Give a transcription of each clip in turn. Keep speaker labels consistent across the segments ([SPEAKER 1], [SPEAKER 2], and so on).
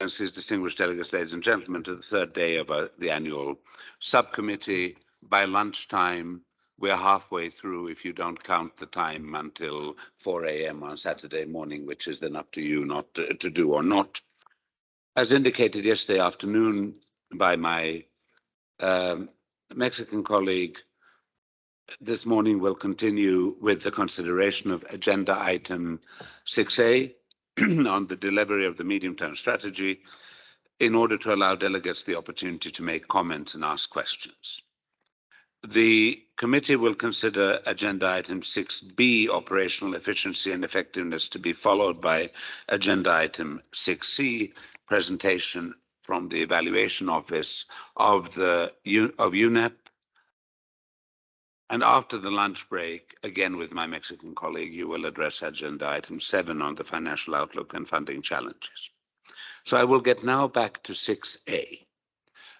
[SPEAKER 1] Distinguished delegates, ladies and gentlemen, to the third day of the annual subcommittee. By lunchtime, we're halfway through if you don't count the time until 4 a.m. on Saturday morning, which is then up to you not to do or not. As indicated yesterday afternoon by my Mexican colleague, this morning we'll continue with the consideration of agenda item 6A on the delivery of the medium-term strategy, in order to allow delegates the opportunity to make comments and ask questions. The committee will consider agenda item 6B, operational efficiency and effectiveness, to be followed by agenda item 6C, presentation from the evaluation office of UNEP. And after the lunch break, again with my Mexican colleague, you will address agenda item 7 on the financial outlook and funding challenges. So I will get now back to 6A.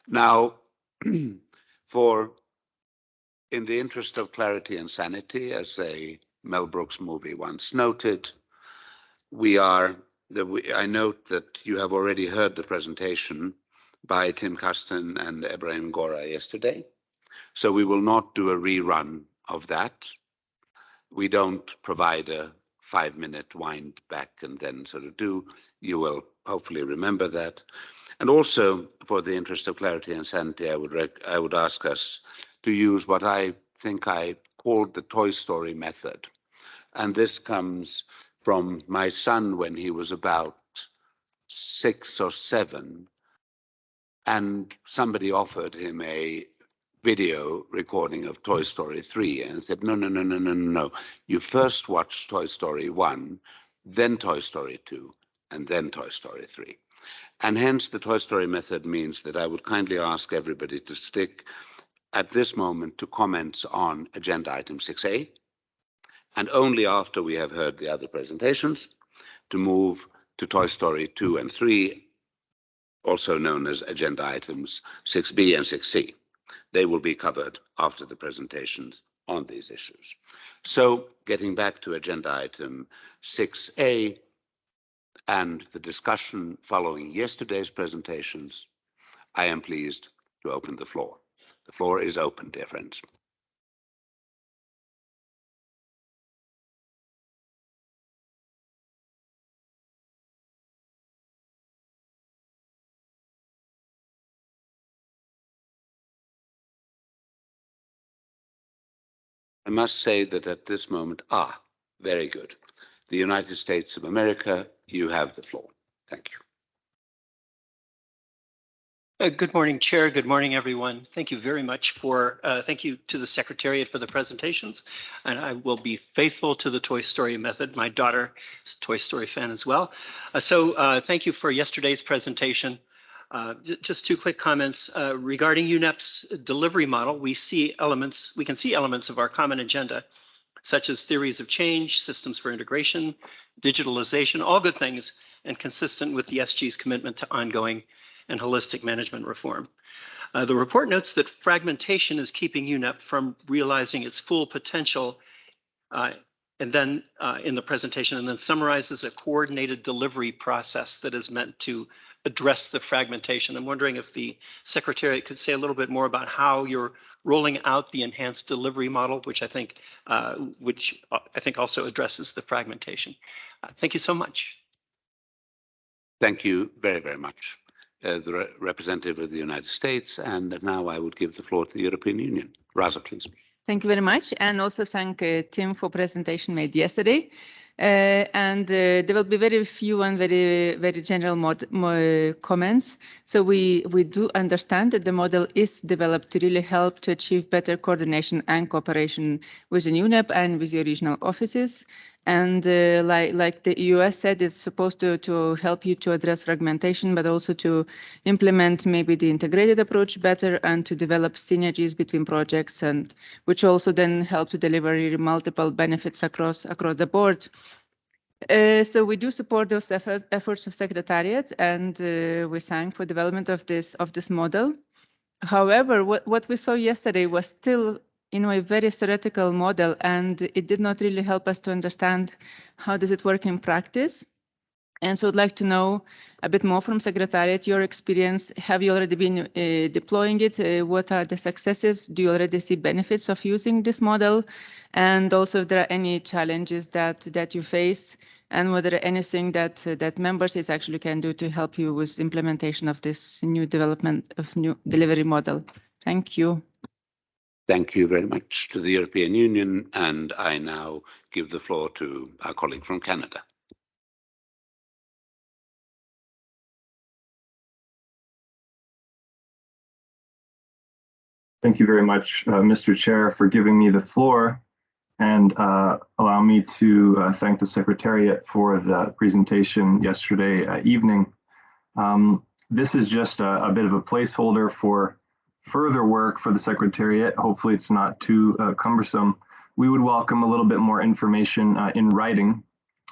[SPEAKER 1] Now, in the interest of clarity and sanity, as a Mel Brooks movie once noted, I note that you have already heard the presentation by Tim Kasten and Ebrahim Gora yesterday. So we will not do a rerun of that. We don't provide a 5-minute wind back and then sort of do. You will hopefully remember that. And also, for the interest of clarity and sanity, I would ask us to use what I think I called the Toy Story method. And this comes from my son when he was about 6 or 7, and somebody offered him a video recording of Toy Story 3 and said, no. You first watch Toy Story 1, then Toy Story 2, and then Toy Story 3. And hence the Toy Story method means that I would kindly ask everybody to stick at this moment to comments on agenda item 6A, and only after we have heard the other presentations to move to Toy Story 2 and 3, also known as agenda items 6B and 6C. They will be covered after the presentations on these issues. So getting back to agenda item 6A and the discussion following yesterday's presentations, I am pleased to open the floor. The floor is open, dear friends. I must say that at this moment, very good. The United States of America, you have the floor. Thank you.
[SPEAKER 2] Good morning, Chair. Good morning, everyone. Thank you very much thank you to the Secretariat for the presentations. And I will be faithful to the Toy Story method. My daughter is a Toy Story fan as well. Thank you for yesterday's presentation. Just 2 quick comments regarding UNEP's delivery model. We can see elements of our common agenda, such as theories of change, systems for integration, digitalization, all good things, and consistent with the SG's commitment to ongoing and holistic management reform. The report notes that fragmentation is keeping UNEP from realizing its full potential, and then in the presentation, and then summarizes a coordinated delivery process that is meant to address the fragmentation. I'm wondering if the Secretariat could say a little bit more about how you're rolling out the enhanced delivery model, which I think also addresses the fragmentation. Thank you so much.
[SPEAKER 1] Thank you very, very much. The representative of the United States, and now I would give the floor to the European Union. Raza, please.
[SPEAKER 3] Thank you very much, and also thank Tim for presentation made yesterday. There will be very few and very general comments. So we do understand that the model is developed to really help to achieve better coordination and cooperation within UNEP and with your regional offices. And like the US said, it's supposed to help you to address fragmentation, but also to implement maybe the integrated approach better and to develop synergies between projects, and which also then help to deliver multiple benefits across the board. So we do support those efforts of Secretariat, and we thank for development of this model. However, what we saw yesterday was still a very theoretical model, and it did not really help us to understand how does it work in practice. And so I'd like to know a bit more from Secretariat, your experience. Have you already been deploying it? What are the successes? Do you already see benefits of using this model? And also if there are any challenges that you face, and whether anything that members actually can do to help you with implementation of this new development of new delivery model. Thank you.
[SPEAKER 1] Thank you very much to the European Union, and I now give the floor to our colleague from Canada.
[SPEAKER 4] Thank you very much, Mr. Chair, for giving me the floor, and allow me to thank the Secretariat for the presentation yesterday evening. This is just a bit of a placeholder for further work for the Secretariat. Hopefully it's not too cumbersome. We would welcome a little bit more information in writing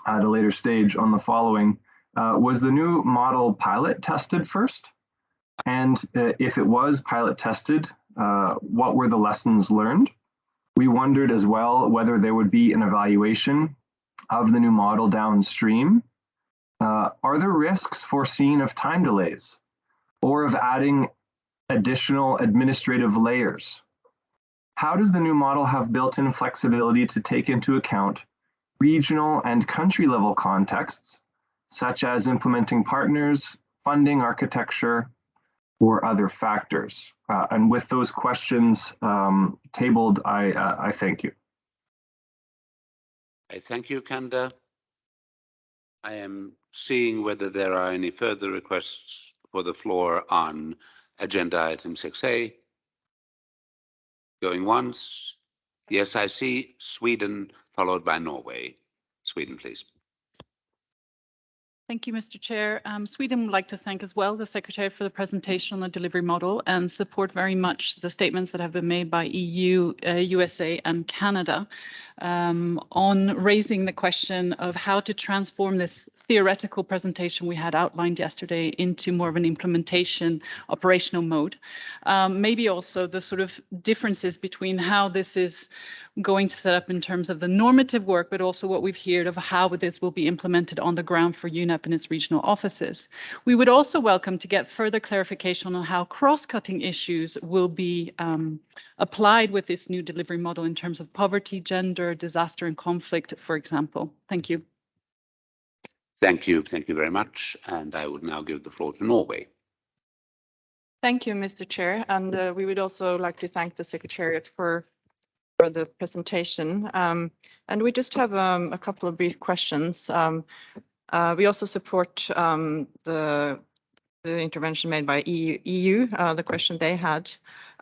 [SPEAKER 4] at a later stage on the following. Was the new model pilot tested first? And if it was pilot tested, what were the lessons learned? We wondered as well whether there would be an evaluation of the new model downstream. Are there risks foreseen of time delays or of adding additional administrative layers? How does the new model have built-in flexibility to take into account regional and country level contexts, such as implementing partners, funding architecture, or other factors? And with those questions tabled, I thank you.
[SPEAKER 1] I thank you, Canada. I am seeing whether there are any further requests for the floor on agenda item 6A. Going once. Yes, I see Sweden, followed by Norway. Sweden, please.
[SPEAKER 5] Thank you, Mr. Chair. Sweden would like to thank as well the Secretary for the presentation on the delivery model and support very much the statements that have been made by EU, USA and Canada on raising the question of how to transform this theoretical presentation we had outlined yesterday into more of an implementation operational mode. Maybe also the sort of differences between how this is going to set up in terms of the normative work, but also what we've heard of how this will be implemented on the ground for UNEP and its regional offices. We would also welcome to get further clarification on how cross-cutting issues will be applied with this new delivery model in terms of poverty, gender, disaster and conflict, for example. Thank you.
[SPEAKER 1] Thank you. Thank you very much. And I would now give the floor to Norway.
[SPEAKER 6] Thank you, Mr. Chair. And we would also like to thank the Secretariat for the presentation. And we just have a couple of brief questions. We also support the intervention made by EU, the question they had.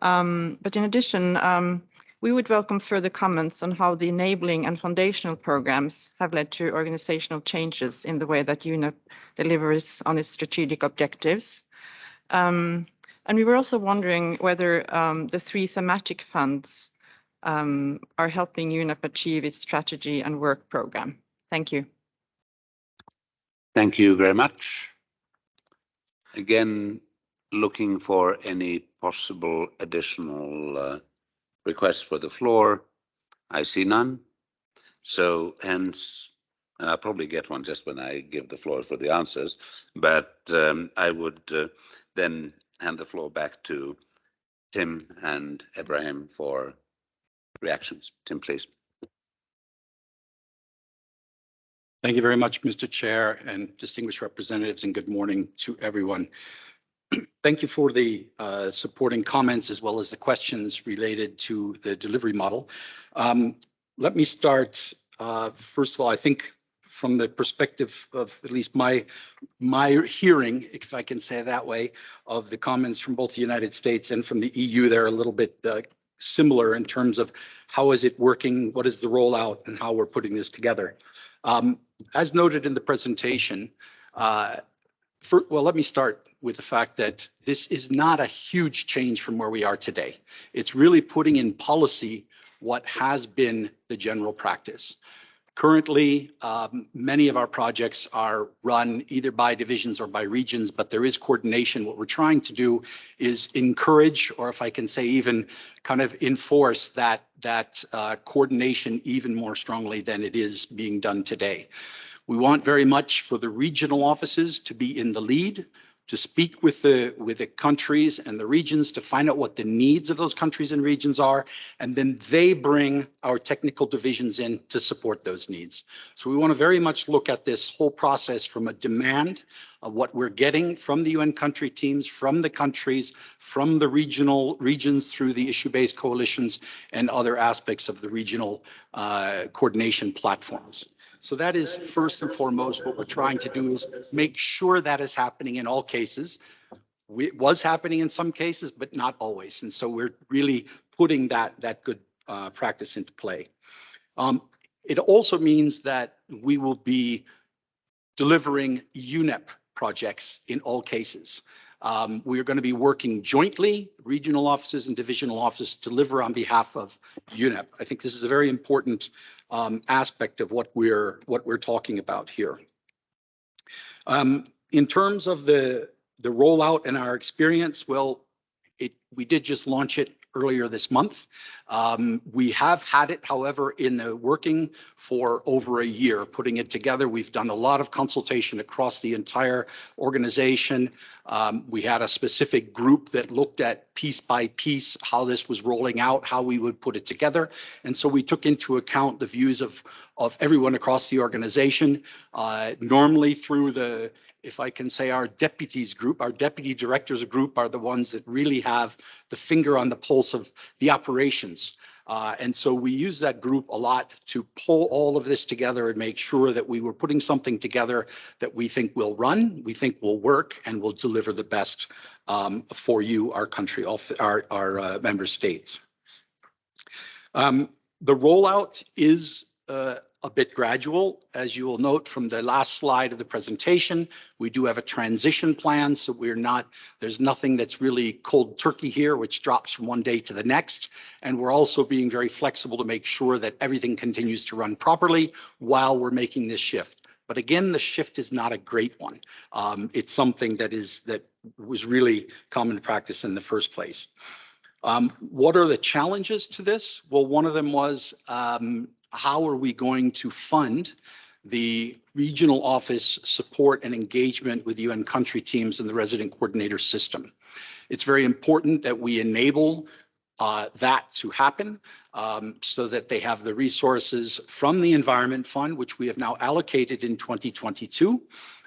[SPEAKER 6] But in addition, we would welcome further comments on how the enabling and foundational programs have led to organizational changes in the way that UNEP delivers on its strategic objectives. And we were also wondering whether the 3 thematic funds are helping UNEP achieve its strategy and work program. Thank you.
[SPEAKER 1] Thank you very much. Again, looking for any possible additional requests for the floor. I see none. So hence, I'll probably get one just when I give the floor for the answers, but I would then hand the floor back to Tim and Ebrahim for reactions. Tim, please.
[SPEAKER 7] Thank you very much, Mr. Chair and distinguished representatives, and good morning to everyone. Thank you for the supporting comments as well as the questions related to the delivery model. Let me start, first of all, I think from the perspective of at least my hearing, if I can say it that way, of the comments from both the United States and from the EU, they're a little bit similar in terms of how is it working, what is the rollout, and how we're putting this together. As noted in the presentation, well, let me start with the fact that this is not a huge change from where we are today. It's really putting in policy what has been the general practice. Currently, many of our projects are run either by divisions or by regions, but there is coordination. What we're trying to do is encourage, or if I can say even kind of enforce that coordination even more strongly than it is being done today. We want very much for the regional offices to be in the lead, to speak with the countries and the regions to find out what the needs of those countries and regions are, and then they bring our technical divisions in to support those needs. So we want to very much look at this whole process from a demand of what we're getting from the UN country teams, from the countries, from the regions through the issue-based coalitions and other aspects of the regional coordination platforms. So that is first and foremost what we're trying to do, is make sure that is happening in all cases. It was happening in some cases, but not always. And so we're really putting that good practice into play. It also means that we will be delivering UNEP projects in all cases. We are going to be working jointly, regional offices and divisional offices deliver on behalf of UNEP. I think this is a very important aspect of what we're talking about here. In terms of the rollout and our experience, well, we did just launch it earlier this month. We have had it, however, in the working for over a year, putting it together. We've done a lot of consultation across the entire organization. We had a specific group that looked at piece by piece how this was rolling out, how we would put it together. And so we took into account the views of everyone across the organization, normally through the, if I can say, our deputies group. Our deputy directors group are the ones that really have the finger on the pulse of the operations. And so we use that group a lot to pull all of this together and make sure that we were putting something together that we think will run, we think will work, and will deliver the best for you, our country, our member states. The rollout is a bit gradual. As you will note from the last slide of the presentation, we do have a transition plan, so there's nothing that's really cold turkey here, which drops from one day to the next. And we're also being very flexible to make sure that everything continues to run properly while we're making this shift. But again, the shift is not a great one. It's something that was really common practice in the first place. What are the challenges to this? Well, one of them was, how are we going to fund the regional office support and engagement with UN country teams and the resident coordinator system? It's very important that we enable that to happen so that they have the resources from the Environment Fund, which we have now allocated in 2022.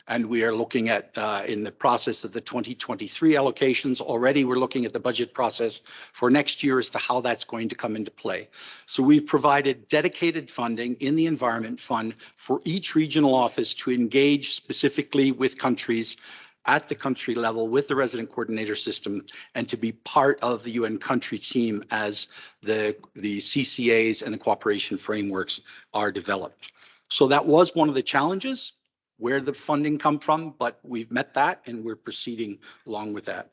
[SPEAKER 7] And we are looking at, in the process of the 2023 allocations already, we're looking at the budget process for next year as to how that's going to come into play. So we've provided dedicated funding in the Environment Fund for each regional office to engage specifically with countries at the country level with the resident coordinator system, and to be part of the UN country team as the CCAs and the cooperation frameworks are developed. So that was one of the challenges, where the funding come from, but we've met that and we're proceeding along with that.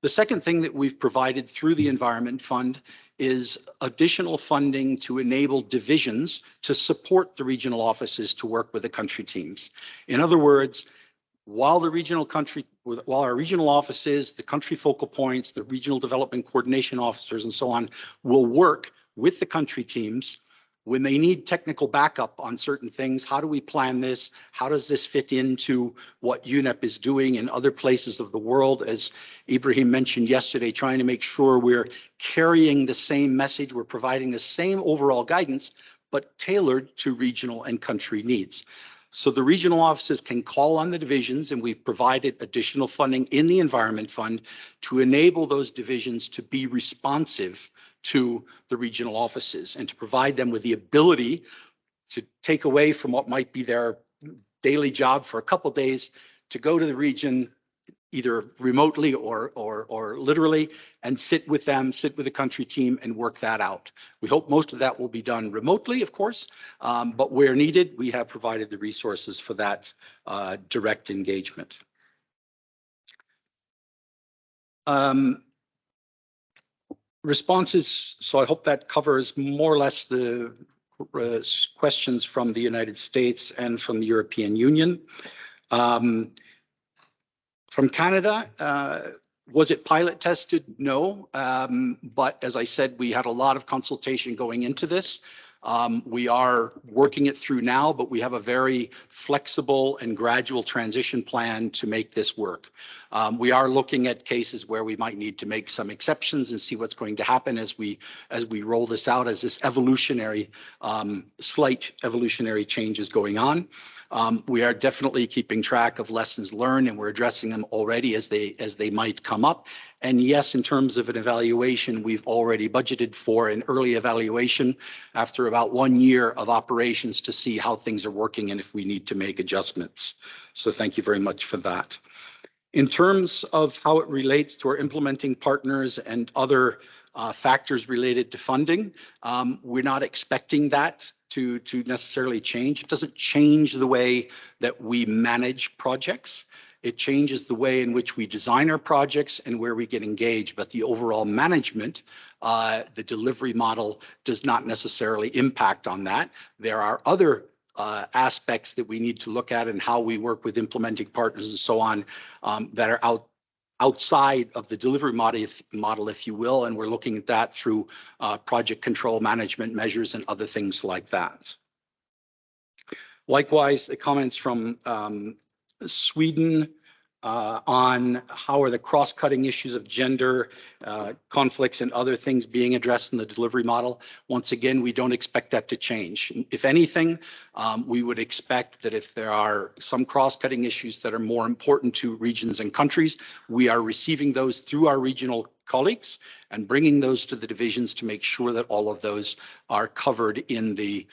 [SPEAKER 7] The second thing that we've provided through the Environment Fund is additional funding to enable divisions to support the regional offices to work with the country teams. In other words, while our regional offices, the country focal points, the regional development coordination officers and so on will work with the country teams, when they need technical backup on certain things, how do we plan this? How does this fit into what UNEP is doing in other places of the world? As Ibrahim mentioned yesterday, trying to make sure we're carrying the same message, we're providing the same overall guidance, but tailored to regional and country needs. So the regional offices can call on the divisions, and we've provided additional funding in the Environment Fund to enable those divisions to be responsive to the regional offices and to provide them with the ability to take away from what might be their daily job for a couple of days to go to the region, either remotely or literally, and sit with them, sit with the country team and work that out. We hope most of that will be done remotely, of course, but where needed, we have provided the resources for that direct engagement. Responses, so I hope that covers more or less the questions from the United States and from the European Union. From Canada, was it pilot tested? No, but as I said, we had a lot of consultation going into this. We are working it through now, but we have a very flexible and gradual transition plan to make this work. We are looking at cases where we might need to make some exceptions and see what's going to happen as we roll this out, as this evolutionary, slight evolutionary change is going on. We are definitely keeping track of lessons learned, and we're addressing them already as they might come up. And yes, in terms of an evaluation, we've already budgeted for an early evaluation after about 1 year of operations to see how things are working and if we need to make adjustments. So thank you very much for that. In terms of how it relates to our implementing partners and other factors related to funding, we're not expecting that to necessarily change. It doesn't change the way that we manage projects. It changes the way in which we design our projects and where we get engaged, but the overall management, the delivery model does not necessarily impact on that. There are other aspects that we need to look at and how we work with implementing partners and so on that are outside of the delivery model, if you will, and we're looking at that through project control management measures and other things like that. Likewise, the comments from Sweden on how are the cross-cutting issues of gender conflicts and other things being addressed in the delivery model. Once again, we don't expect that to change. If anything, we would expect that if there are some cross-cutting issues that are more important to regions and countries, we are receiving those through our regional colleagues and bringing those to the divisions to make sure that all of those are covered in the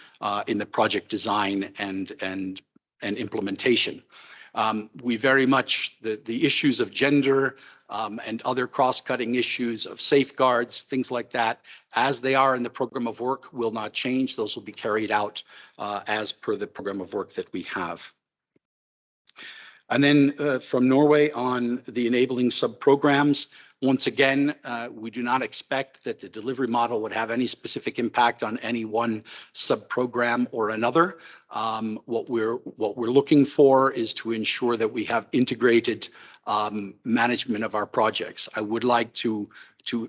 [SPEAKER 7] project design and implementation. We very much, the issues of gender and other cross-cutting issues of safeguards, things like that, as they are in the program of work will not change. Those will be carried out as per the program of work that we have. And then from Norway on the enabling sub-programs, once again, we do not expect that the delivery model would have any specific impact on any one sub-program or another. What we're looking for is to ensure that we have integrated management of our projects. I would like to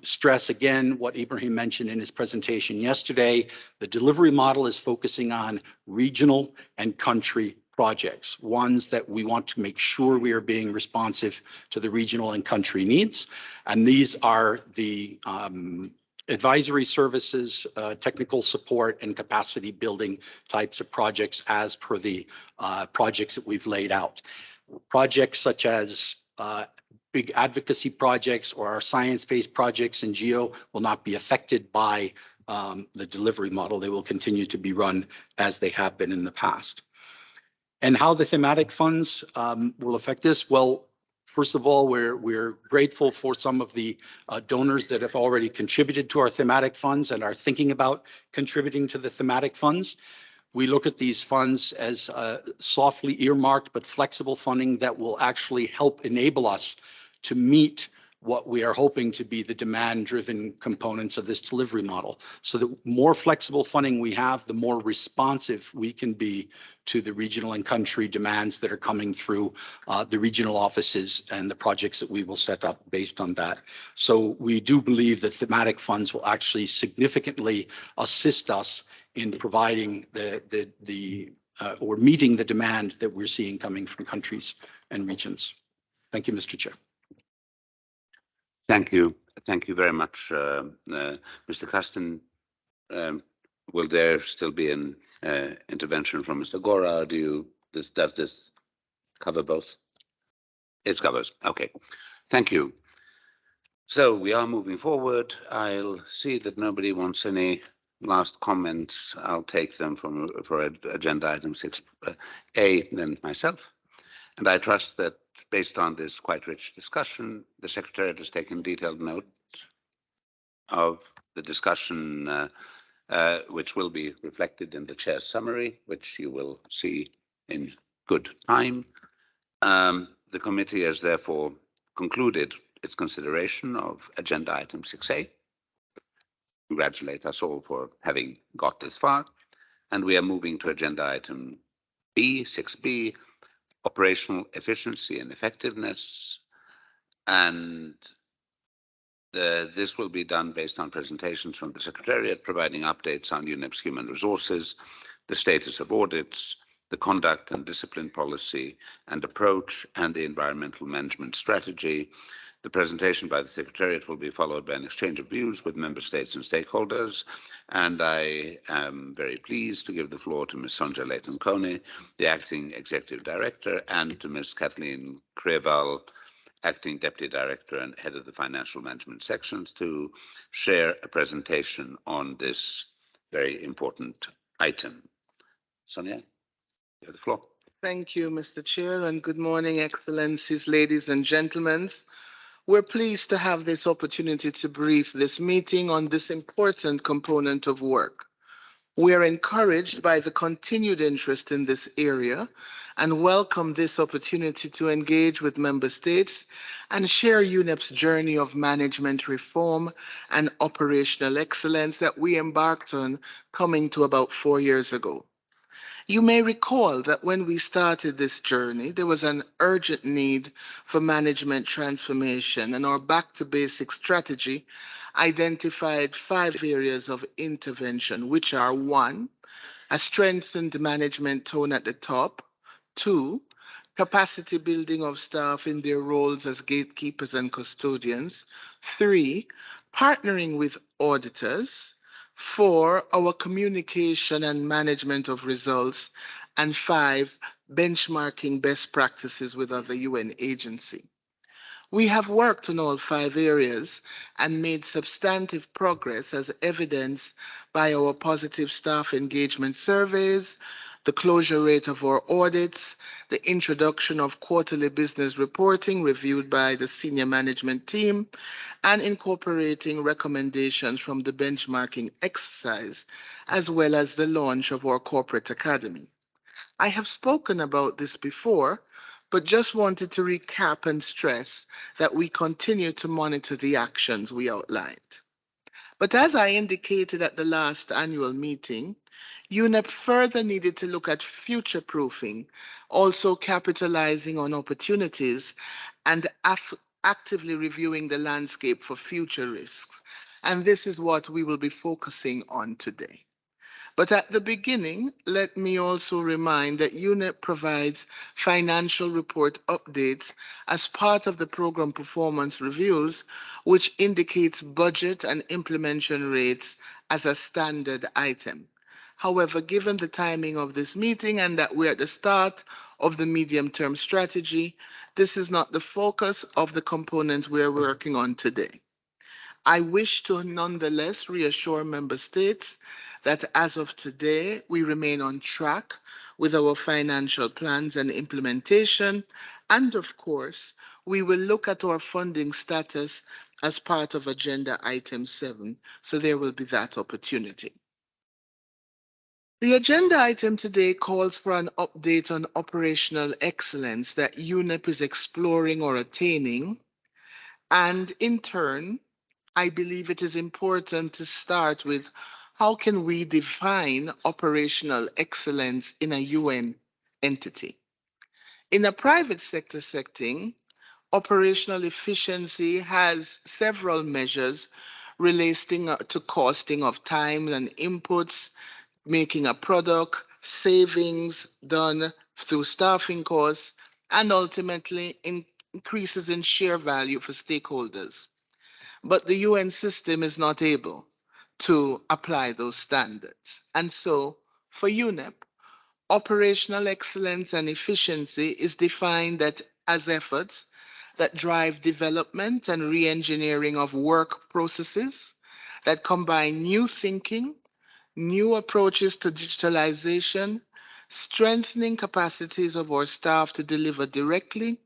[SPEAKER 7] stress again what Ibrahim mentioned in his presentation yesterday. The delivery model is focusing on regional and country projects, ones that we want to make sure we are being responsive to the regional and country needs. And these are the advisory services, technical support, and capacity building types of projects as per the projects that we've laid out. Projects such as big advocacy projects or our science-based projects in GEO will not be affected by the delivery model. They will continue to be run as they have been in the past. And how the thematic funds will affect this? Well, first of all, we're grateful for some of the donors that have already contributed to our thematic funds and are thinking about contributing to the thematic funds. We look at these funds as softly earmarked but flexible funding that will actually help enable us to meet what we are hoping to be the demand-driven components of this delivery model. So the more flexible funding we have, the more responsive we can be to the regional and country demands that are coming through the regional offices and the projects that we will set up based on that. So we do believe that thematic funds will actually significantly assist us in providing or meeting the demand that we're seeing coming from countries and regions. Thank you, Mr. Chair.
[SPEAKER 1] Thank you. Thank you very much, Mr. Carsten. Will there still be an intervention from Mr. Gora? Or does this cover both? It covers. Okay. Thank you. So we are moving forward. I'll see that nobody wants any last comments. I'll take them for agenda item 6A, then myself. And I trust that based on this quite rich discussion, the Secretariat has taken detailed note of the discussion, which will be reflected in the Chair's summary, which you will see in good time. The committee has therefore concluded its consideration of agenda item 6A. Congratulate us all for having got this far. And we are moving to agenda item B, 6B, operational efficiency and effectiveness. And This will be done based on presentations from the Secretariat, providing updates on UNEP's human resources, the status of audits, the conduct and discipline policy and approach, and the environmental management strategy. The presentation by the Secretariat will be followed by an exchange of views with member states and stakeholders. And I am very pleased to give the floor to Ms. Sonja Leighton-Coney, the Acting Executive Director, and to Ms. Kathleen Kreval, Acting Deputy Director and Head of the Financial Management Sections, to share a presentation on this very important item. Sonia, you have the floor.
[SPEAKER 8] Thank you, Mr. Chair, and good morning, Excellencies, ladies and gentlemen. We're pleased to have this opportunity to brief this meeting on this important component of work. We are encouraged by the continued interest in this area and welcome this opportunity to engage with member states and share UNEP's journey of management reform and operational excellence that we embarked on coming to about 4 years ago. You may recall that when we started this journey, there was an urgent need for management transformation, and our back to basics strategy identified 5 areas of intervention, which are: 1, a strengthened management tone at the top; 2, capacity building of staff in their roles as gatekeepers and custodians; 3, partnering with auditors; 4, our communication and management of results; and 5, benchmarking best practices with other UN agencies. We have worked on all 5 areas and made substantive progress as evidenced by our positive staff engagement surveys, the closure rate of our audits, the introduction of quarterly business reporting reviewed by the senior management team, and incorporating recommendations from the benchmarking exercise, as well as the launch of our corporate academy. I have spoken about this before, but just wanted to recap and stress that we continue to monitor the actions we outlined. But as I indicated at the last annual meeting, UNEP further needed to look at future-proofing, also capitalizing on opportunities and actively reviewing the landscape for future risks. And this is what we will be focusing on today. But at the beginning, let me also remind that UNEP provides financial report updates as part of the program performance reviews, which indicates budget and implementation rates as a standard item. However, given the timing of this meeting and that we're at the start of the medium-term strategy, this is not the focus of the component we're working on today. I wish to nonetheless reassure member states that as of today, we remain on track with our financial plans and implementation. And of course, we will look at our funding status as part of agenda item 7. So there will be that opportunity. The agenda item today calls for an update on operational excellence that UNEP is exploring or attaining. And in turn, I believe it is important to start with how can we define operational excellence in a UN entity. In a private sector setting, operational efficiency has several measures relating to costing of time and inputs, making a product, savings done through staffing costs, and ultimately increases in share value for stakeholders. But the UN system is not able to apply those standards. And so for UNEP, operational excellence and efficiency is defined as efforts that drive development and re-engineering of work processes that combine new thinking, new approaches to digitalization, strengthening capacities of our staff to deliver directly,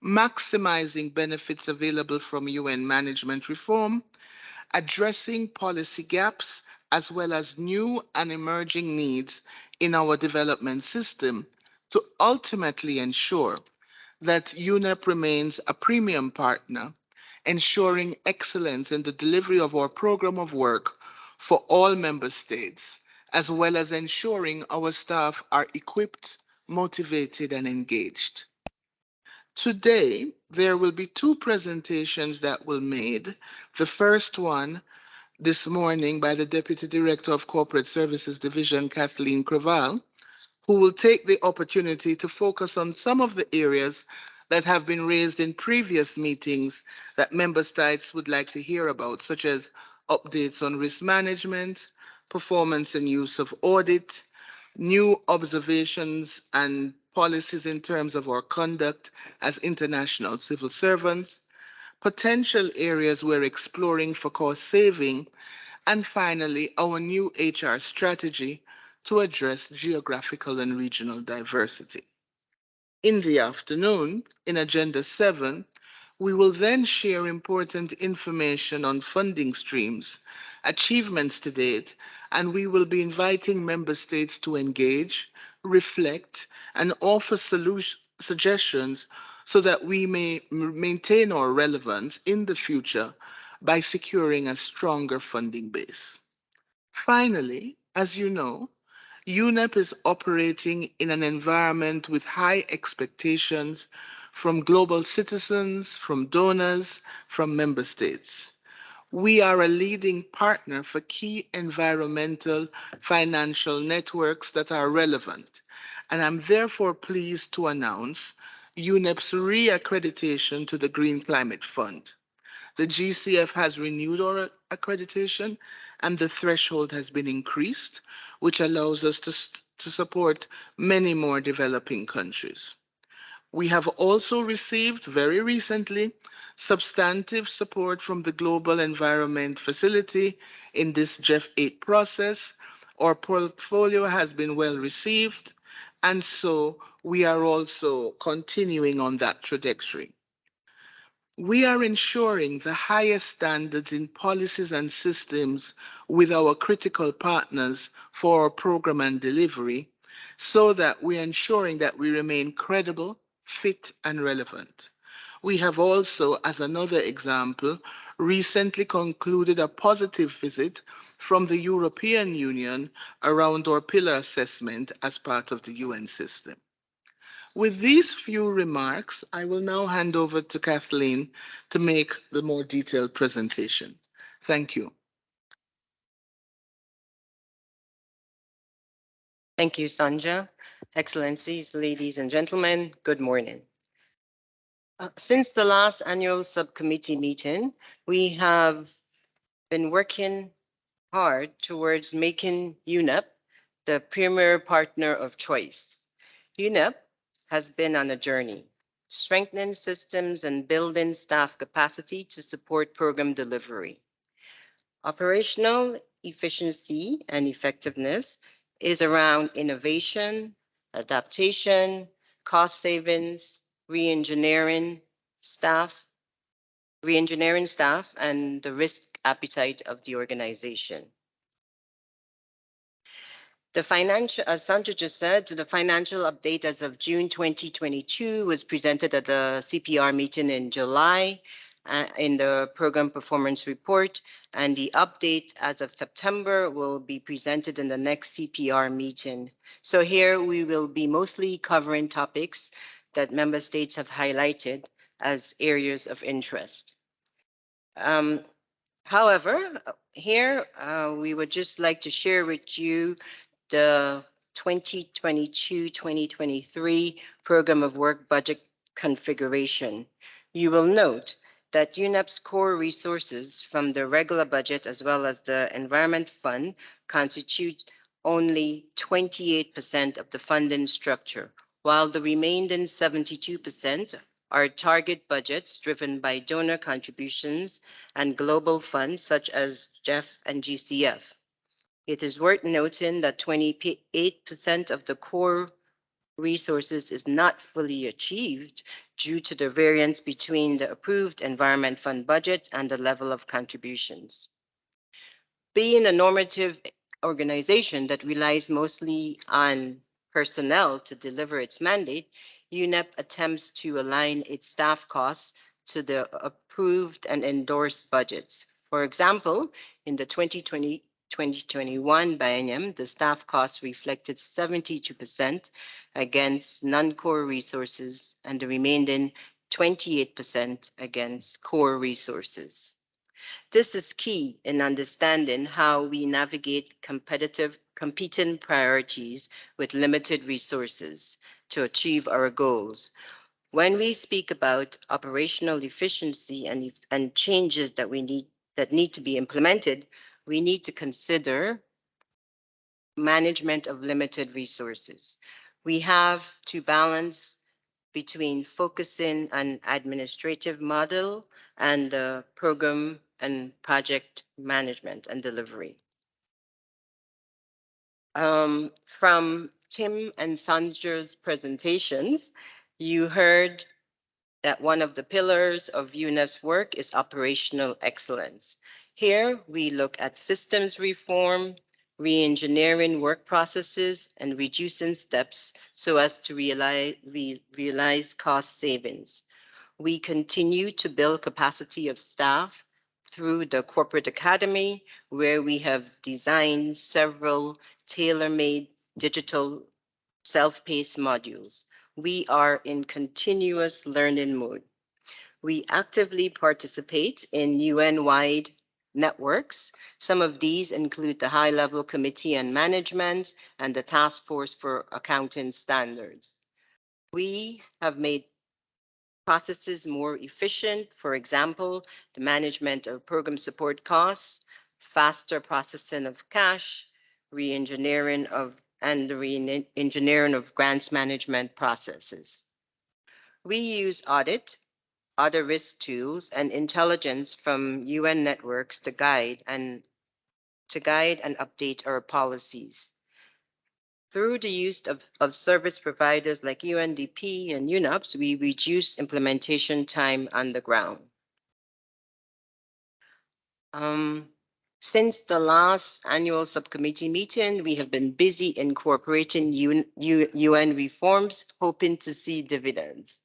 [SPEAKER 8] maximizing benefits available from UN management reform, addressing policy gaps, as well as new and emerging needs in our development system to ultimately ensure that UNEP remains a premium partner, ensuring excellence in the delivery of our program of work for all member states, as well as ensuring our staff are equipped, motivated, and engaged. Today, there will be two presentations that will made. The first one this morning by the Deputy Director of Corporate Services Division, Kathleen Creval, who will take the opportunity to focus on some of the areas that have been raised in previous meetings that member states would like to hear about, such as updates on risk management, performance and use of audit, new observations and policies in terms of our conduct as international civil servants, potential areas we're exploring for cost saving, and finally, our new HR strategy to address geographical and regional diversity. In the afternoon, in Agenda 7, we will then share important information on funding streams, achievements to date, and we will be inviting member states to engage, reflect, and offer suggestions so that we may maintain our relevance in the future by securing a stronger funding base. Finally, as you know, UNEP is operating in an environment with high expectations from global citizens, from donors, from member states. We are a leading partner for key environmental financial networks that are relevant, and I'm therefore pleased to announce UNEP's re-accreditation to the Green Climate Fund. The GCF has renewed our accreditation and the threshold has been increased, which allows us to support many more developing countries. We have also received very recently substantive support from the Global Environment Facility in this GEF 8 process. Our portfolio has been well received, and so we are also continuing on that trajectory. We are ensuring the highest standards in policies and systems with our critical partners for our program and delivery so that we are ensuring that we remain credible, fit, and relevant. We have also, as another example, recently concluded a positive visit from the European Union around our pillar assessment as part of the UN system. With these few remarks, I will now hand over to Kathleen to make the more detailed presentation. Thank you.
[SPEAKER 9] Thank you, Sanja. Excellencies, ladies and gentlemen, good morning. Since the last annual subcommittee meeting, we have been working hard towards making UNEP the premier partner of choice. UNEP has been on a journey, strengthening systems and building staff capacity to support program delivery. Operational efficiency and effectiveness is around innovation, adaptation, cost savings, re-engineering staff, and the risk appetite of the organization. The financial, as Sanja just said, the financial update as of June 2022 was presented at the CPR meeting in July in the program performance report, and the update as of September will be presented in the next CPR meeting. So here we will be mostly covering topics that member states have highlighted as areas of interest. However, here we would just like to share with you the 2022-2023 Program of Work budget configuration. You will note that UNEP's core resources from the regular budget as well as the Environment Fund constitute only 28% of the funding structure, while the remaining 72% are target budgets driven by donor contributions and global funds such as GEF and GCF. It is worth noting that 28% of the core resources is not fully achieved due to the variance between the approved Environment Fund budget and the level of contributions. Being a normative organization that relies mostly on personnel to deliver its mandate, UNEP attempts to align its staff costs to the approved and endorsed budgets. For example, in the 2022 2021 biennium, the staff costs reflected 72% against non-core resources and the remaining 28% against core resources. This is key in understanding how we navigate competing priorities with limited resources to achieve our goals. When we speak about operational efficiency and changes that need to be implemented, we need to consider management of limited resources. We have to balance between focusing on administrative model and the program and project management and delivery. From Tim and Sandra's presentations, you heard that one of the pillars of UNEP's work is operational excellence. Here, we look at systems reform, re-engineering work processes, and reducing steps so as to realize cost savings. We continue to build capacity of staff through the Corporate Academy, where we have designed several tailor-made digital self-paced modules. We are in continuous learning mode. We actively participate in UN-wide networks. Some of these include the High-Level Committee on Management and the Task Force for Accounting Standards. We have made processes more efficient. For example, the management of program support costs, faster processing of cash, re-engineering of grants management processes. We use audit, other risk tools, and intelligence from UN networks to guide and update our policies. Through the use of service providers like UNDP and UNOPS, we reduce implementation time on the ground. Since the last annual subcommittee meeting, we have been busy incorporating UN reforms, hoping to see dividends.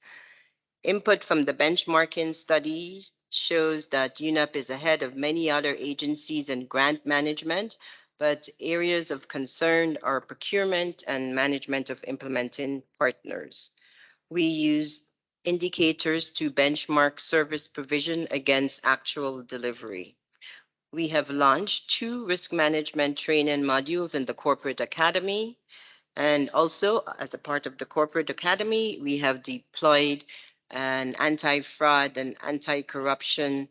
[SPEAKER 9] Input from the benchmarking study shows that UNEP is ahead of many other agencies in grant management, but areas of concern are procurement and management of implementing partners. We use indicators to benchmark service provision against actual delivery. We have launched 2 risk management training modules in the Corporate Academy. And also, as a part of the Corporate Academy, we have deployed an anti-fraud and anti-corruption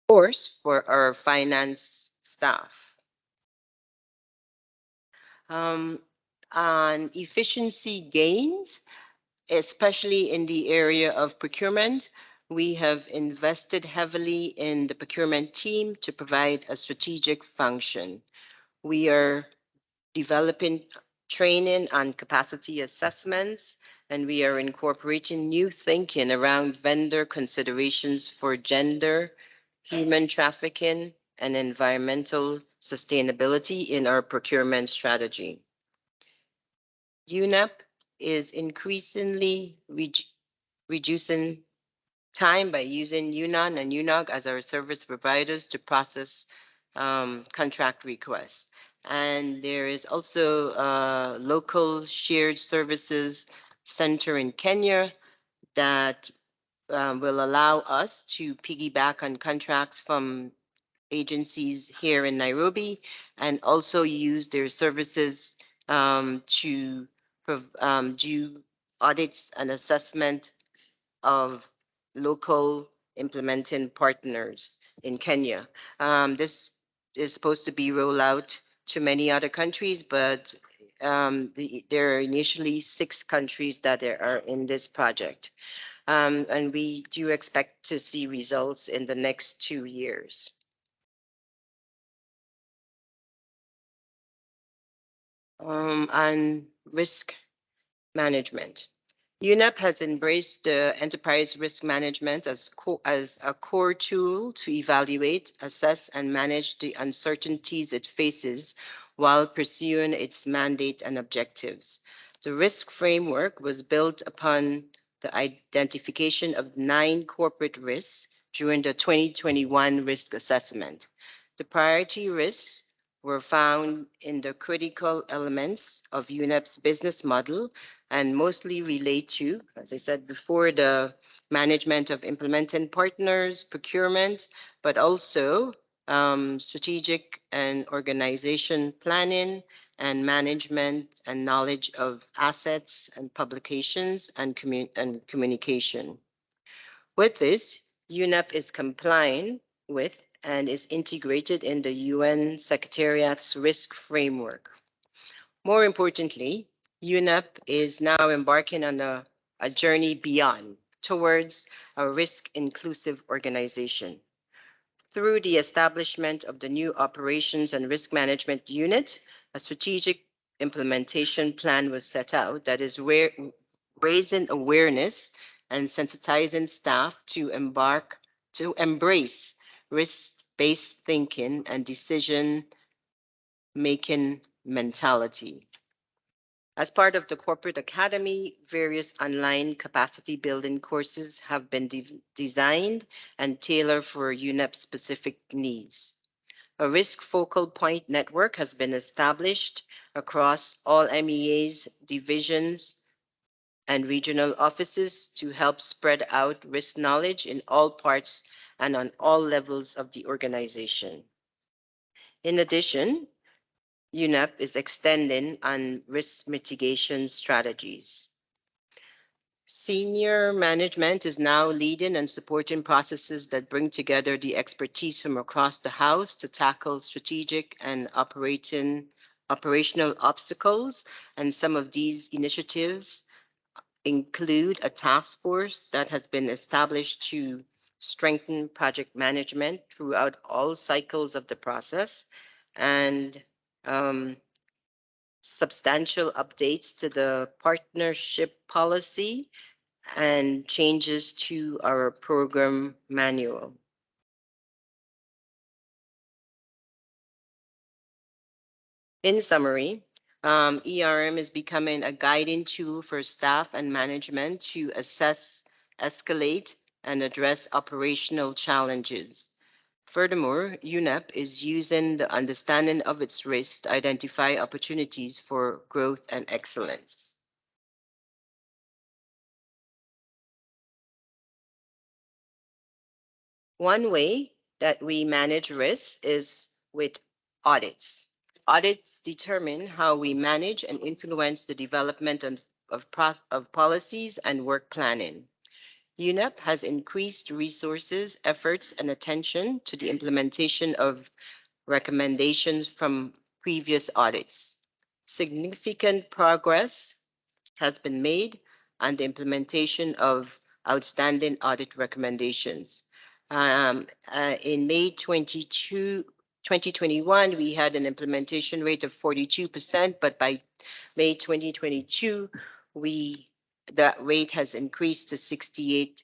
[SPEAKER 9] course for our finance staff. On efficiency gains, especially in the area of procurement, we have invested heavily in the procurement team to provide a strategic function. We are developing training on capacity assessments, and we are incorporating new thinking around vendor considerations for gender, human trafficking, and environmental sustainability in our procurement strategy. UNEP is increasingly reducing time by using UNON and UNOG as our service providers to process contract requests. And there is also a local shared services center in Kenya that will allow us to piggyback on contracts from agencies here in Nairobi and also use their services to do audits and assessment of local implementing partners in Kenya. This is supposed to be rolled out to many other countries, but there are initially 6 countries that are in this project. And we do expect to see results in the next 2 years. On risk management. UNEP has embraced enterprise risk management as a core tool to evaluate, assess, and manage the uncertainties it faces while pursuing its mandate and objectives. The risk framework was built upon the identification of 9 corporate risks during the 2021 risk assessment. The priority risks were found in the critical elements of UNEP's business model and mostly relate to, as I said before, the management of implementing partners, procurement, but also strategic and organization planning and management and knowledge of assets and publications and communication. With this, UNEP is complying with and is integrated in the UN Secretariat's risk framework. More importantly, UNEP is now embarking on a journey beyond towards a risk-inclusive organization. Through the establishment of the new Operations and Risk Management Unit, a strategic implementation plan was set out that is raising awareness and sensitizing staff to embrace risk-based thinking and decision-making mentality. As part of the Corporate Academy, various online capacity building courses have been designed and tailored for UNEP-specific needs. A risk focal point network has been established across all MEAs, divisions, and regional offices to help spread out risk knowledge in all parts and on all levels of the organization. In addition, UNEP is extending on risk mitigation strategies. Senior management is now leading and supporting processes that bring together the expertise from across the house to tackle strategic and operational obstacles. And some of these initiatives include a task force that has been established to strengthen project management throughout all cycles of the process and substantial updates to the partnership policy and changes to our program manual. In summary, ERM is becoming a guiding tool for staff and management to assess, escalate, and address operational challenges. Furthermore, UNEP is using the understanding of its risks to identify opportunities for growth and excellence. One way that we manage risks is with audits. Audits determine how we manage and influence the development of policies and work planning. UNEP has increased resources, efforts, and attention to the implementation of recommendations from previous audits. Significant progress has been made on the implementation of outstanding audit recommendations. In May 2021, we had an implementation rate of 42%, but by May 2022, that rate has increased to 68%,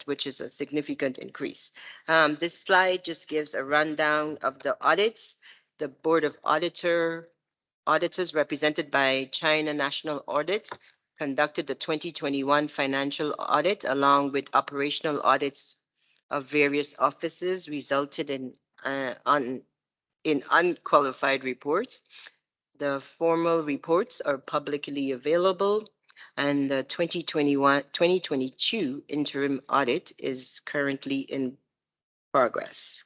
[SPEAKER 9] which is a significant increase. This slide just gives a rundown of the audits. The Board of Auditors represented by China National Audit conducted the 2021 financial audit along with operational audits of various offices, resulted in unqualified reports. The formal reports are publicly available, and the 2022 interim audit is currently in progress.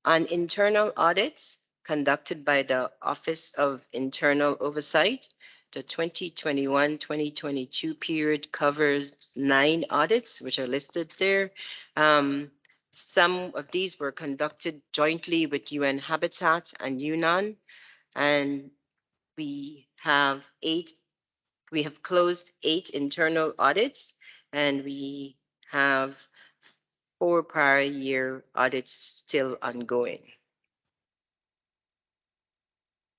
[SPEAKER 9] On internal audits conducted by the Office of Internal Oversight, the 2021-2022 period covers 9 audits, which are listed there. Some of these were conducted jointly with UN Habitat and UNON, and we have closed 8 internal audits, and we have 4 prior year audits still ongoing.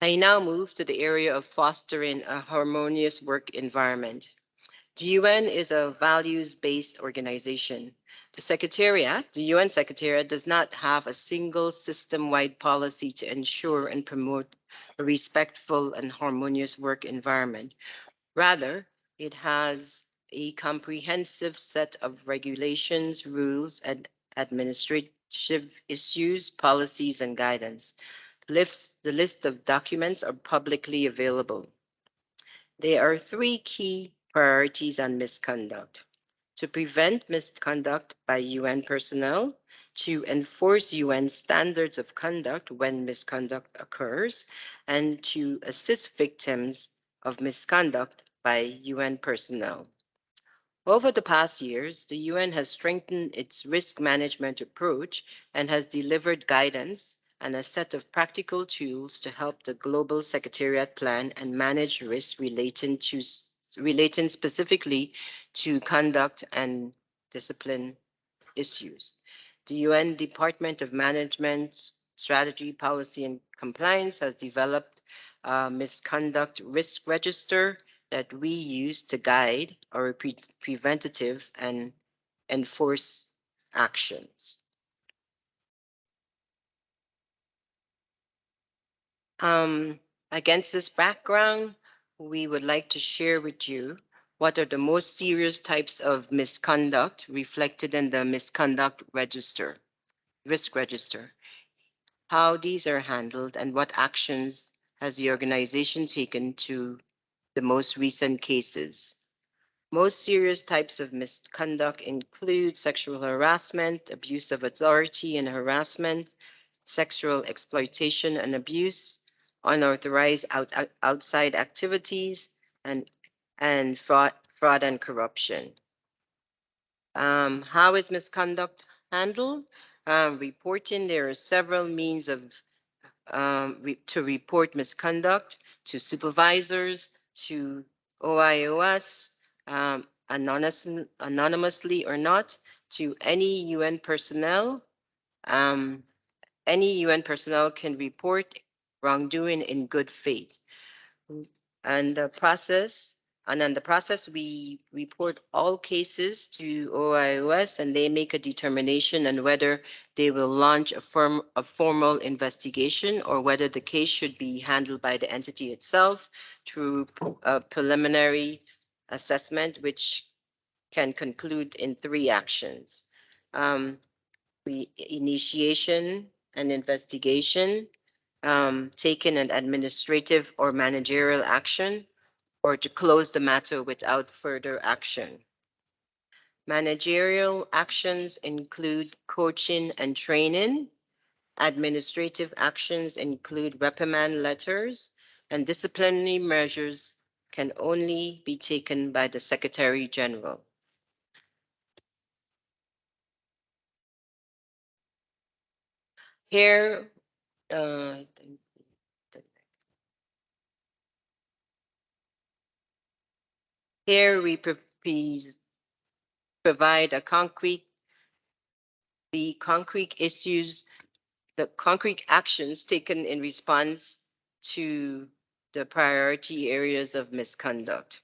[SPEAKER 9] I now move to the area of fostering a harmonious work environment. The UN is a values-based organization. The UN Secretariat does not have a single system-wide policy to ensure and promote a respectful and harmonious work environment. Rather, it has a comprehensive set of regulations, rules, and administrative issues, policies, and guidance. The list of documents are publicly available. There are three key priorities on misconduct: to prevent misconduct by UN personnel, to enforce UN standards of conduct when misconduct occurs, and to assist victims of misconduct by UN personnel. Over the past years, the UN has strengthened its risk management approach and has delivered guidance and a set of practical tools to help the Global Secretariat plan and manage risks relating specifically to conduct and discipline issues. The UN Department of Management, Strategy, Policy, and Compliance has developed a misconduct risk register that we use to guide our preventative and enforce actions. Against this background, we would like to share with you what are the most serious types of misconduct reflected in the misconduct register, risk register, how these are handled, and what actions has the organization taken to the most recent cases. Most serious types of misconduct include sexual harassment, abuse of authority and harassment, sexual exploitation and abuse, unauthorized outside activities, and fraud and corruption. How is misconduct handled? Reporting, there are several means of to report misconduct to supervisors, to OIOS, anonymously or not, to any UN personnel. Any UN personnel can report wrongdoing in good faith. And the process, we report all cases to OIOS, and they make a determination on whether they will launch a formal investigation or whether the case should be handled by the entity itself through a preliminary assessment, which can conclude in 3 actions. Initiation and investigation, taking an administrative or managerial action, or to close the matter without further action. Managerial actions include coaching and training. Administrative actions include reprimand letters, and disciplinary measures can only be taken by the Secretary General. Here, here we provide the concrete actions taken in response to the priority areas of misconduct.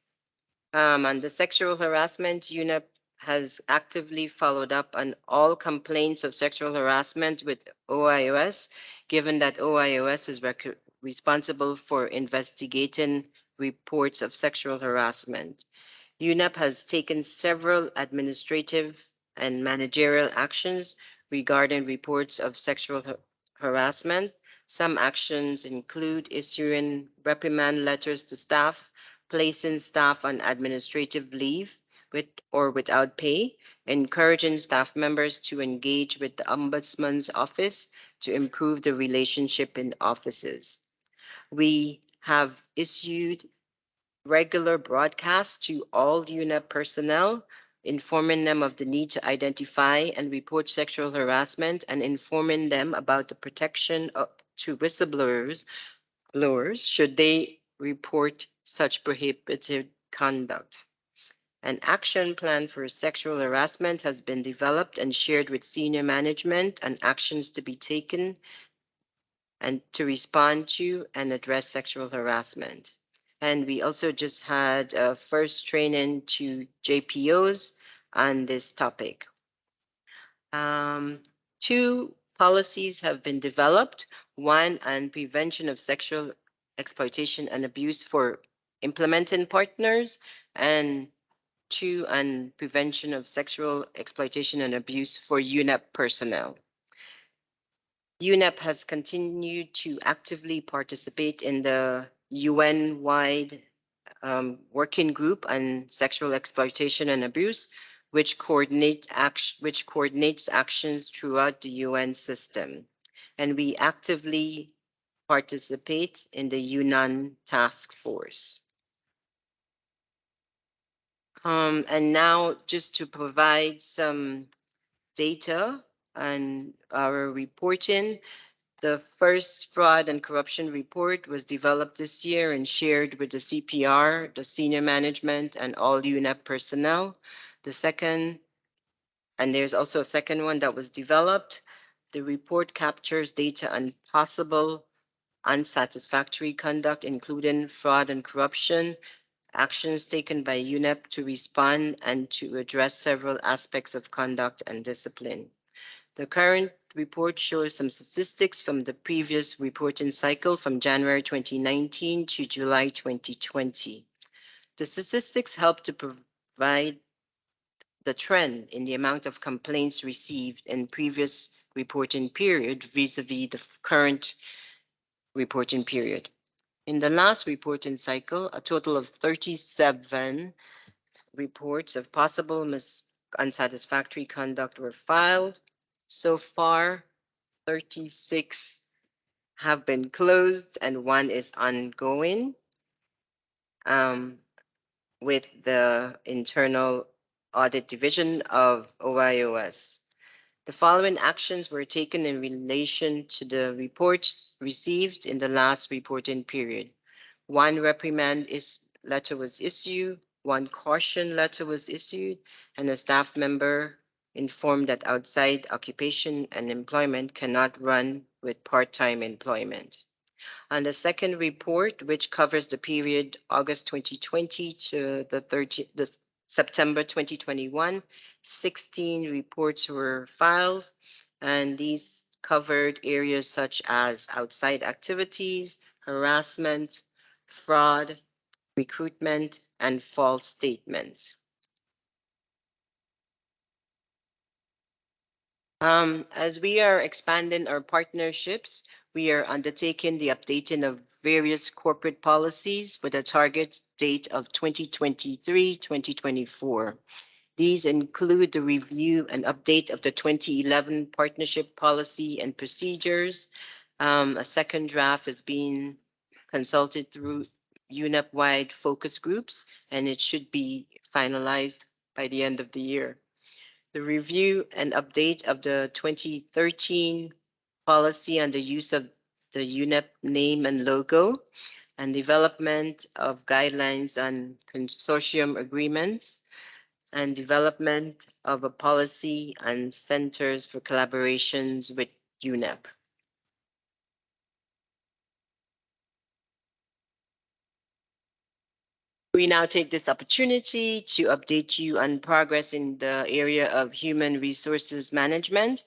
[SPEAKER 9] On the sexual harassment, UNEP has actively followed up on all complaints of sexual harassment with OIOS, given that OIOS is responsible for investigating reports of sexual harassment. UNEP has taken several administrative and managerial actions regarding reports of sexual harassment. Some actions include issuing reprimand letters to staff, placing staff on administrative leave with or without pay, encouraging staff members to engage with the Ombudsman's office to improve the relationship in offices. We have issued regular broadcasts to all UNEP personnel, informing them of the need to identify and report sexual harassment and informing them about the protection to whistleblowers should they report such prohibited conduct. An action plan for sexual harassment has been developed and shared with senior management on actions to be taken and to respond to and address sexual harassment. And we also just had a first training to JPOs on this topic. 2 policies have been developed. 1 on prevention of sexual exploitation and abuse for implementing partners, and 2 on prevention of sexual exploitation and abuse for UNEP personnel. UNEP has continued to actively participate in the UN-wide working group on sexual exploitation and abuse, which coordinates actions throughout the UN system. And we actively participate in the Yunnan Task Force. And now just to provide some data on our reporting, the first fraud and corruption report was developed this year and shared with the CPR, the senior management, and all UNEP personnel. The second, and there's also a second one that was developed. The report captures data on possible unsatisfactory conduct, including fraud and corruption, actions taken by UNEP to respond and to address several aspects of conduct and discipline. The current report shows some statistics from the previous reporting cycle from January 2019 to July 2020. The statistics help to provide the trend in the amount of complaints received in previous reporting period vis-a-vis the current reporting period. In the last reporting cycle, a total of 37 reports of possible unsatisfactory conduct were filed. So far, 36 have been closed and one is ongoing with the Internal Audit Division of OIOS. The following actions were taken in relation to the reports received in the last reporting period. One reprimand letter was issued, one caution letter was issued, and a staff member informed that outside occupation and employment cannot run with part-time employment. On the second report, which covers the period August 2020 to the September 2021, 16 reports were filed, and these covered areas such as outside activities, harassment, fraud, recruitment, and false statements. As we are expanding our partnerships, we are undertaking the updating of various corporate policies with a target date of 2023-2024. These include the review and update of the 2011 partnership policy and procedures. A second draft is being consulted through UNEP-wide focus groups, and it should be finalized by the end of the year. The review and update of the 2013 policy on the use of the UNEP name and logo, and development of guidelines on consortium agreements, and development of a policy on centers for collaborations with UNEP. We now take this opportunity to update you on progress in the area of human resources management,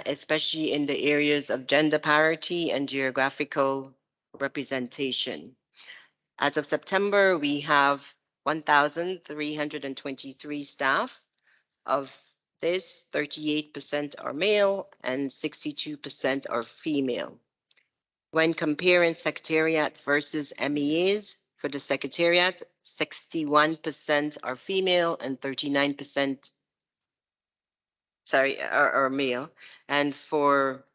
[SPEAKER 9] especially in the areas of gender parity and geographical representation. As of September, we have 1,323 staff. Of this, 38% are male and 62% are female. When comparing secretariat versus MEAs, for the secretariat, 61% are female and 39% are male. And for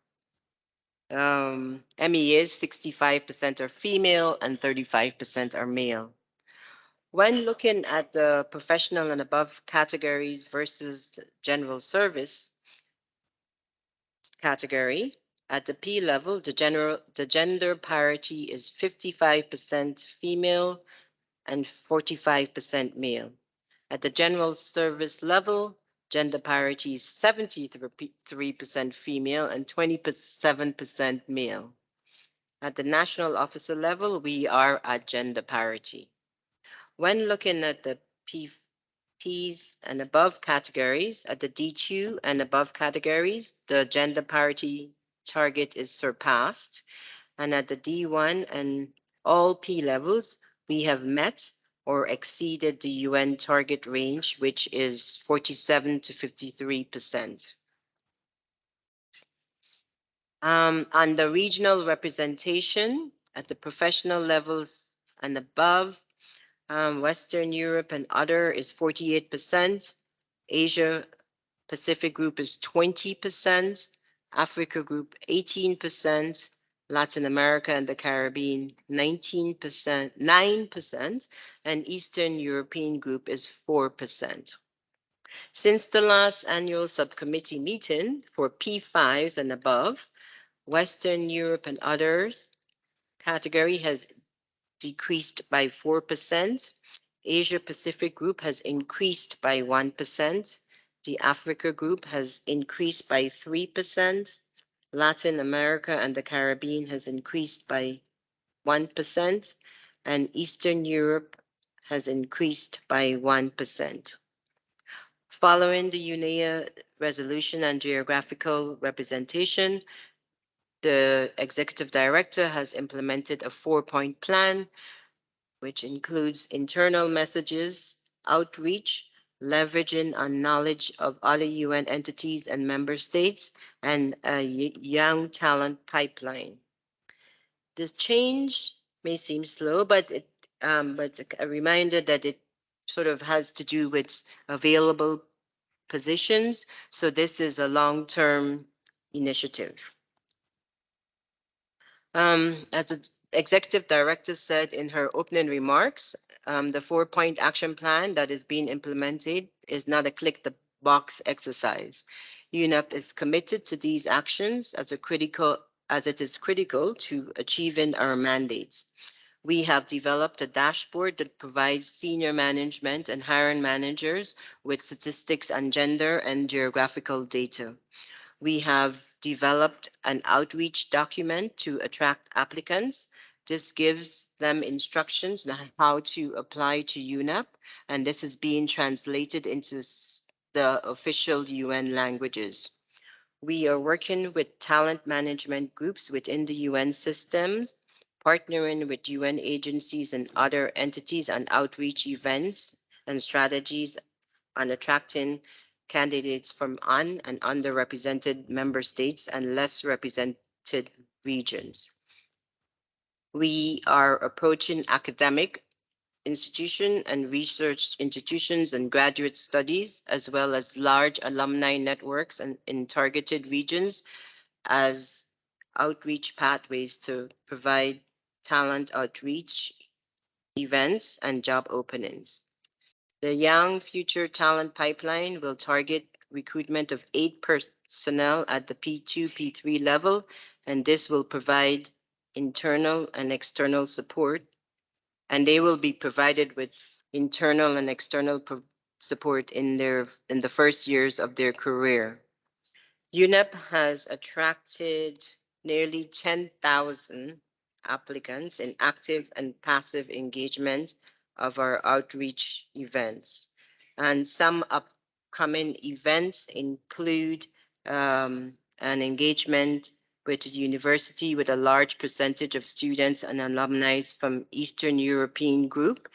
[SPEAKER 9] MEAs, 65% are female and 35% are male. When looking at the professional and above categories versus general service category, at the P level, the gender parity is 55% female and 45% male. At the general service level, gender parity is 73% female and 27% male. At the national officer level, we are at gender parity. When looking at the Ps and above categories, at the D2 and above categories, the gender parity target is surpassed. And at the D1 and all P levels, we have met or exceeded the UN target range, which is 47 to 53%. On the regional representation at the professional levels and above, Western Europe and other is 48%. Asia Pacific group is 20%. Africa group 18%. Latin America and the Caribbean 19%, 9%, and Eastern European group is 4%. Since the last annual subcommittee meeting for P5s and above, Western Europe and others category has decreased by 4%. Asia Pacific group has increased by 1%. The Africa group has increased by 3%. Latin America and the Caribbean has increased by 1%, and Eastern Europe has increased by 1%. Following the UNEA resolution on geographical representation, the executive director has implemented a 4-point plan, which includes internal messages, outreach, leveraging on knowledge of other UN entities and member states, and a young talent pipeline. This change may seem slow, but a reminder that it sort of has to do with available positions. So this is a long-term initiative. As the executive director said in her opening remarks, the 4-point action plan that is being implemented is not a click the box exercise. UNEP is committed to these actions as it is critical to achieving our mandates. We have developed a dashboard that provides senior management and hiring managers with statistics on gender and geographical data. We have developed an outreach document to attract applicants. This gives them instructions on how to apply to UNEP, and this is being translated into the official UN languages. We are working with talent management groups within the UN systems, partnering with UN agencies and other entities on outreach events and strategies on attracting candidates from and underrepresented member states and less represented regions. We are approaching academic institutions and research institutions and graduate studies, as well as large alumni networks and in targeted regions as outreach pathways to provide talent outreach events and job openings. The Young Future Talent Pipeline will target recruitment of 8 personnel at the P2, P3 level, and this will provide internal and external support. And they will be provided with internal and external support in the first years of their career. UNEP has attracted nearly 10,000 applicants in active and passive engagement of our outreach events. And some upcoming events include an engagement with a university with a large percentage of students and alumni from Eastern European group,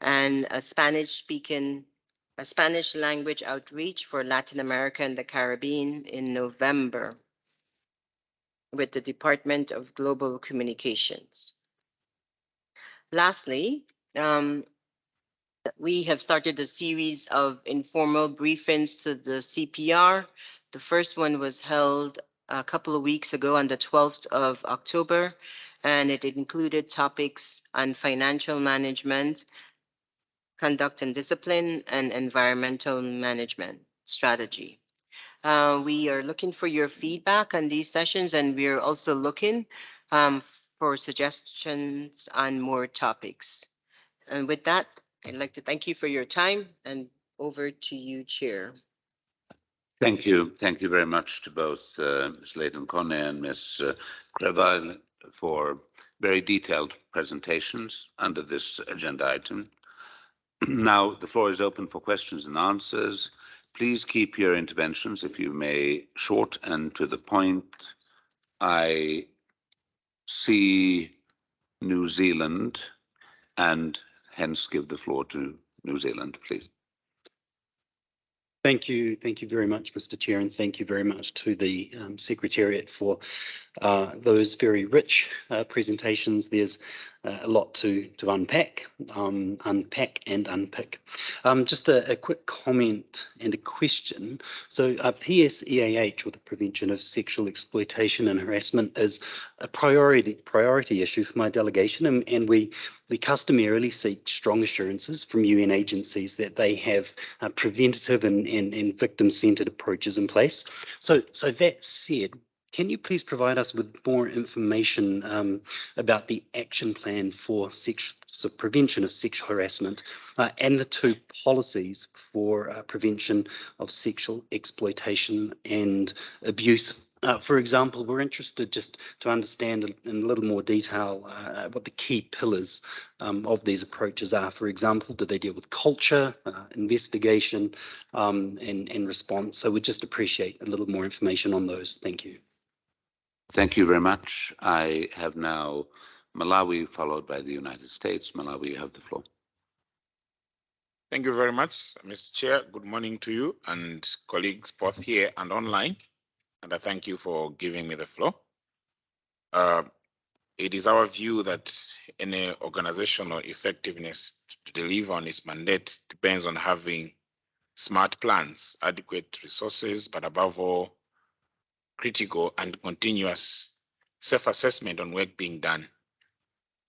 [SPEAKER 9] and a Spanish language outreach for Latin America and the Caribbean in November with the Department of Global Communications. Lastly, we have started a series of informal briefings to the CPR. The first one was held a couple of weeks ago on the 12th of October, and it included topics on financial management, conduct and discipline, and environmental management strategy. We are looking for your feedback on these sessions, and we are also looking for suggestions on more topics. And with that, I'd like to thank you for your time, and over to you, Chair.
[SPEAKER 1] Thank you. Thank you very much to both Ms. Leyden-Kone and Ms. Greville for very detailed presentations under this agenda item. Now, the floor is open for questions and answers. Please keep your interventions, if you may, short and to the point. I see New Zealand and hence give the floor to New Zealand, please.
[SPEAKER 10] Thank you very much, Mr. Chair, and thank you very much to the Secretariat for those very rich presentations. There's a lot to unpack and unpick. Just a quick comment and a question. So PSEAH, or the Prevention of Sexual Exploitation and Harassment, is a priority issue for my delegation, and we customarily seek strong assurances from UN agencies that they have preventative and victim-centered approaches in place. So that said, can you please provide us with more information about the action plan for prevention of sexual harassment and the two policies for prevention of sexual exploitation and abuse? For example, we're interested just to understand in a little more detail what the key pillars of these approaches are. For example, do they deal with culture, investigation, and response? So we'd just appreciate a little more information on those. Thank you.
[SPEAKER 1] Thank you very much. I have now Malawi, followed by the United States. Malawi, you have the floor.
[SPEAKER 11] Thank you very much, Mr. Chair. Good morning to you and colleagues both here and online. And I thank you for giving me the floor. It is our view that any organizational effectiveness to deliver on its mandate depends on having smart plans, adequate resources, but above all, critical and continuous self-assessment on work being done.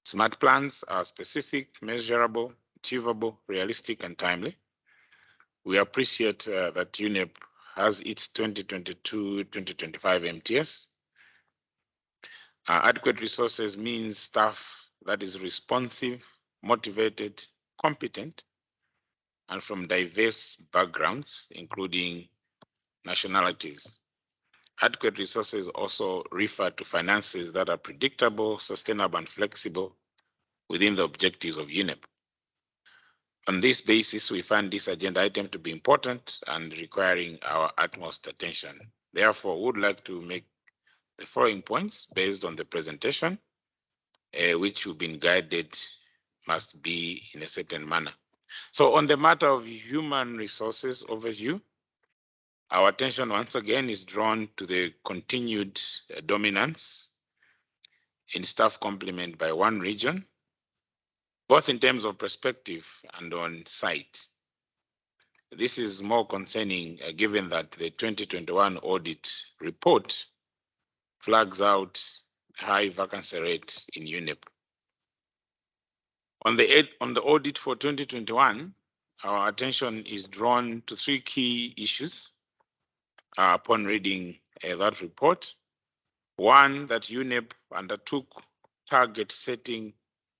[SPEAKER 11] Smart plans are specific, measurable, achievable, realistic, and timely. We appreciate that UNEP has its 2022-2025 MTS. Adequate resources means staff that is responsive, motivated, competent, and from diverse backgrounds, including nationalities. Adequate resources also refer to finances that are predictable, sustainable, and flexible within the objectives of UNEP. On this basis, we find this agenda item to be important and requiring our utmost attention. Therefore, we would like to make the following points based on the presentation, which we've been guided must be in a certain manner. So on the matter of human resources overview, our attention once again is drawn to the continued dominance in staff complement by one region, both in terms of perspective and on site. This is more concerning given that the 2021 audit report flags out high vacancy rate in UNEP. On the audit for 2021, our attention is drawn to three key issues upon reading that report. One, that UNEP undertook target setting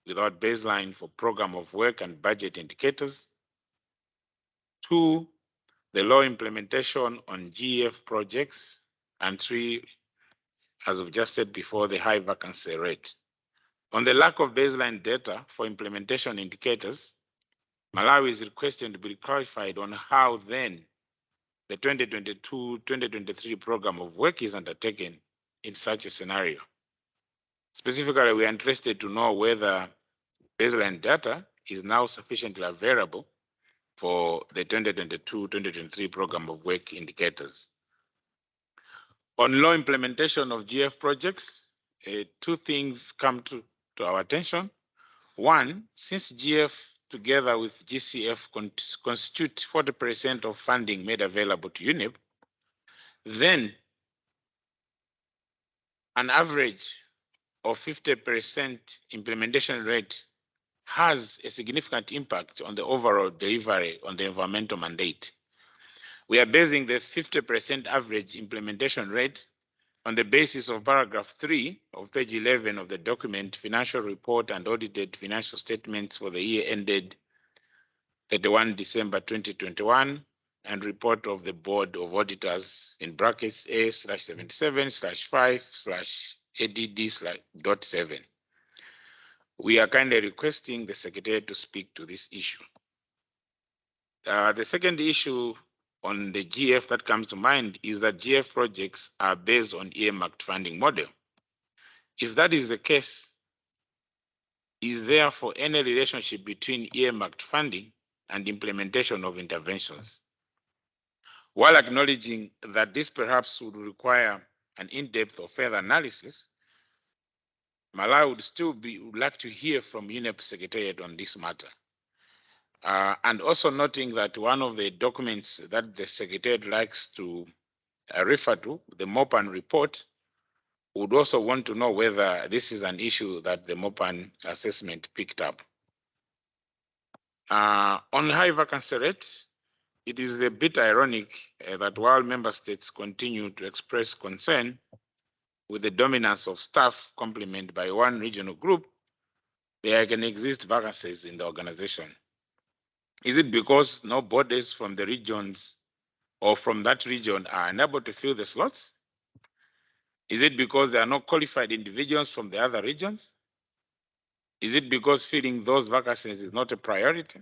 [SPEAKER 11] without baseline for program of work and budget indicators. Two, the low implementation on GEF projects. And three, as I've just said before, the high vacancy rate. On the lack of baseline data for implementation indicators, Malawi is requesting to be clarified on how then the 2022-2023 program of work is undertaken in such a scenario. Specifically, we are interested to know whether baseline data is now sufficiently available for the 2022-2023 program of work indicators. On low implementation of GF projects, two things come to our attention. One, since GF together with GCF constitute 40% of funding made available to UNEP, then an average of 50% implementation rate has a significant impact on the overall delivery on the environmental mandate. We are basing the 50% average implementation rate on the basis of paragraph 3 of page 11 of the document, financial report and audited financial statements for the year ended 31 December 2021, and report of the Board of Auditors in brackets A/77/5/ADD/.7. We are kindly requesting the Secretary to speak to this issue. The second issue on the GF that comes to mind is that GF projects are based on earmarked funding model. If that is the case, is there for any relationship between earmarked funding and implementation of interventions? While acknowledging that this perhaps would require an in-depth or further analysis, Malawi would like to hear from UNEP Secretariat on this matter. And also noting that one of the documents that the Secretariat likes to refer to, the MOPAN report, would also want to know whether this is an issue that the MOPAN assessment picked up. On high vacancy rate, it is a bit ironic that while member states continue to express concern with the dominance of staff complement by one regional group, there can exist vacancies in the organization. Is it because no bodies from the regions or from that region are unable to fill the slots? Is it because there are no qualified individuals from the other regions? Is it because filling those vacancies is not a priority?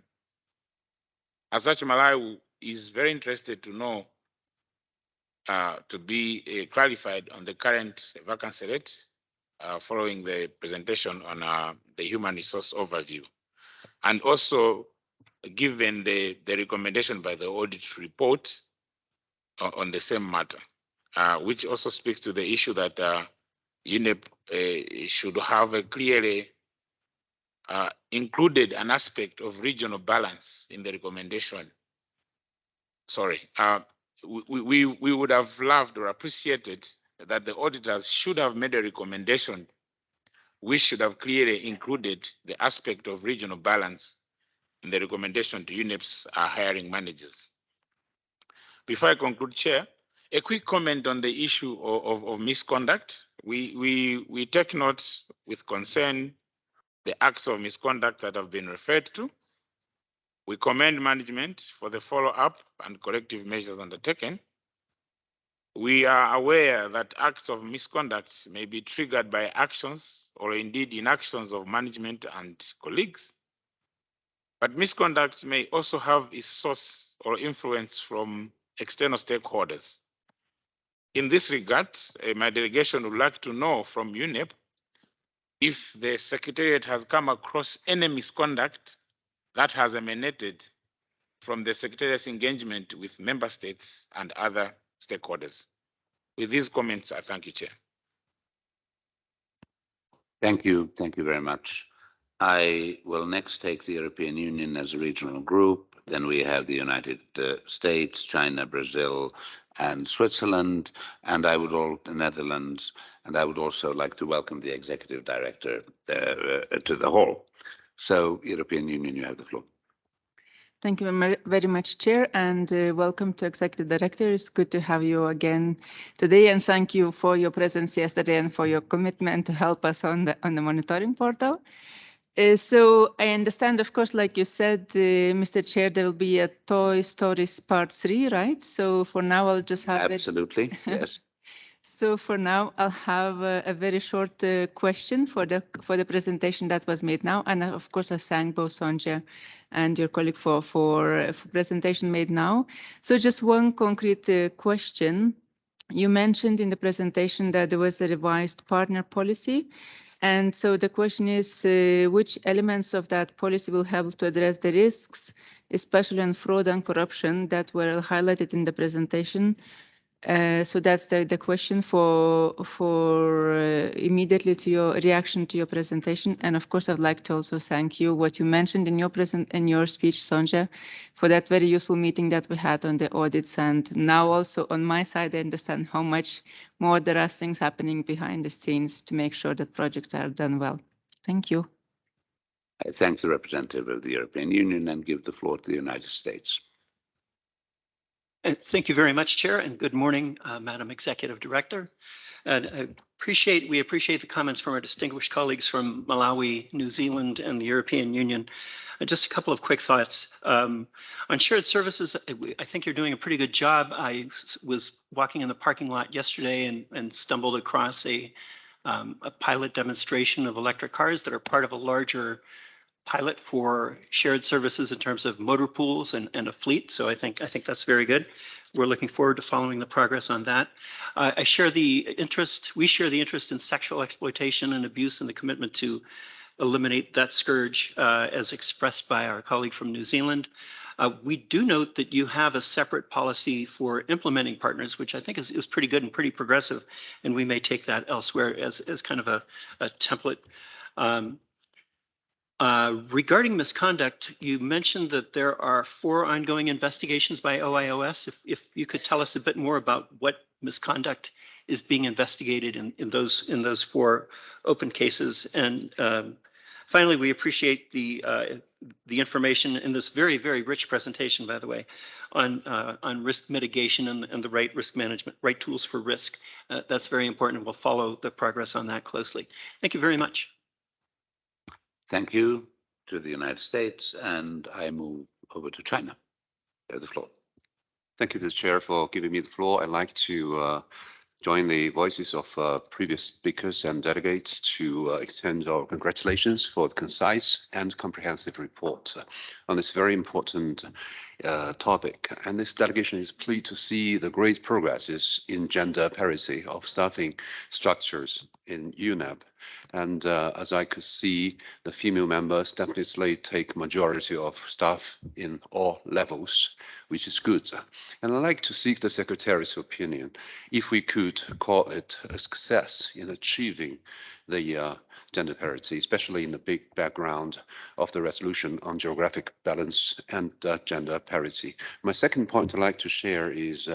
[SPEAKER 11] As such, Malawi is very interested to know, to be clarified on the current vacancy rate following the presentation on the human resource overview. And also, given the recommendation by the audit report on the same matter, which also speaks to the issue that UNEP should have a clearly included an aspect of regional balance in the recommendation. Sorry, we would have loved or appreciated that the auditors should have made a recommendation which should have clearly included the aspect of regional balance in the recommendation to UNEP's hiring managers. Before I conclude, Chair, a quick comment on the issue of misconduct. We take note with concern the acts of misconduct that have been referred to. We commend management for the follow-up and corrective measures undertaken. We are aware that acts of misconduct may be triggered by actions or indeed inactions of management and colleagues. But misconduct may also have its source or influence from external stakeholders. In this regard, my delegation would like to know from UNEP if the Secretariat has come across any misconduct that has emanated from the Secretariat's engagement with member states and other stakeholders. With these comments, I thank you, Chair.
[SPEAKER 1] Thank you very much. I will next take the European Union as a regional group. Then we have the United States, China, Brazil, and Switzerland, and the Netherlands, and I would also like to welcome the Executive Director to the hall. So, European Union, you have the floor.
[SPEAKER 3] Thank you very much, Chair, and welcome to Executive Director. It's good to have you again today, and thank you for your presence yesterday and for your commitment to help us on the monitoring portal. So I understand, of course, like you said, Mr. Chair, there will be a Toy Stories Part 3, right? So for now, I'll just have
[SPEAKER 1] Absolutely, yes.
[SPEAKER 3] So for now, I'll have a very short question for the presentation that was made now. And of course, I thank both Sonja and your colleague for presentation made now. So just one concrete question. You mentioned in the presentation that there was a revised partner policy. And so the question is, which elements of that policy will help to address the risks, especially on fraud and corruption that were highlighted in the presentation? So that's the question for immediately to your reaction to your presentation. And of course, I'd like to also thank you what you mentioned in your speech, Sonja, for that very useful meeting that we had on the audits. And now also on my side, I understand how much more there are things happening behind the scenes to make sure that projects are done well. Thank you.
[SPEAKER 1] I thank the representative of the European Union and give the floor to the United States.
[SPEAKER 2] Thank you very much, Chair, and good morning, Madam Executive Director. And we appreciate the comments from our distinguished colleagues from Malawi, New Zealand, and the European Union. Just a couple of quick thoughts. On shared services, I think you're doing a pretty good job. I was walking in the parking lot yesterday and stumbled across a pilot demonstration of electric cars that are part of a larger pilot for shared services in terms of motor pools and a fleet. So I think that's very good. We're looking forward to following the progress on that. We share the interest in sexual exploitation and abuse and the commitment to eliminate that scourge as expressed by our colleague from New Zealand. We do note that you have a separate policy for implementing partners, which I think is pretty good and pretty progressive, and we may take that elsewhere as kind of a template. Regarding misconduct, you mentioned that there are 4 ongoing investigations by OIOS. If you could tell us a bit more about what misconduct is being investigated in those 4 open cases. And finally, we appreciate the information in this very, very rich presentation, by the way, on risk mitigation and the right risk management, right tools for risk. That's very important. We'll follow the progress on that closely. Thank you very much.
[SPEAKER 1] Thank you to the United States, and I move over to China. You have the floor.
[SPEAKER 12] Thank you, Mr. Chair, for giving me the floor. I'd like to join the voices of previous speakers and delegates to extend our congratulations for the concise and comprehensive report on this very important topic. And this delegation is pleased to see the great progresses in gender parity of staffing structures in UNEP. And as I could see, the female members definitely take majority of staff in all levels, which is good. And I'd like to seek the Secretariat's opinion if we could call it a success in achieving the gender parity, especially in the big background of the resolution on geographic balance and gender parity. My second point I'd like to share is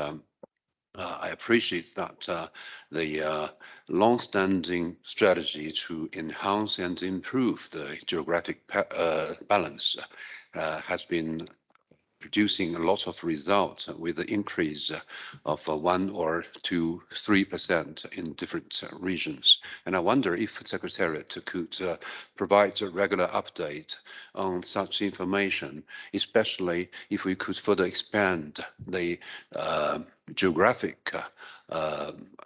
[SPEAKER 12] I appreciate that the long-standing strategy to enhance and improve the geographic balance has been producing a lot of results with the increase of 1 or 2, 3% in different regions. And I wonder if the Secretariat could provide a regular update on such information, especially if we could further expand the geographic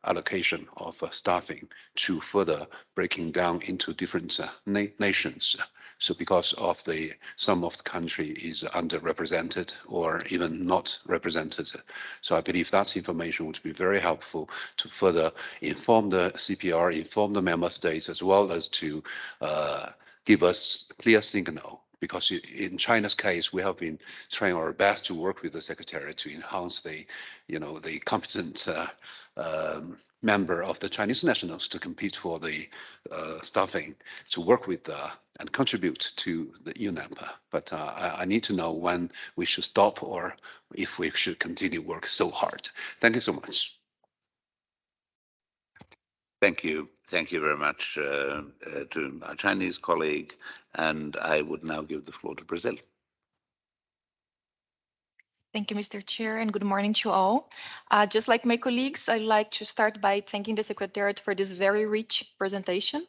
[SPEAKER 12] allocation of staffing to further breaking down into different nations. So because of some of the country is underrepresented or even not represented. So I believe that information would be very helpful to further inform the CPR, inform the member states, as well as to give us clear signal. Because in China's case, we have been trying our best to work with the Secretariat to enhance the competent member of the Chinese nationals to compete for the staffing, to work with and contribute to the UNEP. But I need to know when we should stop or if we should continue work so hard. Thank you so much.
[SPEAKER 1] Thank you. Thank you very much to our Chinese colleague. And I would now give the floor to Brazil.
[SPEAKER 13] Thank you, Mr. Chair, and good morning to all. Just like my colleagues, I'd like to start by thanking the Secretariat for this very rich presentation.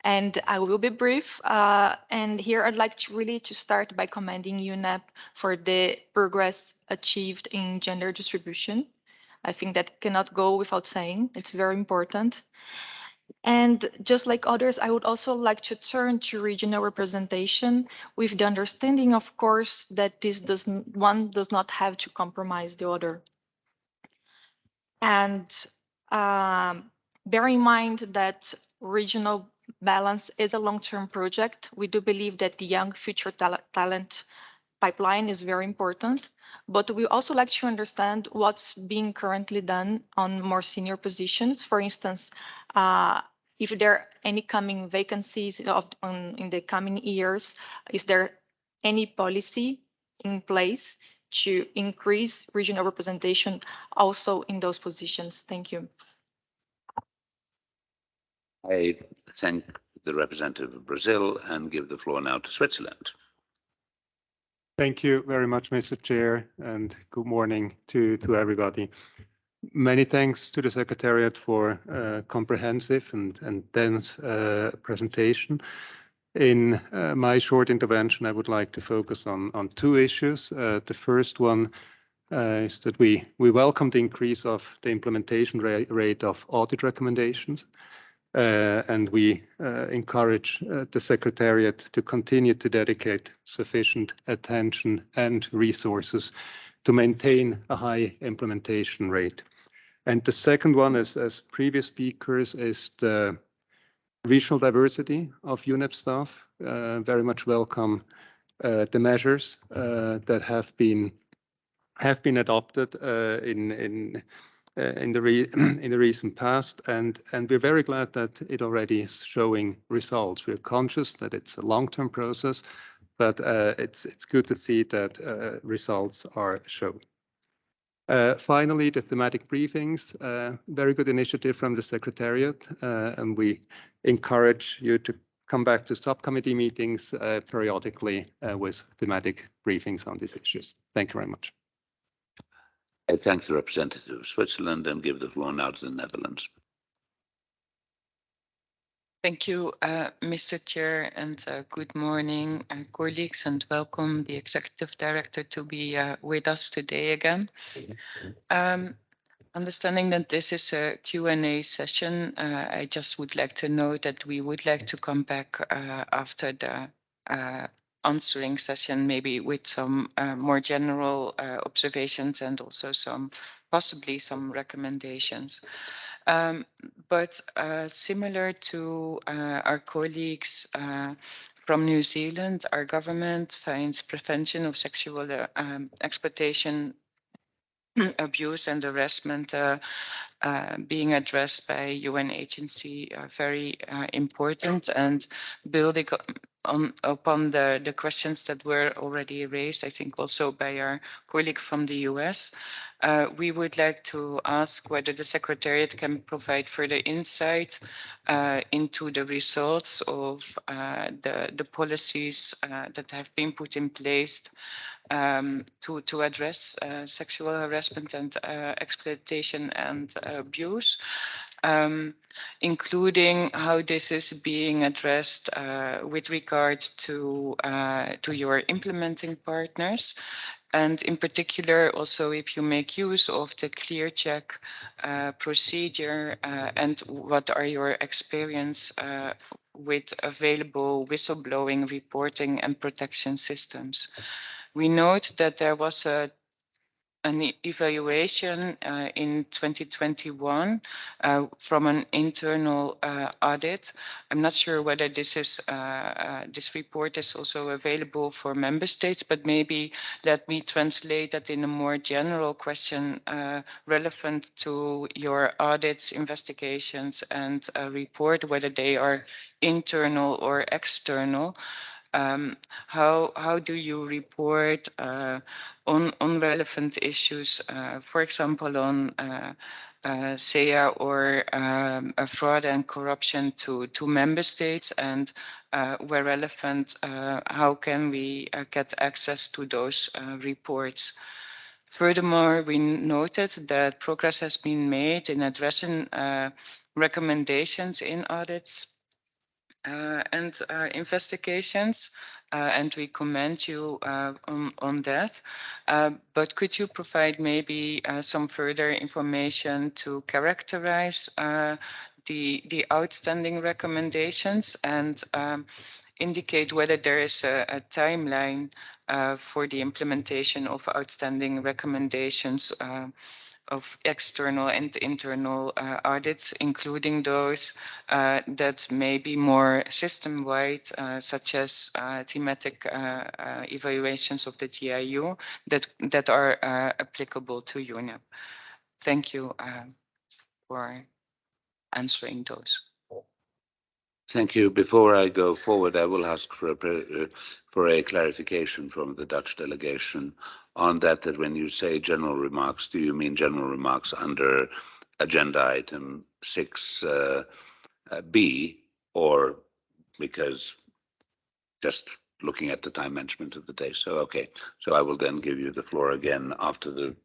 [SPEAKER 13] And I will be brief. And here I'd like to start by commending UNEP for the progress achieved in gender distribution. I think that cannot go without saying. It's very important. And just like others, I would also like to turn to regional representation with the understanding, of course, that one does not have to compromise the other. And bear in mind that regional balance is a long-term project. We do believe that the young future talent pipeline is very important, but we also like to understand what's being currently done on more senior positions. For instance, if there are any coming vacancies in the coming years, is there any policy in place to increase regional representation also in those positions? Thank you.
[SPEAKER 1] I thank the representative of Brazil and give the floor now to Switzerland.
[SPEAKER 14] Thank you very much, Mr. Chair, and good morning to everybody. Many thanks to the Secretariat for a comprehensive and dense presentation. In my short intervention, I would like to focus on 2 issues. The first one is that we welcome the increase of the implementation rate of audit recommendations. And we encourage the Secretariat to continue to dedicate sufficient attention and resources to maintain a high implementation rate. And the second one, as previous speakers, is the regional diversity of UNEP staff. Very much welcome the measures that have been adopted in the recent past, and we're very glad that it already is showing results. We're conscious that it's a long-term process, but it's good to see that results are shown. Finally, the thematic briefings, very good initiative from the Secretariat, and we encourage you to come back to subcommittee meetings periodically with thematic briefings on these issues. Thank you very much.
[SPEAKER 1] I thank the representative of Switzerland and give the floor now to the Netherlands.
[SPEAKER 15] Thank you, Mr. Chair, and good morning, colleagues, and welcome the Executive Director to be with us today again. Understanding that this is a Q&A session, I just would like to note that we would like to come back after the answering session, maybe with some more general observations and also possibly some recommendations. But similar to our colleagues from New Zealand, our government finds prevention of sexual exploitation, abuse and harassment being addressed by UN agency very important, and building upon the questions that were already raised, I think also by our colleague from the US. We would like to ask whether the Secretariat can provide further insight into the results of the policies that have been put in place to address sexual harassment and exploitation and abuse, including how this is being addressed with regards to your implementing partners. And in particular, also if you make use of the ClearCheck procedure and what are your experience with available whistleblowing reporting and protection systems. We note that there was an evaluation in 2021 from an internal audit. I'm not sure whether this report is also available for member states, but maybe let me translate that in a more general question relevant to your audits, investigations, and report, whether they are internal or external. How do you report on relevant issues, for example, on SEA or fraud and corruption to member states, and where relevant, how can we get access to those reports? Furthermore, we noted that progress has been made in addressing recommendations in audits and investigations, and we commend you on that. But could you provide maybe some further information to characterize the outstanding recommendations and indicate whether there is a timeline for the implementation of outstanding recommendations of external and internal audits, including those that may be more system-wide, such as thematic evaluations of the GIU that are applicable to UNEP. Thank you for answering those.
[SPEAKER 1] Thank you. Before I go forward, I will ask for a clarification from the Dutch delegation on that when you say general remarks, do you mean general remarks under agenda item 6B, or because just looking at the time management of the day? So, okay. So I will then give you the floor again after the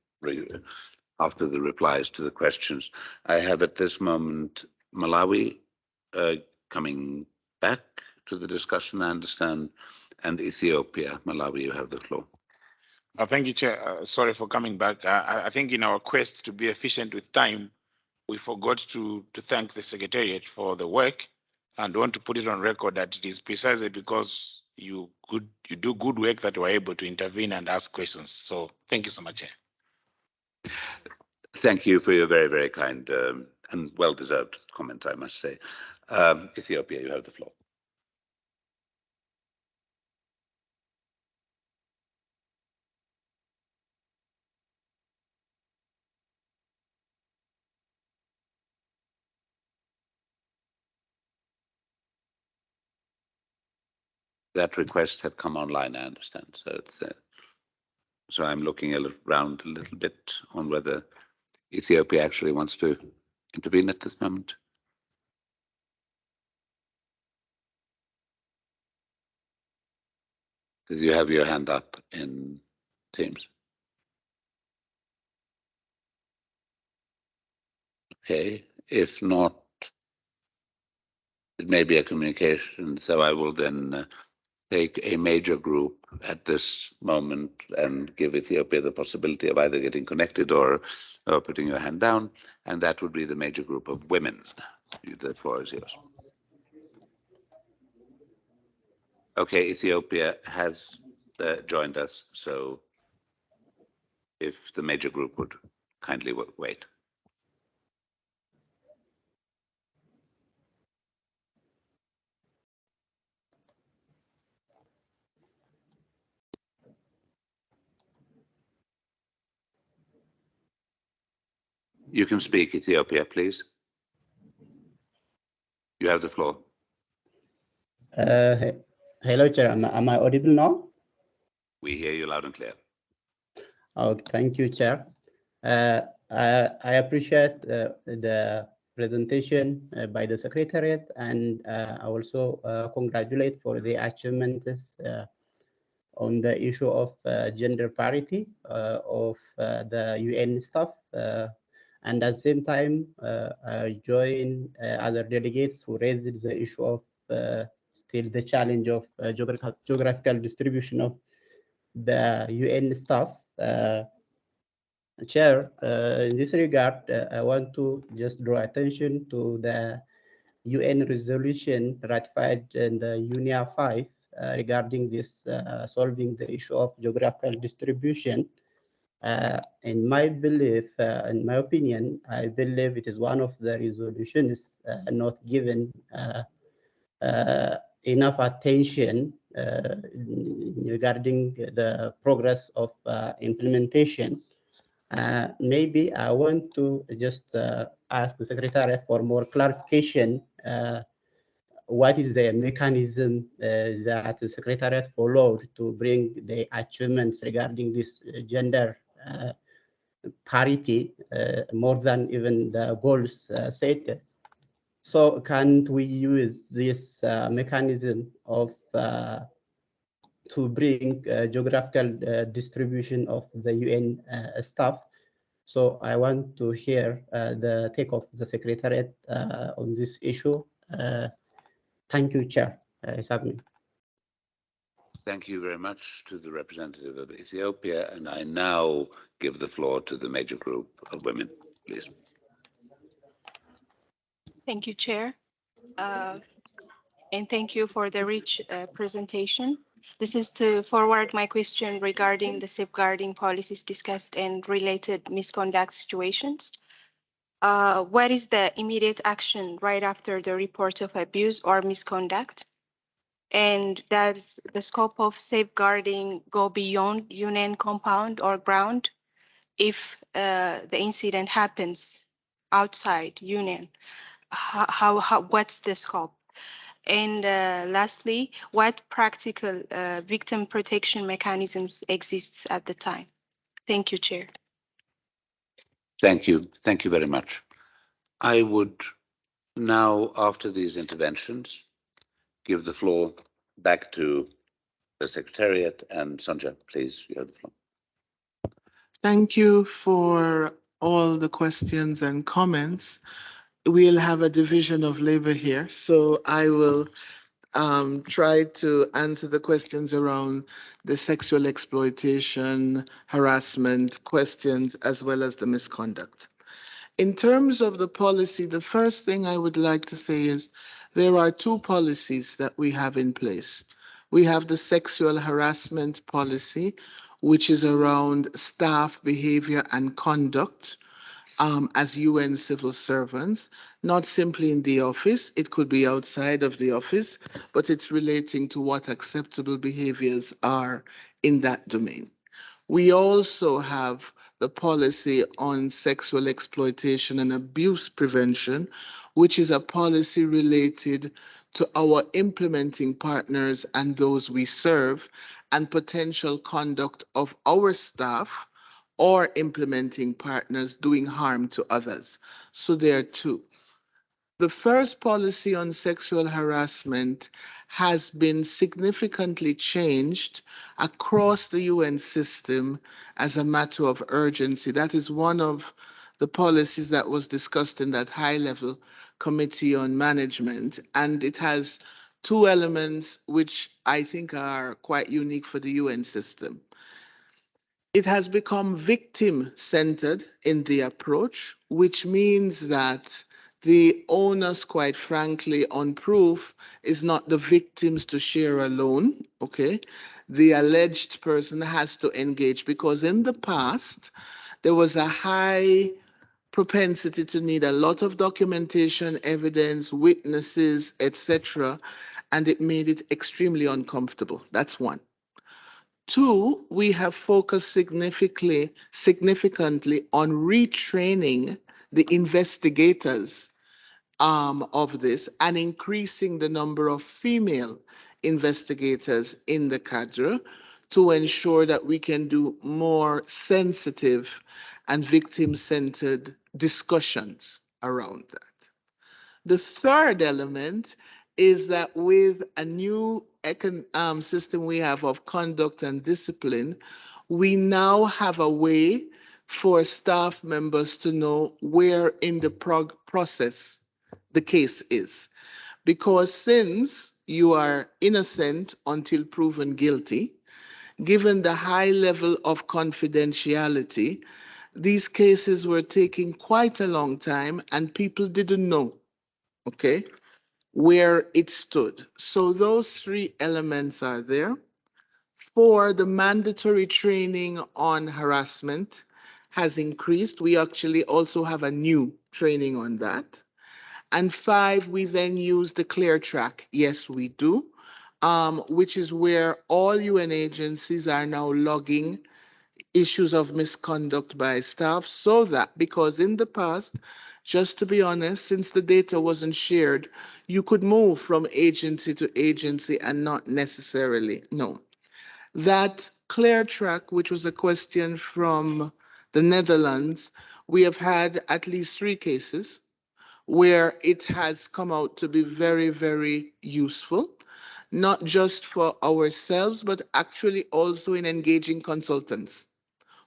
[SPEAKER 1] replies to the questions. I have at this moment Malawi coming back to the discussion, I understand, and Ethiopia. Malawi, you have the floor.
[SPEAKER 11] Thank you, Chair. Sorry for coming back. I think in our quest to be efficient with time, we forgot to thank the Secretariat for the work, and want to put it on record that it is precisely because you do good work that we're able to intervene and ask questions. So thank you so much, Chair.
[SPEAKER 1] Thank you for your very, very kind and well-deserved comment, I must say. Ethiopia, you have the floor. that request had come online, I understand. So so I'm looking around a little bit on whether Ethiopia actually wants to intervene at this moment. Because you have your hand up in Teams. Okay, if not, it may be a communication, so I will then take a major group at this moment and give Ethiopia the possibility of either getting connected or putting your hand down, and that would be the major group of women. The floor is yours. Okay, Ethiopia has joined us, so if the major group would kindly wait. You can speak, Ethiopia, please. You have the floor.
[SPEAKER 16] Hello, Chair. Am I audible now?
[SPEAKER 1] We hear you loud and clear.
[SPEAKER 16] Okay, thank you, Chair. I appreciate the presentation by the Secretariat, and I also congratulate for the achievements on the issue of gender parity of the UN staff. And at the same time, I join other delegates who raised the issue of still the challenge of geographical distribution of the UN staff. Chair, in this regard, I want to just draw attention to the UN resolution ratified in the UNIA 5 regarding this solving the issue of geographical distribution. In my belief, in my opinion, I believe it is one of the resolutions not given enough attention regarding the progress of implementation. Maybe I want to just ask the Secretariat for more clarification. What is the mechanism that the Secretariat followed to bring the achievements regarding this gender parity more than even the goals set? So can't we use this mechanism of to bring geographical distribution of the UN staff? So I want to hear the take of the Secretariat on this issue. Thank you, Chair.
[SPEAKER 1] Thank you very much to the representative of Ethiopia, and I now give the floor to the major group of women, please.
[SPEAKER 17] Thank you, Chair. And thank you for the rich presentation. This is to forward my question regarding the safeguarding policies discussed and related misconduct situations. What is the immediate action right after the report of abuse or misconduct? And does the scope of safeguarding go beyond UN compound or ground if the incident happens outside UN? What's the scope? And lastly, what practical victim protection mechanisms exists at the time? Thank you, Chair.
[SPEAKER 1] Thank you. Thank you very much. I would now, after these interventions, give the floor back to the Secretariat, and Sonja, please, you have the floor.
[SPEAKER 8] Thank you for all the questions and comments. We'll have a division of labor here, so I will try to answer the questions around the sexual exploitation, harassment questions, as well as the misconduct. In terms of the policy, the first thing I would like to say is there are two policies that we have in place. We have the sexual harassment policy, which is around staff behavior and conduct as UN civil servants, not simply in the office, it could be outside of the office, but it's relating to what acceptable behaviors are in that domain. We also have the policy on sexual exploitation and abuse prevention, which is a policy related to our implementing partners and those we serve, and potential conduct of our staff or implementing partners doing harm to others. So there are two. The first policy on sexual harassment has been significantly changed across the UN system as a matter of urgency. That is one of the policies that was discussed in that high-level committee on management, and it has two elements which I think are quite unique for the UN system. It has become victim-centered in the approach, which means that the onus, quite frankly, on proof is not the victims to share alone, okay? The alleged person has to engage, because in the past, there was a high propensity to need a lot of documentation, evidence, witnesses, etc., and it made it extremely uncomfortable. That's one. Two, we have focused significantly on retraining the investigators of this and increasing the number of female investigators in the cadre to ensure that we can do more sensitive and victim-centered discussions around that. The third element is that with a new system we have of conduct and discipline, we now have a way for staff members to know where in the process the case is. Because since you are innocent until proven guilty, given the high level of confidentiality, these cases were taking quite a long time and people didn't know, okay, where it stood. So those three elements are there. Four, the mandatory training on harassment has increased. We actually also have a new training on that. And five, we then use the Clear Track. Yes, we do, which is where all UN agencies are now logging issues of misconduct by staff, so that, because in the past, just to be honest, since the data wasn't shared, you could move from agency to agency and not necessarily know. That Clear Track, which was a question from the Netherlands, we have had at least 3 cases where it has come out to be very, very useful, not just for ourselves, but actually also in engaging consultants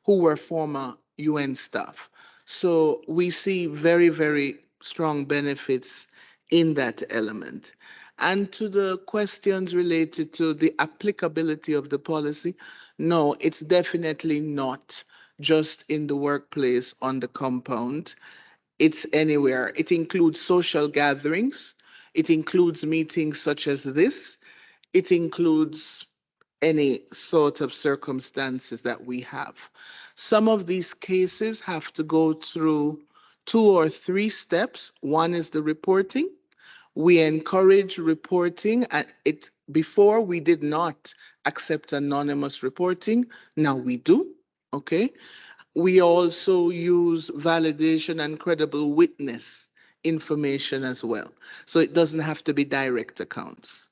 [SPEAKER 8] who were former UN staff. So we see very, very strong benefits in that element. And to the questions related to the applicability of the policy, no, it's definitely not just in the workplace on the compound. It's anywhere. It includes social gatherings. It includes meetings such as this. It includes any sort of circumstances that we have. Some of these cases have to go through 2 or 3 steps. One is the reporting. We encourage reporting. Before we did not accept anonymous reporting. Now we do, okay? We also use validation and credible witness information as well. So it doesn't have to be direct accounts.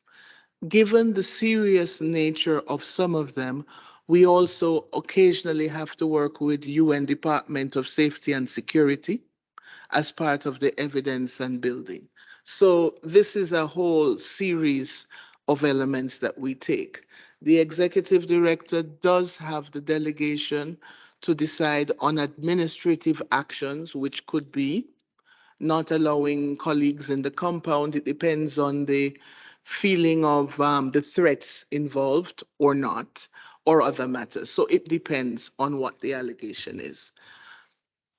[SPEAKER 8] Given the serious nature of some of them, we also occasionally have to work with UN Department of Safety and Security as part of the evidence and building. So this is a whole series of elements that we take. The executive director does have the delegation to decide on administrative actions, which could be not allowing colleagues in the compound. It depends on the feeling of the threats involved or not, or other matters. So it depends on what the allegation is.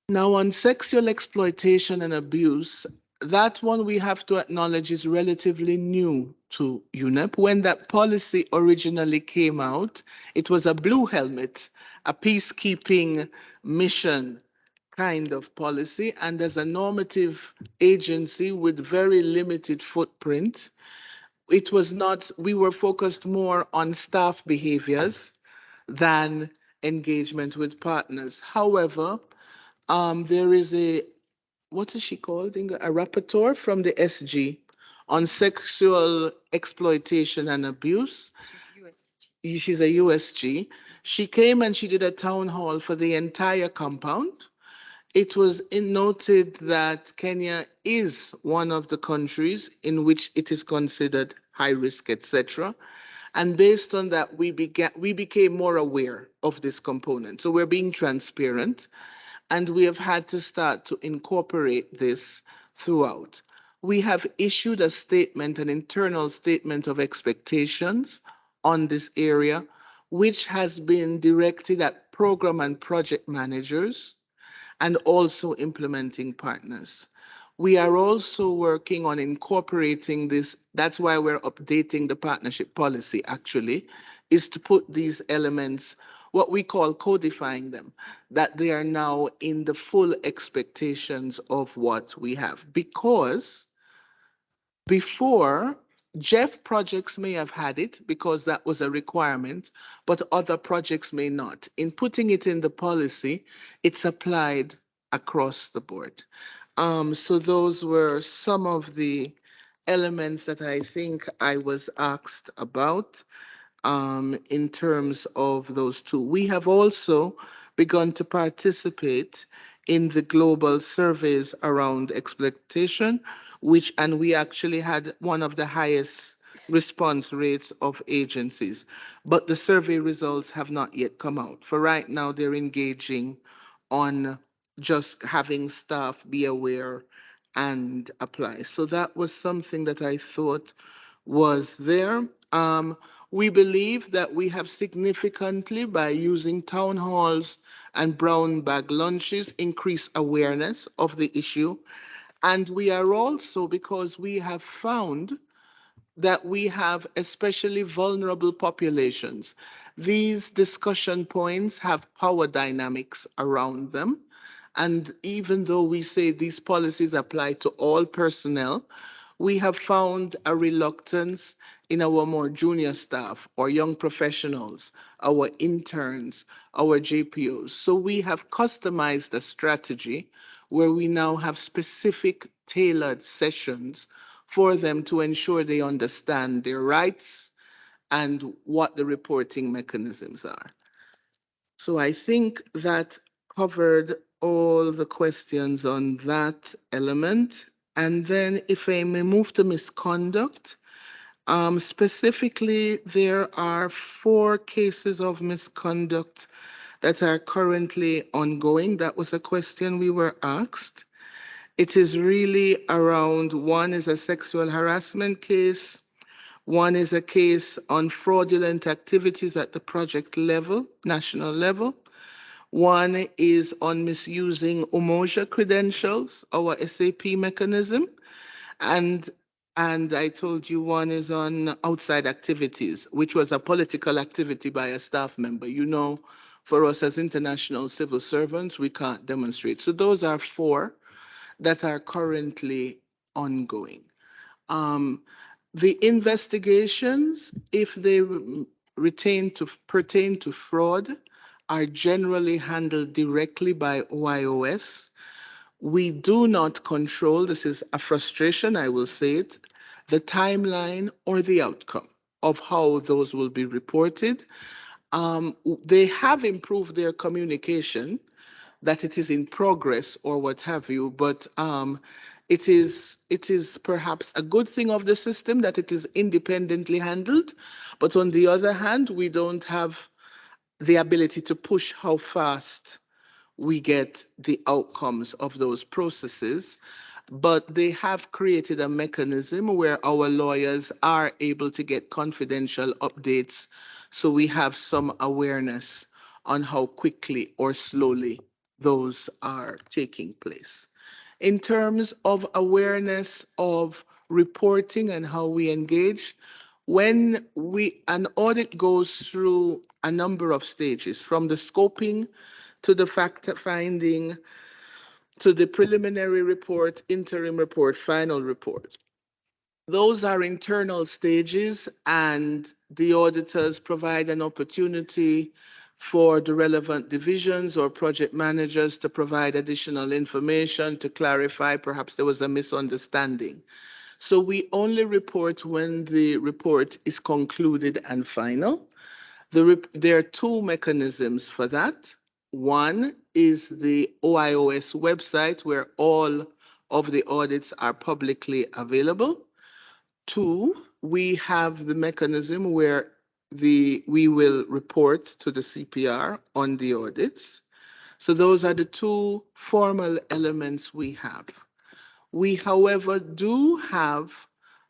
[SPEAKER 8] Now, on sexual exploitation and abuse, that one we have to acknowledge is relatively new to UNEP. When that policy originally came out, it was a blue helmet, a peacekeeping mission kind of policy, and as a normative agency with very limited footprint, it was not, we were focused more on staff behaviors than engagement with partners. However, there is a, what is she called? A rapporteur from the SG on sexual exploitation and abuse. She's a USG. She came and she did a town hall for the entire compound. It was noted that Kenya is one of the countries in which it is considered high risk, etc. And based on that, we became more aware of this component. So we're being transparent, and we have had to start to incorporate this throughout. We have issued a statement, an internal statement of expectations on this area, which has been directed at program and project managers and also implementing partners. We are also working on incorporating this. That's why we're updating the partnership policy, actually, is to put these elements, what we call codifying them, that they are now in the full expectations of what we have. Because before, Jeff projects may have had it because that was a requirement, but other projects may not. In putting it in the policy, it's applied across the board. So those were some of the elements that I think I was asked about in terms of those two. We have also begun to participate in the global surveys around exploitation, and we actually had one of the highest response rates of agencies, but the survey results have not yet come out. For right now, they're engaging on just having staff be aware and apply. So that was something that I thought was there. We believe that we have significantly, by using town halls and brown bag lunches, increased awareness of the issue. And we are also, because we have found that we have especially vulnerable populations. These discussion points have power dynamics around them. And even though we say these policies apply to all personnel, we have found a reluctance in our more junior staff or young professionals, our interns, our JPOs. So we have customized a strategy where we now have specific tailored sessions for them to ensure they understand their rights and what the reporting mechanisms are. So I think that covered all the questions on that element. And then if I may move to misconduct, specifically, there are 4 cases of misconduct that are currently ongoing. That was a question we were asked. It is really around, one is a sexual harassment case, one is a case on fraudulent activities at the project level, national level. One is on misusing Umoja credentials, our SAP mechanism. And I told you one is on outside activities, which was a political activity by a staff member. You know, for us as international civil servants, we can't demonstrate. So those are 4 that are currently ongoing. The investigations, if they pertain to fraud, are generally handled directly by OIOS. We do not control, this is a frustration, I will say it, the timeline or the outcome of how those will be reported. They have improved their communication, that it is in progress or what have you, but it is perhaps a good thing of the system that it is independently handled. But on the other hand, we don't have the ability to push how fast we get the outcomes of those processes. But they have created a mechanism where our lawyers are able to get confidential updates, so we have some awareness on how quickly or slowly those are taking place. In terms of awareness of reporting and how we engage, when an audit goes through a number of stages, from the scoping to the fact finding, to the preliminary report, interim report, final report. Those are internal stages, and the auditors provide an opportunity for the relevant divisions or project managers to provide additional information to clarify perhaps there was a misunderstanding. So we only report when the report is concluded and final. There are two mechanisms for that. One is the OIOS website where all of the audits are publicly available. Two, we have the mechanism where we will report to the CPR on the audits. So those are the two formal elements we have. We, however, do have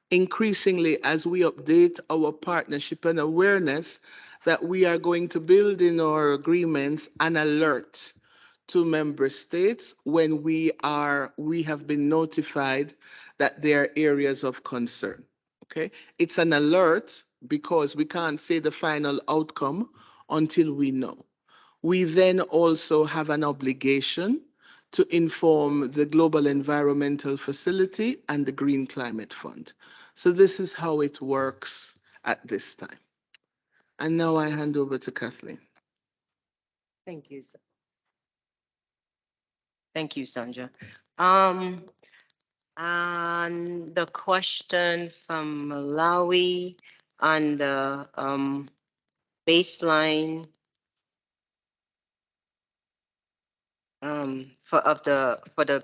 [SPEAKER 8] increasingly, as we update our partnership and awareness, that we are going to build in our agreements an alert to member states when we have been notified that there are areas of concern. Okay, it's an alert because we can't say the final outcome until we know. We then also have an obligation to inform the Global Environmental Facility and the Green Climate Fund. So this is how it works at this time. And now I hand over to Kathleen.
[SPEAKER 9] Thank you. Thank you, Sandra. And the question from Malawi on the baseline for the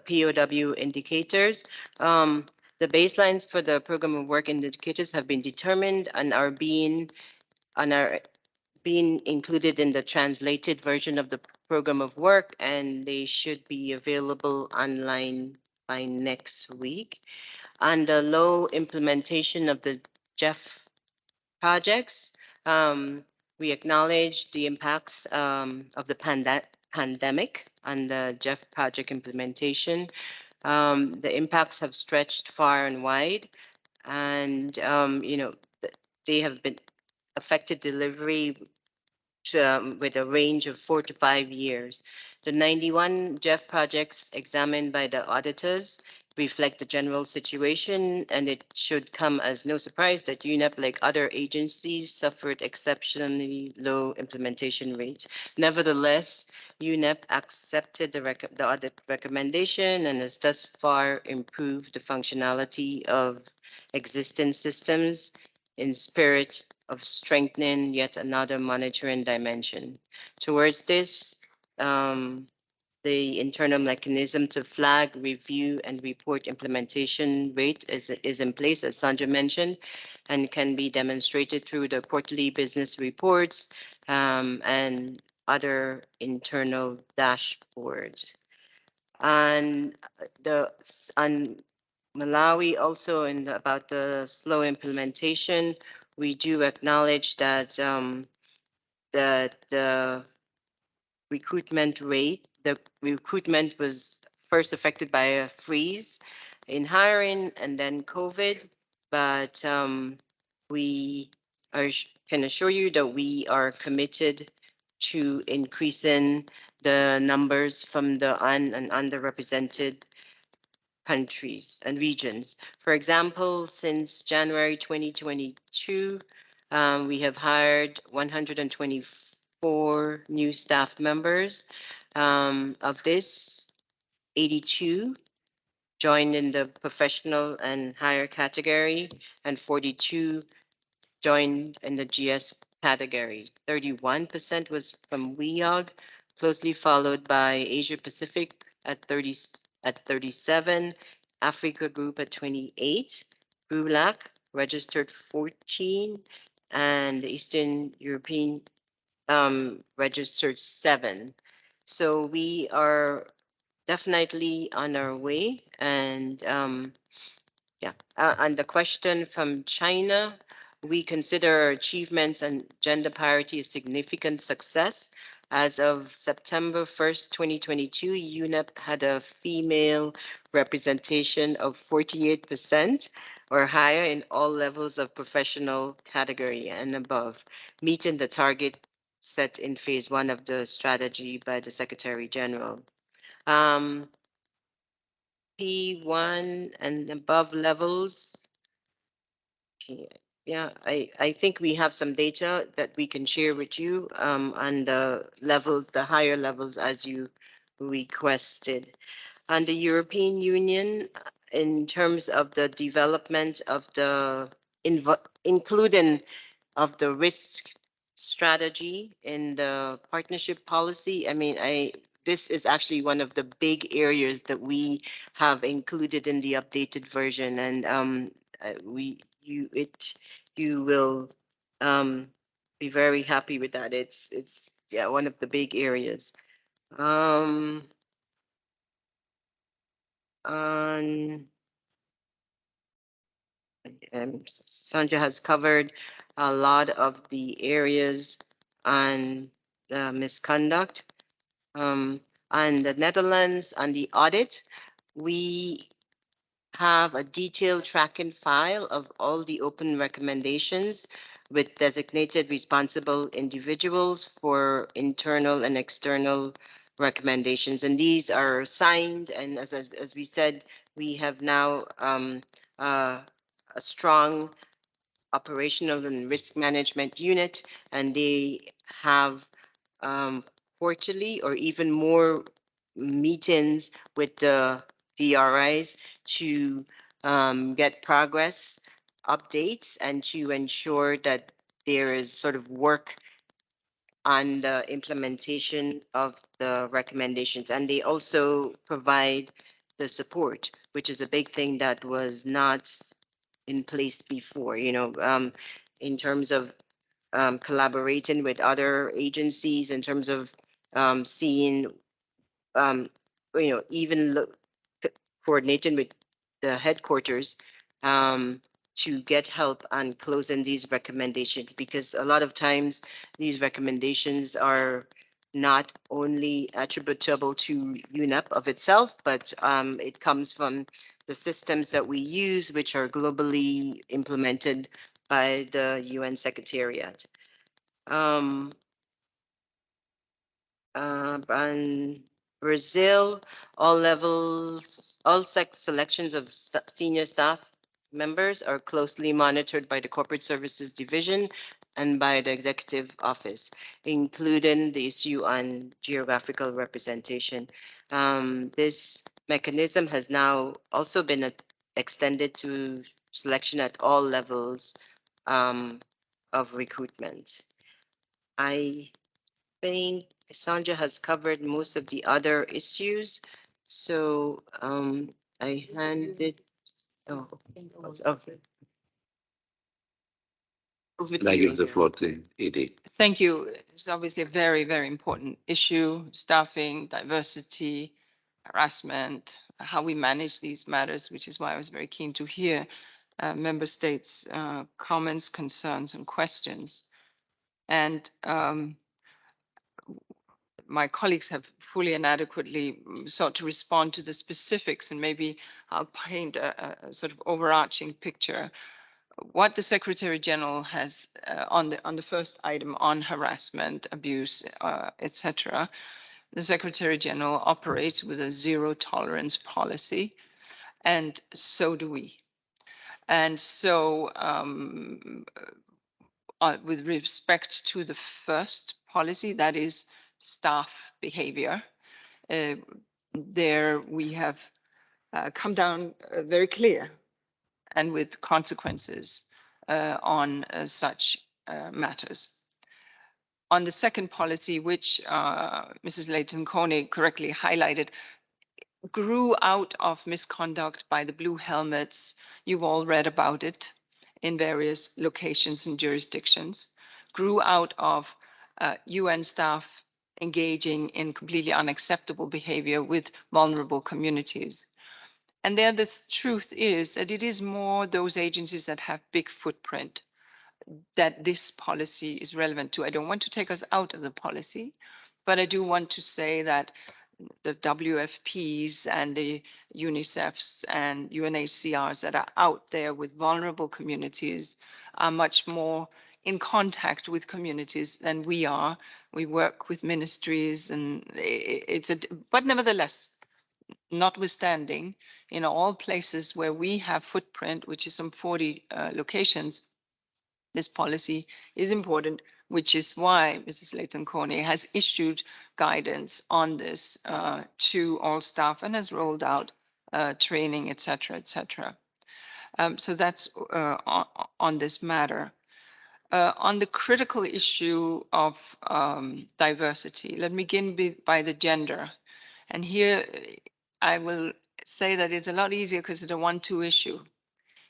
[SPEAKER 9] POW indicators. The baselines for the program of work indicators have been determined and are being included in the translated version of the program of work, and they should be available online by next week. On the low implementation of the GEF projects, we acknowledge the impacts of the pandemic on the GEF project implementation. The impacts have stretched far and wide, and they have been affected delivery with a range of 4 to 5 years. The 91 GEF projects examined by the auditors reflect the general situation, and it should come as no surprise that UNEP, like other agencies, suffered exceptionally low implementation rates. Nevertheless, UNEP accepted the audit recommendation and has thus far improved the functionality of existing systems in spirit of strengthening yet another monitoring dimension. Towards this, the internal mechanism to flag, review, and report implementation rate is in place, as Sandra mentioned, and can be demonstrated through the quarterly business reports and other internal dashboards. And Malawi also, about the slow implementation, we do acknowledge that the recruitment was first affected by a freeze in hiring and then COVID, but we can assure you that we are committed to increasing the numbers from the and underrepresented countries and regions. For example, since January 2022, we have hired 124 new staff members. Of this, 82 joined in the professional and higher category, and 42 joined in the GS category. 31% was from WEOG, closely followed by Asia Pacific at 37, Africa Group at 28, BULAC registered 14, and the Eastern European registered 7. So we are definitely on our way. And and the question from China, we consider our achievements and gender parity a significant success. As of September 1st, 2022, UNEP had a female representation of 48% or higher in all levels of professional category and above, meeting the target set in phase 1 of the strategy by the Secretary General. P1 and above levels. Yeah, I think we have some data that we can share with you on the levels, the higher levels as you requested. On the European Union, in terms of the development of the including of the risk strategy in the partnership policy. I mean, this is actually one of the big areas that we have included in the updated version, and you will be very happy with that. It's yeah, one of the big areas. On Sandra has covered a lot of the areas on misconduct. On the Netherlands, on the audit, we have a detailed tracking file of all the open recommendations with designated responsible individuals for internal and external recommendations. And these are signed, and as we said, we have now a strong operational and risk management unit, and they have quarterly or even more meetings with the DRIs to get progress updates and to ensure that there is sort of work on the implementation of the recommendations. And they also provide the support, which is a big thing that was not in place before, in terms of collaborating with other agencies, in terms of seeing, even coordinating with the headquarters to get help on closing these recommendations, because a lot of times these recommendations are not only attributable to UNEP of itself, but it comes from the systems that we use, which are globally implemented by the UN Secretariat. On Brazil, all levels, all selections of senior staff members are closely monitored by the Corporate Services Division and by the Executive Office, including the issue on geographical representation. This mechanism has now also been extended to selection at all levels of recruitment. I think Sandra has covered most of the other issues. So I hand it. Oh, okay.
[SPEAKER 1] I give the floor to Edie.
[SPEAKER 18] Thank you. It's obviously a very, very important issue, staffing, diversity, harassment, how we manage these matters, which is why I was very keen to hear member states' comments, concerns, and questions. And my colleagues have fully and adequately sought to respond to the specifics, and maybe I'll paint a sort of overarching picture. What the Secretary General has on the first item on harassment, abuse, etc. The Secretary General operates with a zero tolerance policy, and so do we. And so with respect to the first policy, that is staff behavior, there we have come down very clear and with consequences on such matters. On the second policy, which Mrs. Layton-Coney correctly highlighted, grew out of misconduct by the Blue Helmets. You've all read about it in various locations and jurisdictions. Grew out of UN staff engaging in completely unacceptable behavior with vulnerable communities. And there the truth is that it is more those agencies that have big footprint that this policy is relevant to. I don't want to take us out of the policy, but I do want to say that the WFPs and the UNICEFs and UNHCRs that are out there with vulnerable communities are much more in contact with communities than we are. We work with ministries, and but nevertheless, notwithstanding, in all places where we have footprint, which is some 40 locations, this policy is important, which is why Mrs. Layton-Coney has issued guidance on this to all staff and has rolled out training, et cetera, et cetera. So that's on this matter. On the critical issue of diversity, let me begin by the gender. And here I will say that it's a lot easier because it's a 1-2 issue.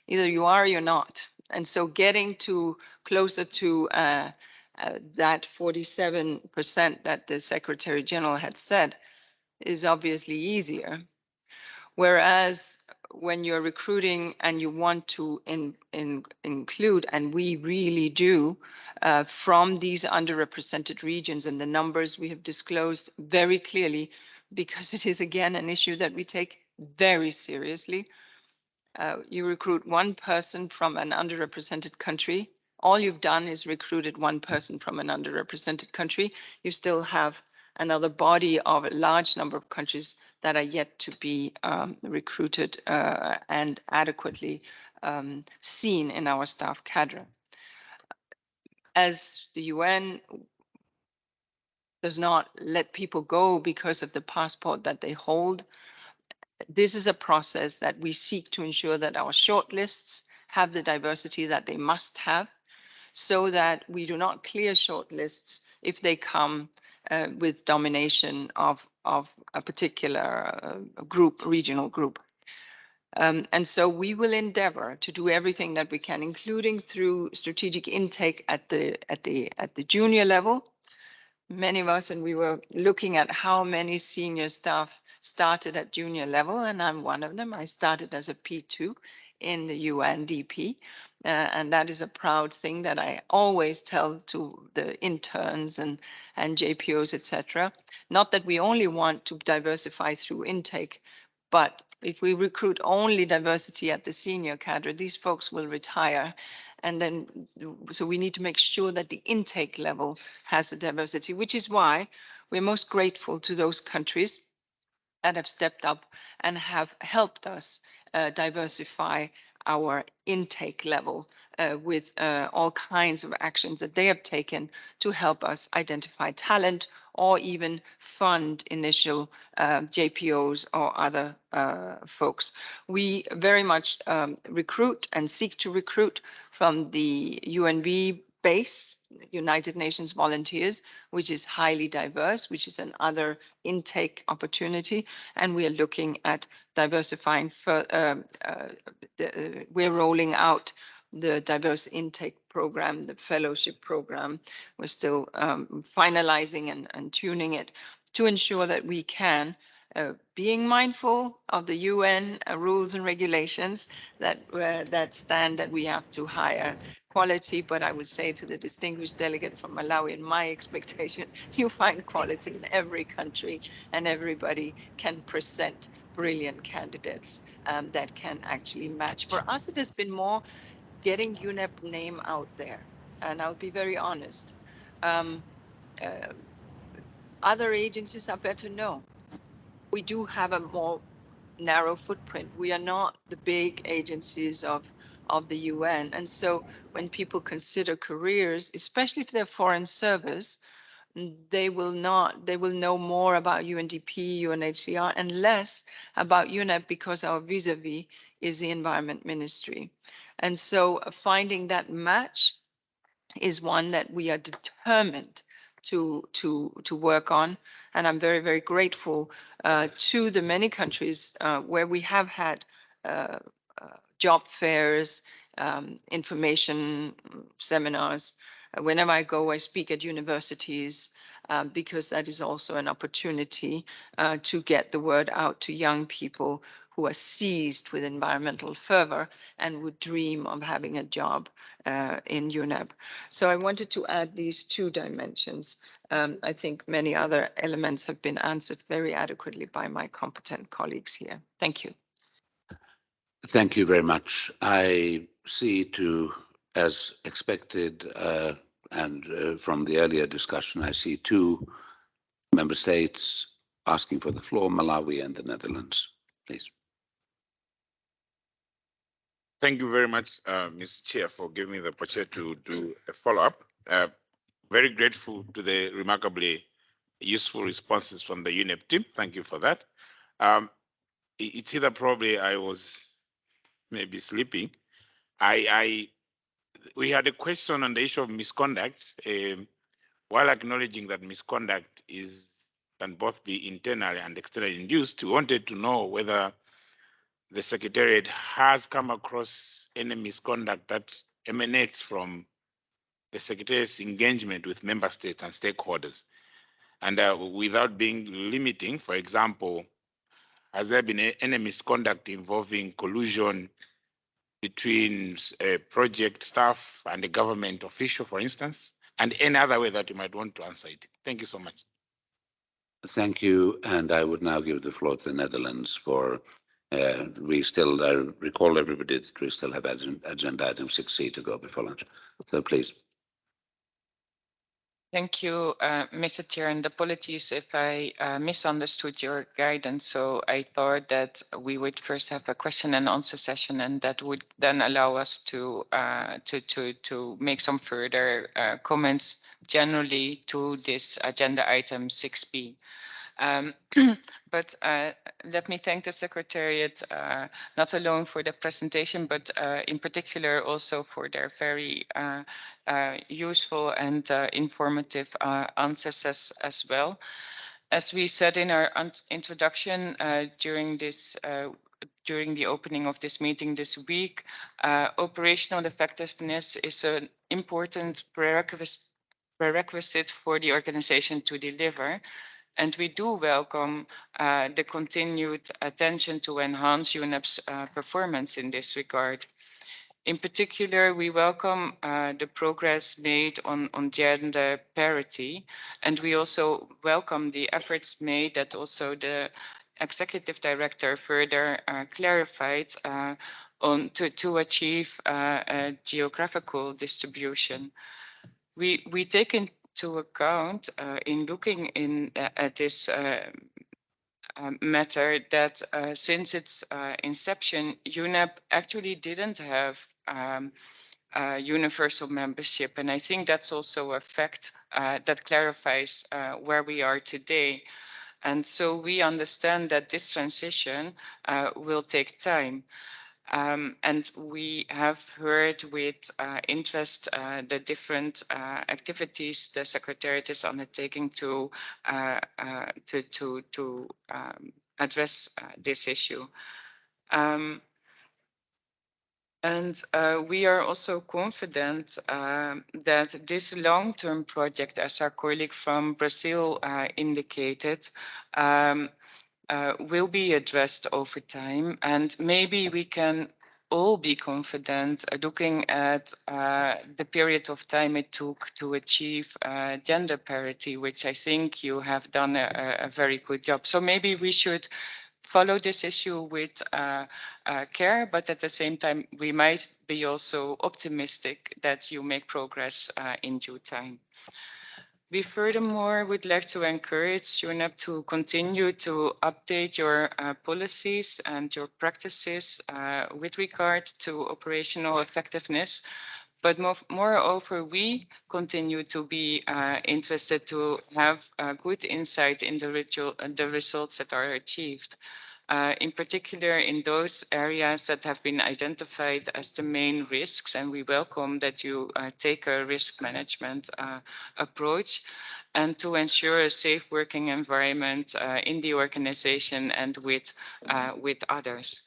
[SPEAKER 18] Either you are or you're not. And so getting to closer to that 47% that the Secretary General had said is obviously easier. Whereas when you're recruiting and you want to include, and we really do, from these underrepresented regions, and the numbers we have disclosed very clearly, because it is again an issue that we take very seriously. You recruit one person from an underrepresented country. All you've done is recruited one person from an underrepresented country. You still have another body of a large number of countries that are yet to be recruited and adequately seen in our staff cadre. As the UN does not let people go because of the passport that they hold, this is a process that we seek to ensure that our shortlists have the diversity that they must have, so that we do not clear shortlists if they come with domination of a particular group, regional group. And so we will endeavor to do everything that we can, including through strategic intake at the junior level. Many of us, and we were looking at how many senior staff started at junior level, and I'm one of them. I started as a P2 in the UNDP, and that is a proud thing that I always tell to the interns and JPOs, etc. Not that we only want to diversify through intake, but if we recruit only diversity at the senior cadre, these folks will retire. And then, so we need to make sure that the intake level has the diversity, which is why we're most grateful to those countries that have stepped up and have helped us diversify our intake level with all kinds of actions that they have taken to help us identify talent or even fund initial JPOs or other folks. We very much recruit and seek to recruit from the UNV base, United Nations Volunteers, which is highly diverse, which is another intake opportunity. And we are looking at diversifying, we're rolling out the diverse intake program, the fellowship program. We're still finalizing and tuning it to ensure that we can, being mindful of the UN rules and regulations that stand that we have to hire quality, but I would say to the distinguished delegate from Malawi, in my expectation, you find quality in every country, and everybody can present brilliant candidates that can actually match. For us, it has been more getting UNEP name out there, and I'll be very honest. Other agencies are better known. We do have a more narrow footprint. We are not the big agencies of the UN. And so when people consider careers, especially if they're foreign service, they will know more about UNDP, UNHCR, and less about UNEP because our vis-a-vis is the Environment Ministry. And so finding that match is one that we are determined to work on. And I'm very, very grateful to the many countries where we have had job fairs, information seminars. Whenever I go, I speak at universities because that is also an opportunity to get the word out to young people who are seized with environmental fervor and would dream of having a job in UNEP. So I wanted to add these two dimensions. I think many other elements have been answered very adequately by my competent colleagues here. Thank you.
[SPEAKER 1] Thank you very much. I see as expected, and from the earlier discussion, I see two member states asking for the floor, Malawi and the Netherlands. Please.
[SPEAKER 11] Thank you very much, Mr. Chair, for giving me the opportunity to do a follow-up. Very grateful to the remarkably useful responses from the UNEP team. Thank you for that. it's either probably I was maybe sleeping. We had a question on the issue of misconduct. While acknowledging that misconduct can both be internally and externally induced, we wanted to know whether the Secretariat has come across any misconduct that emanates from the Secretariat's engagement with member states and stakeholders. And without being limiting, for example, has there been any misconduct involving collusion between project staff and a government official, for instance, and any other way that you might want to answer it? Thank you so much.
[SPEAKER 1] Thank you. And I would now give the floor to the Netherlands for, we still, I recall everybody that we still have agenda item 6C to go before lunch. So please.
[SPEAKER 15] Thank you, Mr. Chair, and apologies if I misunderstood your guidance. So I thought that we would first have a question and answer session, and that would then allow us to make some further comments generally to this agenda item 6B. But let me thank the Secretariat not alone for the presentation, but in particular also for their very useful and informative answers as well. As we said in our introduction during the opening of this meeting this week, operational effectiveness is an important prerequisite for the organization to deliver. And we do welcome the continued attention to enhance UNEP's performance in this regard. In particular, we welcome the progress made on gender parity, and we also welcome the efforts made that also the Executive Director further clarified to achieve a geographical distribution. We take into account in looking at this matter that since its inception, UNEP actually didn't have universal membership. And I think that's also a fact that clarifies where we are today. And so we understand that this transition will take time. And we have heard with interest the different activities the Secretariat is undertaking to address this issue. And we are also confident that this long-term project, as our colleague from Brazil indicated, will be addressed over time. And maybe we can all be confident looking at the period of time it took to achieve gender parity, which I think you have done a very good job. So maybe we should follow this issue with care, but at the same time, we might be also optimistic that you make progress in due time. We furthermore would like to encourage UNEP to continue to update your policies and your practices with regard to operational effectiveness. But moreover, we continue to be interested to have good insight in the results that are achieved. In particular, in those areas that have been identified as the main risks, and we welcome that you take a risk management approach, and to ensure a safe working environment in the organization and with others.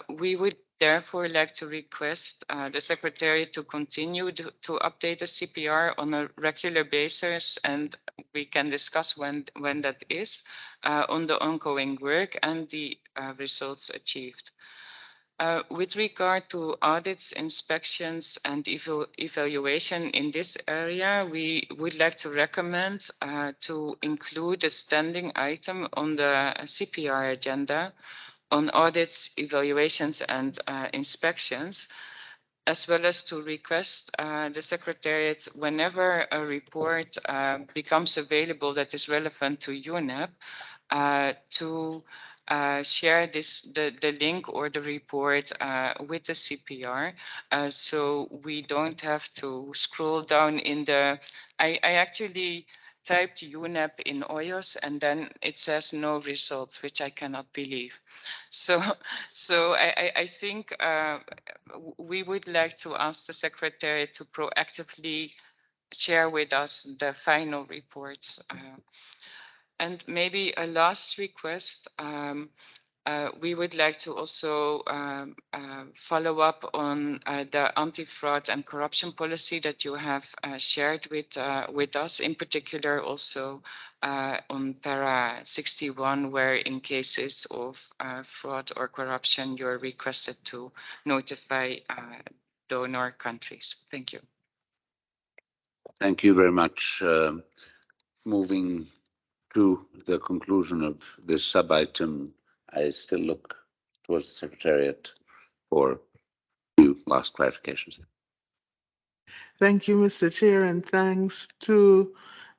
[SPEAKER 15] We would therefore like to request the Secretariat to continue to update the CPR on a regular basis, and we can discuss when that is, on the ongoing work and the results achieved. With regard to audits, inspections, and evaluation in this area, we would like to recommend to include a standing item on the CPR agenda on audits, evaluations, and inspections, as well as to request the Secretariat, whenever a report becomes available that is relevant to UNEP, to share the link or the report with the CPR, so we don't have to scroll down in the. I actually typed UNEP in OYOS and then it says no results, which I cannot believe. So I think we would like to ask the Secretary to proactively share with us the final reports. And maybe a last request. We would like to also follow up on the anti-fraud and corruption policy that you have shared with us, in particular also on para 61, where in cases of fraud or corruption, you're requested to notify donor countries. Thank you.
[SPEAKER 1] Thank you very much. Moving to the conclusion of this sub-item, I still look towards the Secretariat for a few last clarifications.
[SPEAKER 8] Thank you, Mr. Chair, and thanks to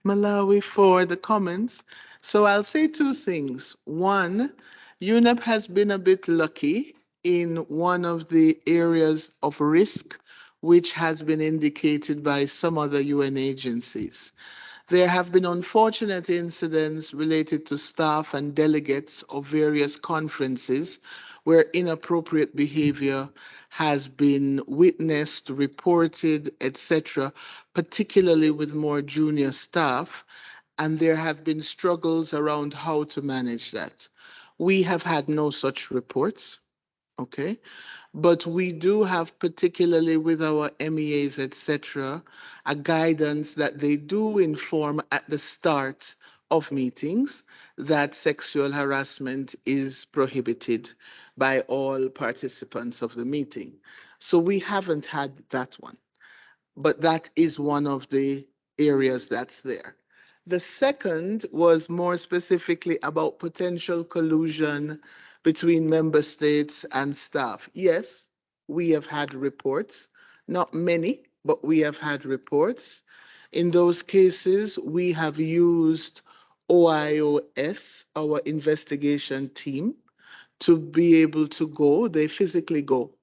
[SPEAKER 8] Malawi for the comments. So I'll say two things. One, UNEP has been a bit lucky in one of the areas of risk, which has been indicated by some other UN agencies. There have been unfortunate incidents related to staff and delegates of various conferences where inappropriate behavior has been witnessed, reported, etc., particularly with more junior staff, and there have been struggles around how to manage that. We have had no such reports, okay? But we do have, particularly with our MEAs, etc., a guidance that they do inform at the start of meetings that sexual harassment is prohibited by all participants of the meeting. So we haven't had that one, but that is one of the areas that's there. The second was more specifically about potential collusion between member states and staff. Yes, we have had reports, not many, but we have had reports. In those cases, we have used OIOS, our investigation team, to be able to go, they physically go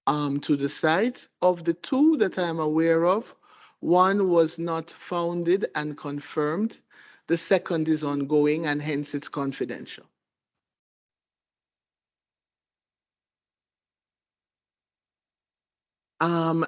[SPEAKER 8] to the site. Of the two that I'm aware of, one was not founded and confirmed. The second is ongoing and hence it's confidential.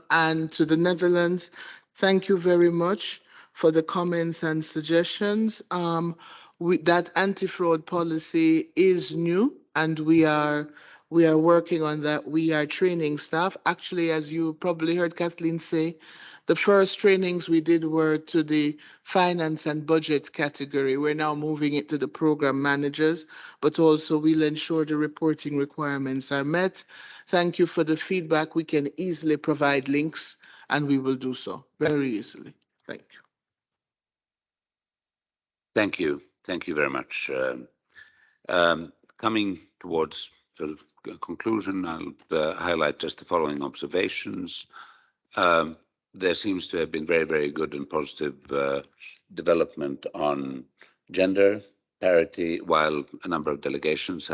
[SPEAKER 8] And to the Netherlands, thank you very much for the comments and suggestions. That anti-fraud policy is new and we are working on that. We are training staff. Actually, as you probably heard Kathleen say, the first trainings we did were to the finance and budget category. We're now moving it to the program managers, but also we'll ensure the reporting requirements are met. Thank you for the feedback. We can easily provide links and we will do so very easily. Thank you.
[SPEAKER 1] Thank you. Thank you very much. Coming towards sort of conclusion, I'll highlight just the following observations. There seems to have been very, very good and positive development on gender parity, while a number of delegations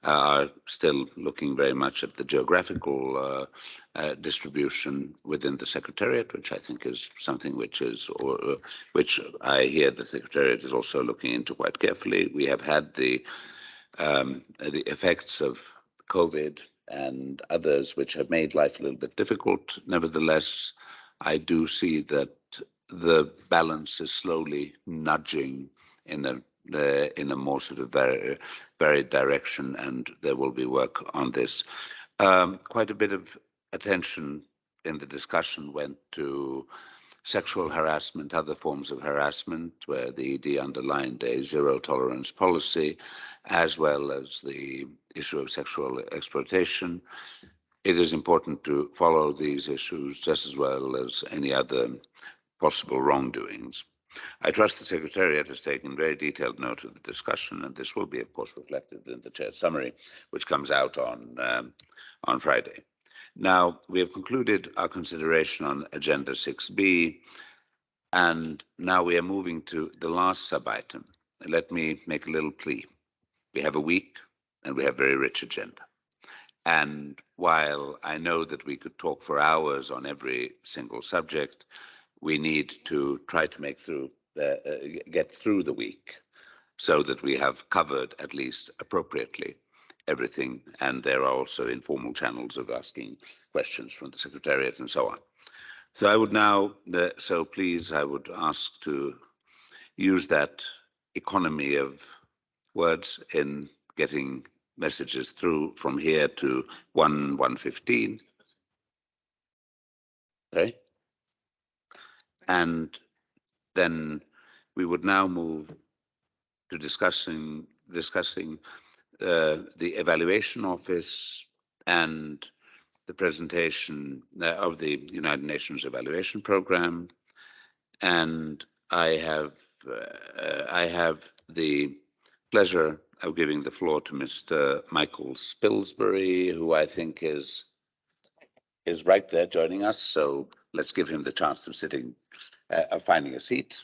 [SPEAKER 1] are still looking very much at the geographical distribution within the Secretariat, which I think is something which I hear the Secretariat is also looking into quite carefully. We have had the effects of COVID and others which have made life a little bit difficult. Nevertheless, I do see that the balance is slowly nudging in a more sort of varied direction, and there will be work on this. Quite a bit of attention in the discussion went to sexual harassment, other forms of harassment, where the ED underlined a zero tolerance policy, as well as the issue of sexual exploitation. It is important to follow these issues just as well as any other possible wrongdoings. I trust the Secretariat has taken very detailed note of the discussion, and this will be, of course, reflected in the Chair's summary, which comes out on Friday. Now, we have concluded our consideration on Agenda 6B, and now we are moving to the last sub-item. Let me make a little plea. We have a week, and we have a very rich agenda. And while I know that we could talk for hours on every single subject, we need to try to make through get through the week so that we have covered at least appropriately everything. And there are also informal channels of asking questions from the Secretariat and so on. So I would now, so please, I would ask to use that economy of words in getting messages through from here to 1:15. Okay. And then we would now move to discussing the evaluation office and the presentation of the United Nations Evaluation Program. And I have the pleasure of giving the floor to Mr. Michael Spilsbury, who I think is right there joining us. So let's give him the chance of finding a seat.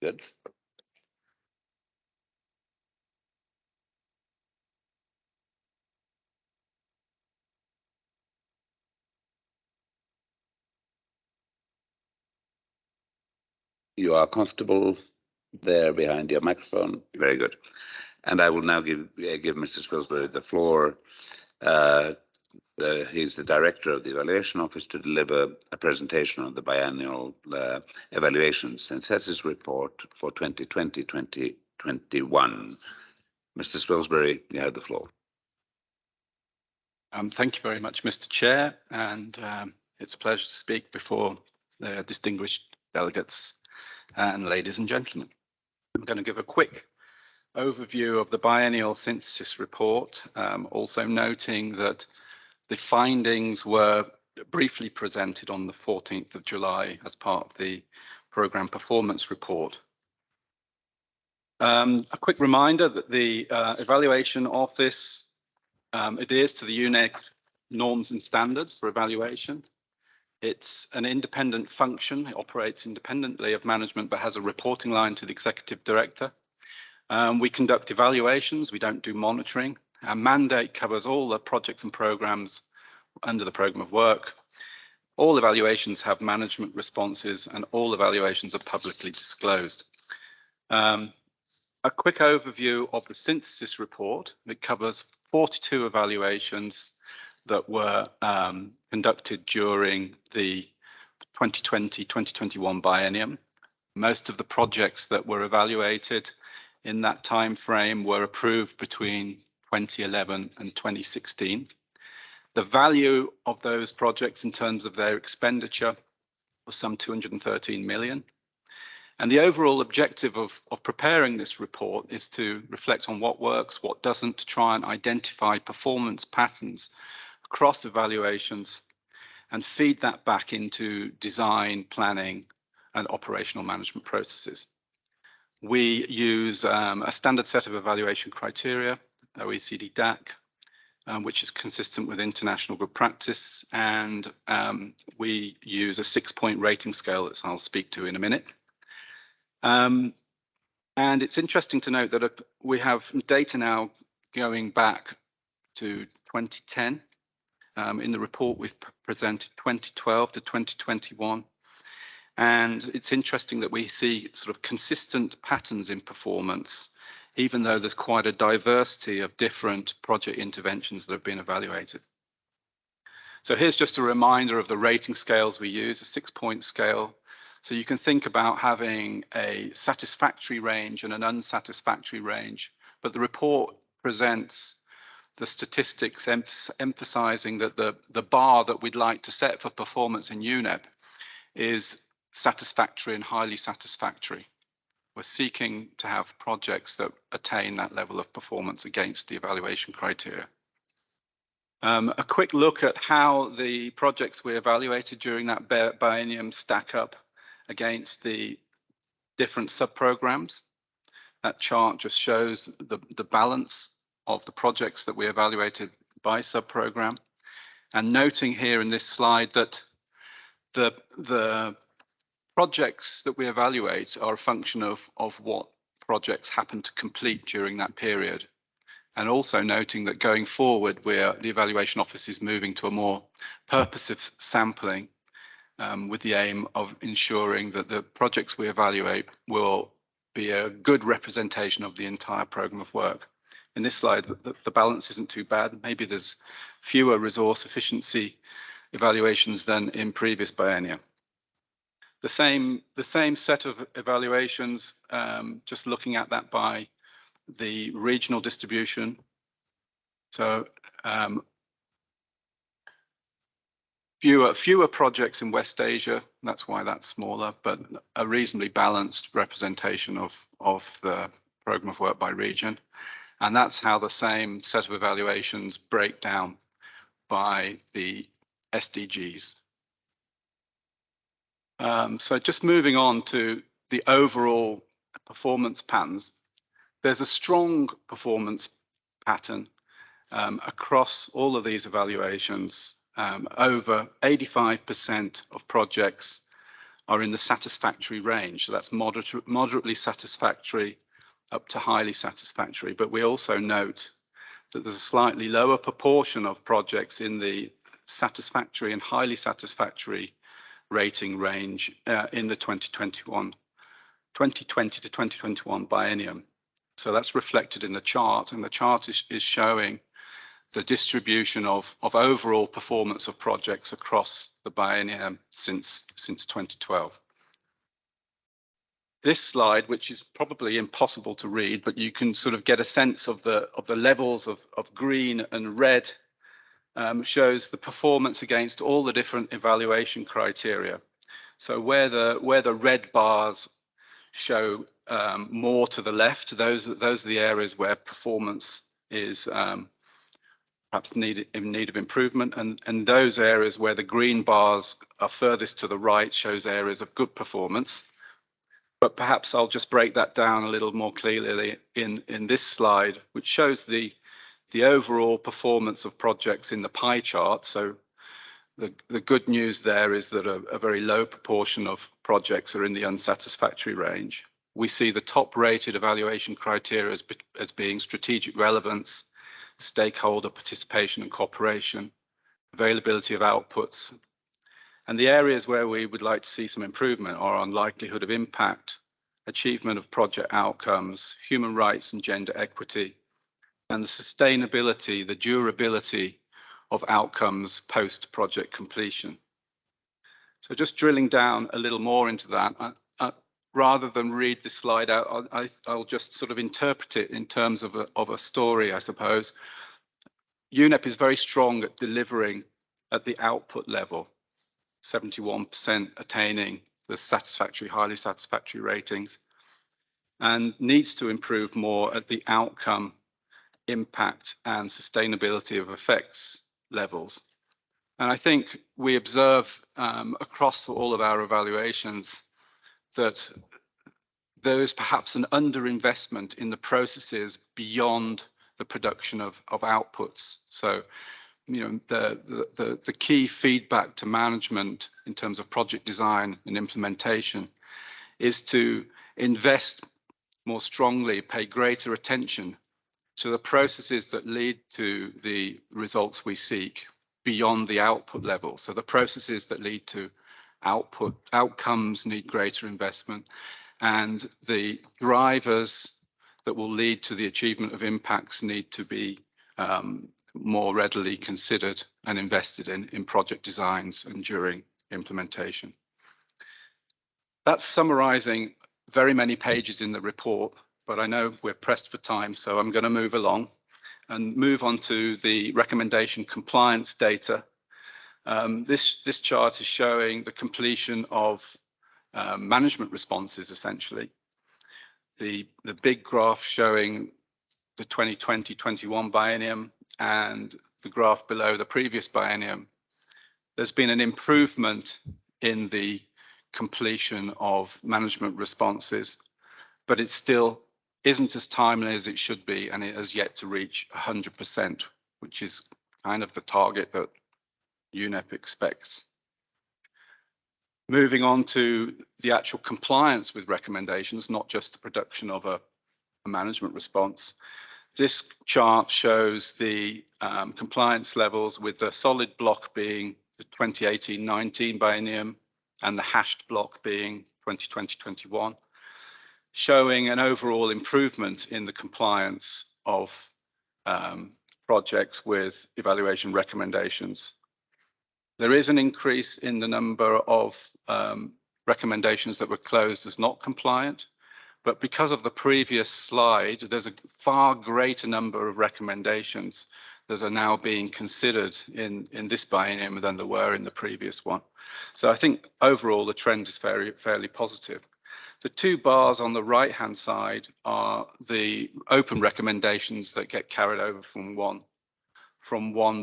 [SPEAKER 1] Good. You are comfortable there behind your microphone. Very good. And I will now give Mr. Spilsbury the floor. He's the director of the Evaluation Office to deliver a presentation on the biannual evaluation synthesis report for 2020-2021. Mr. Spilsbury, you have the floor.
[SPEAKER 19] Thank you very much, Mr. Chair, and it's a pleasure to speak before the distinguished delegates and ladies and gentlemen. I'm going to give a quick overview of the biennial synthesis report, also noting that the findings were briefly presented on the 14th of July as part of the programme performance report. A quick reminder that the Evaluation Office adheres to the UNEC norms and standards for evaluation. It's an independent function. It operates independently of management, but has a reporting line to the Executive Director. We conduct evaluations. We don't do monitoring. Our mandate covers all the projects and programs under the programme of work. All evaluations have management responses and all evaluations are publicly disclosed. A quick overview of the synthesis report. It covers 42 evaluations that were conducted during the 2020-2021 biennium. Most of the projects that were evaluated in that time frame were approved between 2011 and 2016. The value of those projects in terms of their expenditure was some 213 million. And the overall objective of preparing this report is to reflect on what works, what doesn't, to try and identify performance patterns across evaluations and feed that back into design, planning, and operational management processes. We use a standard set of evaluation criteria, OECD DAC, which is consistent with international good practice, and we use a 6-point rating scale that I'll speak to in a minute. And it's interesting to note that we have data now going back to 2010. In the report, we've presented 2012 to 2021. And it's interesting that we see sort of consistent patterns in performance, even though there's quite a diversity of different project interventions that have been evaluated. So here's just a reminder of the rating scales we use, a 6-point scale. So you can think about having a satisfactory range and an unsatisfactory range, but the report presents the statistics emphasizing that the bar that we'd like to set for performance in UNEP is satisfactory and highly satisfactory. We're seeking to have projects that attain that level of performance against the evaluation criteria. A quick look at how the projects we evaluated during that biennium stack up against the different sub-programs. That chart just shows the balance of the projects that we evaluated by sub-program. And noting here in this slide that the projects that we evaluate are a function of what projects happen to complete during that period. And also noting that going forward, the Evaluation Office is moving to a more purposive sampling with the aim of ensuring that the projects we evaluate will be a good representation of the entire program of work. In this slide, the balance isn't too bad. Maybe there's fewer resource efficiency evaluations than in previous biennia. The same set of evaluations, just looking at that by the regional distribution. So fewer projects in West Asia, that's why that's smaller, but a reasonably balanced representation of the program of work by region. And that's how the same set of evaluations break down by the SDGs. So just moving on to the overall performance patterns, there's a strong performance pattern across all of these evaluations. Over 85% of projects are in the satisfactory range. So that's moderately satisfactory up to highly satisfactory. But we also note that there's a slightly lower proportion of projects in the satisfactory and highly satisfactory rating range in the 2020 to 2021 biennium. So that's reflected in the chart, and the chart is showing the distribution of overall performance of projects across the biennium since 2012. This slide, which is probably impossible to read, but you can sort of get a sense of the levels of green and red, shows the performance against all the different evaluation criteria. So where the red bars show more to the left, those are the areas where performance is perhaps in need of improvement, and those areas where the green bars are furthest to the right shows areas of good performance. But perhaps I'll just break that down a little more clearly in this slide, which shows the overall performance of projects in the pie chart. So the good news there is that a very low proportion of projects are in the unsatisfactory range. We see the top rated evaluation criteria as being strategic relevance, stakeholder participation and cooperation, availability of outputs. And the areas where we would like to see some improvement are on likelihood of impact, achievement of project outcomes, human rights and gender equity, and the sustainability, the durability of outcomes post-project completion. So just drilling down a little more into that, rather than read this slide out, I'll just sort of interpret it in terms of a story, I suppose. UNEP is very strong at delivering at the output level, 71% attaining the satisfactory, highly satisfactory ratings, and needs to improve more at the outcome, impact, and sustainability of effects levels. And I think we observe across all of our evaluations that there is perhaps an underinvestment in the processes beyond the production of outputs. So, you know, the key feedback to management in terms of project design and implementation is to invest more strongly, pay greater attention to the processes that lead to the results we seek beyond the output level. So the processes that lead to outcomes need greater investment, and the drivers that will lead to the achievement of impacts need to be more readily considered and invested in project designs and during implementation. That's summarizing very many pages in the report, but I know we're pressed for time, so I'm going to move along and move on to the recommendation compliance data. This chart is showing the completion of management responses, essentially. The big graph showing the 2020-21 biennium and the graph below the previous biennium. There's been an improvement in the completion of management responses, but it still isn't as timely as it should be, and it has yet to reach 100%, which is kind of the target that UNEP expects. Moving on to the actual compliance with recommendations, not just the production of a management response. This chart shows the compliance levels, with the solid block being the 2018-19 biennium, and the hashed block being 2020-21, showing an overall improvement in the compliance of projects with evaluation recommendations. There is an increase in the number of recommendations that were closed as not compliant, but because of the previous slide, there's a far greater number of recommendations that are now being considered in this biennium than there were in the previous one. So I think overall the trend is fairly positive. The two bars on the right-hand side are the open recommendations that get carried over from one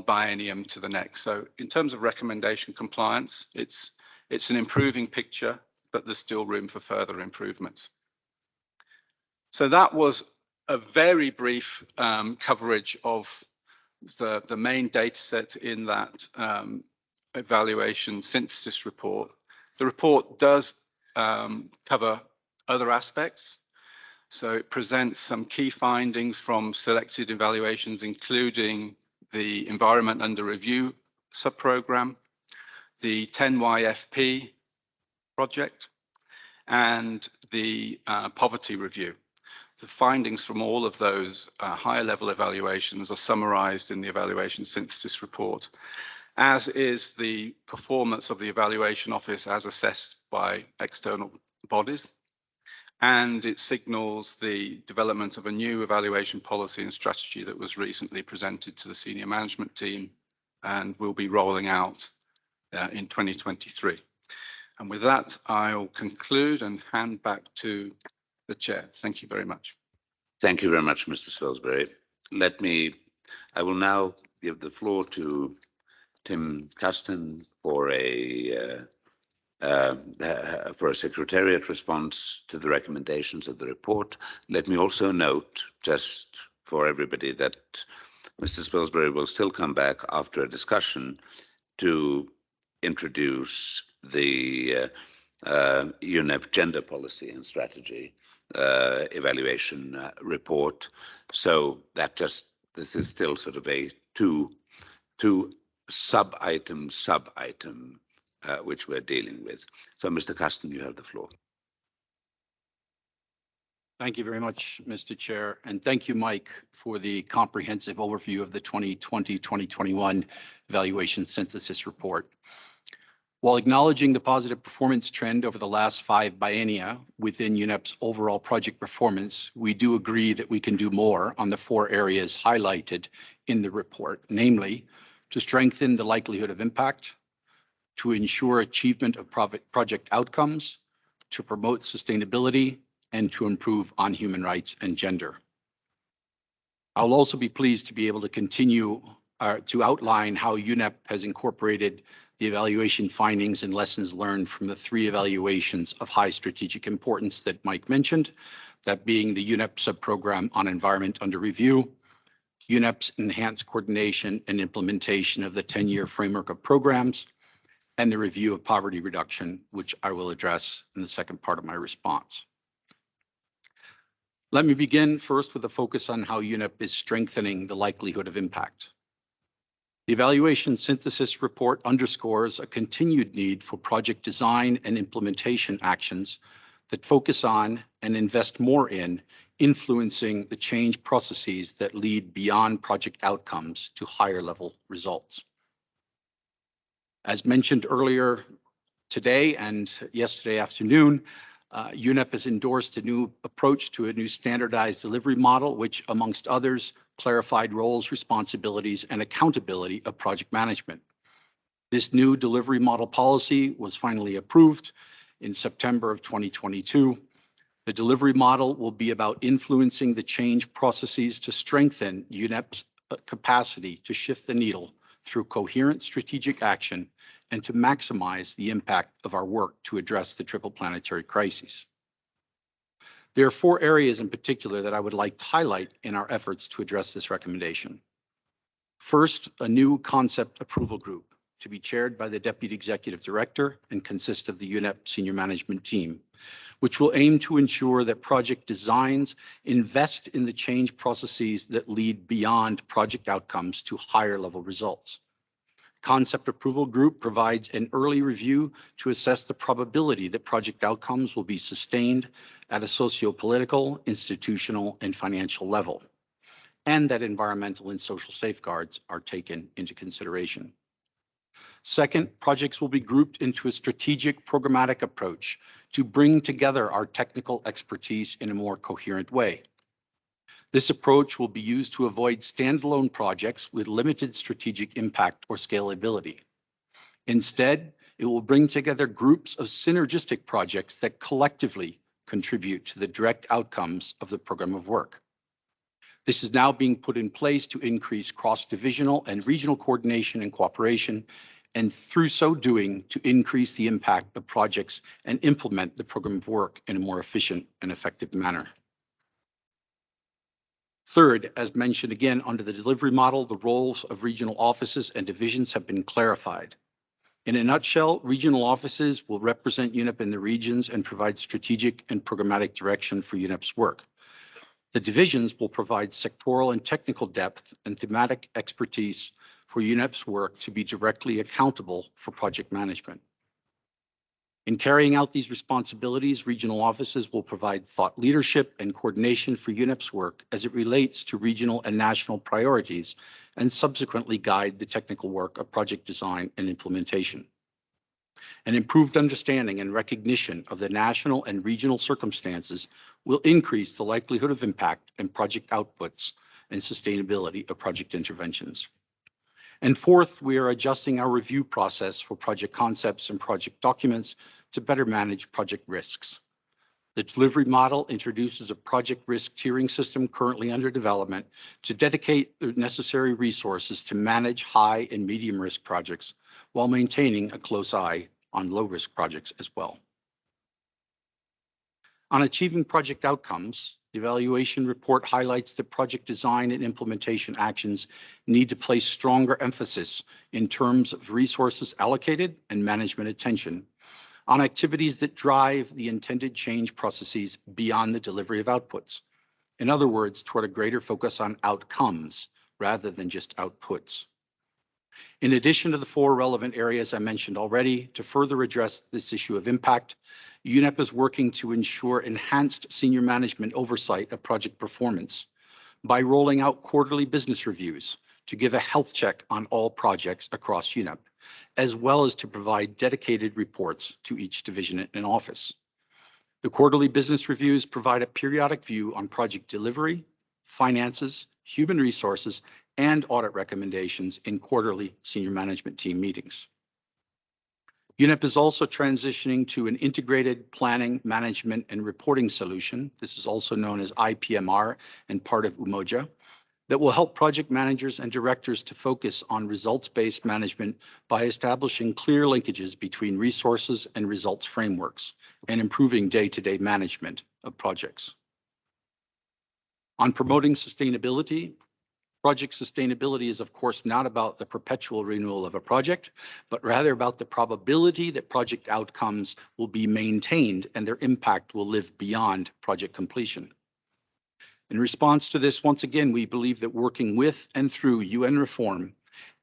[SPEAKER 19] biennium to the next. So in terms of recommendation compliance, it's an improving picture, but there's still room for further improvements. So that was a very brief coverage of the main data set in that evaluation synthesis report. The report does cover other aspects. So it presents some key findings from selected evaluations, including the Environment Under Review subprogram, the 10YFP project, and the poverty review. The findings from all of those higher level evaluations are summarized in the evaluation synthesis report, as is the performance of the evaluation office as assessed by external bodies. And it signals the development of a new evaluation policy and strategy that was recently presented to the senior management team and will be rolling out in 2023. And with that, I'll conclude and hand back to the chair. Thank you very much.
[SPEAKER 1] Thank you very much, Mr. Salisbury. I will now give the floor to Tim Kasten for a secretariat response to the recommendations of the report. Let me also note, just for everybody, that Mr. Salisbury will still come back after a discussion to introduce the UNEP gender policy and strategy evaluation report. So that this is still sort of a two sub-item, which we're dealing with. So Mr. Kasten, you have the floor.
[SPEAKER 7] Thank you very much, Mr. Chair, and thank you, Mike, for the comprehensive overview of the 2020-2021 evaluation synthesis report. While acknowledging the positive performance trend over the last 5 biennia within UNEP's overall project performance, we do agree that we can do more on the 4 areas highlighted in the report, namely to strengthen the likelihood of impact, to ensure achievement of project outcomes, to promote sustainability, and to improve on human rights and gender. I'll also be pleased to be able to continue to outline how UNEP has incorporated the evaluation findings and lessons learned from the 3 evaluations of high strategic importance that Mike mentioned, that being the UNEP subprogram on environment under review, UNEP's enhanced coordination and implementation of the 10-year framework of programs, and the review of poverty reduction, which I will address in the second part of my response. Let me begin first with a focus on how UNEP is strengthening the likelihood of impact. The evaluation synthesis report underscores a continued need for project design and implementation actions that focus on and invest more in influencing the change processes that lead beyond project outcomes to higher level results. As mentioned earlier today and yesterday afternoon, UNEP has endorsed a new approach to a new standardized delivery model, which, amongst others, clarified roles, responsibilities, and accountability of project management. This new delivery model policy was finally approved in September of 2022. The delivery model will be about influencing the change processes to strengthen UNEP's capacity to shift the needle through coherent strategic action and to maximize the impact of our work to address the triple planetary crises. There are 4 areas in particular that I would like to highlight in our efforts to address this recommendation. First, a new concept approval group to be chaired by the Deputy Executive Director and consist of the UNEP senior management team, which will aim to ensure that project designs invest in the change processes that lead beyond project outcomes to higher level results. Concept Approval Group provides an early review to assess the probability that project outcomes will be sustained at a socio-political, institutional, and financial level, and that environmental and social safeguards are taken into consideration. Second, projects will be grouped into a strategic programmatic approach to bring together our technical expertise in a more coherent way. This approach will be used to avoid standalone projects with limited strategic impact or scalability. Instead, it will bring together groups of synergistic projects that collectively contribute to the direct outcomes of the program of work. This is now being put in place to increase cross-divisional and regional coordination and cooperation, and through so doing, to increase the impact of projects and implement the program of work in a more efficient and effective manner. Third, as mentioned again under the delivery model, the roles of regional offices and divisions have been clarified. In a nutshell, regional offices will represent UNEP in the regions and provide strategic and programmatic direction for UNEP's work. The divisions will provide sectoral and technical depth and thematic expertise for UNEP's work to be directly accountable for project management. In carrying out these responsibilities, regional offices will provide thought leadership and coordination for UNEP's work as it relates to regional and national priorities, and subsequently guide the technical work of project design and implementation. An improved understanding and recognition of the national and regional circumstances will increase the likelihood of impact and project outputs and sustainability of project interventions. And fourth, we are adjusting our review process for project concepts and project documents to better manage project risks. The delivery model introduces a project risk tiering system currently under development to dedicate the necessary resources to manage high and medium risk projects while maintaining a close eye on low risk projects as well. On achieving project outcomes, the evaluation report highlights that project design and implementation actions need to place stronger emphasis in terms of resources allocated and management attention on activities that drive the intended change processes beyond the delivery of outputs. In other words, toward a greater focus on outcomes rather than just outputs. In addition to the four relevant areas I mentioned already, to further address this issue of impact, UNEP is working to ensure enhanced senior management oversight of project performance by rolling out quarterly business reviews to give a health check on all projects across UNEP, as well as to provide dedicated reports to each division and office. The quarterly business reviews provide a periodic view on project delivery, finances, human resources, and audit recommendations in quarterly senior management team meetings. UNEP is also transitioning to an integrated planning, management, and reporting solution. This is also known as IPMR and part of Umoja, that will help project managers and directors to focus on results-based management by establishing clear linkages between resources and results frameworks and improving day-to-day management of projects. On promoting sustainability, project sustainability is, of course, not about the perpetual renewal of a project, but rather about the probability that project outcomes will be maintained and their impact will live beyond project completion. In response to this, once again, we believe that working with and through UN reform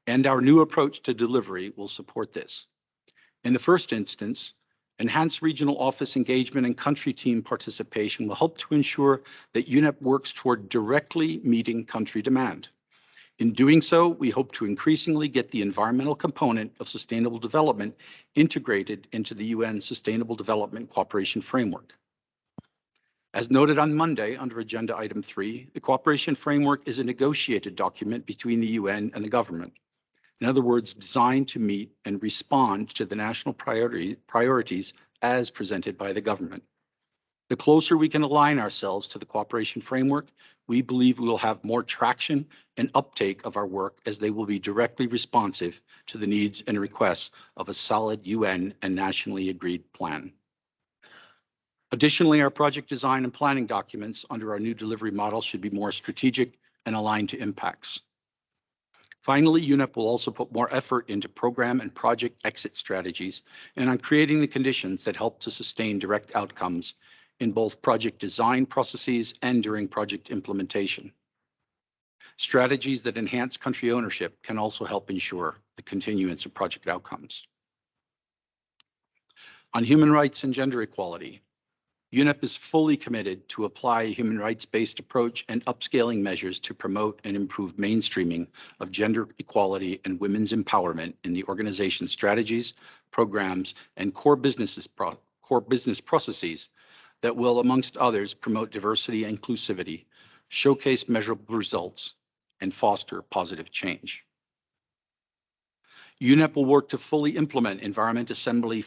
[SPEAKER 7] and our new approach to delivery will support this. In the first instance, enhanced regional office engagement and country team participation will help to ensure that UNEP works toward directly meeting country demand. In doing so, we hope to increasingly get the environmental component of sustainable development integrated into the UN Sustainable Development Cooperation Framework. As noted on Monday under Agenda Item 3, the Cooperation Framework is a negotiated document between the UN and the government. In other words, designed to meet and respond to the national priorities as presented by the government. The closer we can align ourselves to the Cooperation Framework, we believe we will have more traction and uptake of our work, as they will be directly responsive to the needs and requests of a solid UN and nationally agreed plan. Additionally, our project design and planning documents under our new delivery model should be more strategic and aligned to impacts. Finally, UNEP will also put more effort into program and project exit strategies and on creating the conditions that help to sustain direct outcomes in both project design processes and during project implementation. Strategies that enhance country ownership can also help ensure the the continuance of project outcomes. On human rights and gender equality, UNEP is fully committed to apply a human rights-based approach and upscaling measures to promote and improve mainstreaming of gender equality and women's empowerment in the organization's strategies, programs, and core business processes that will, amongst others, promote diversity and inclusivity, showcase measurable results, and foster positive change. UNEP will work to fully implement Environment Assembly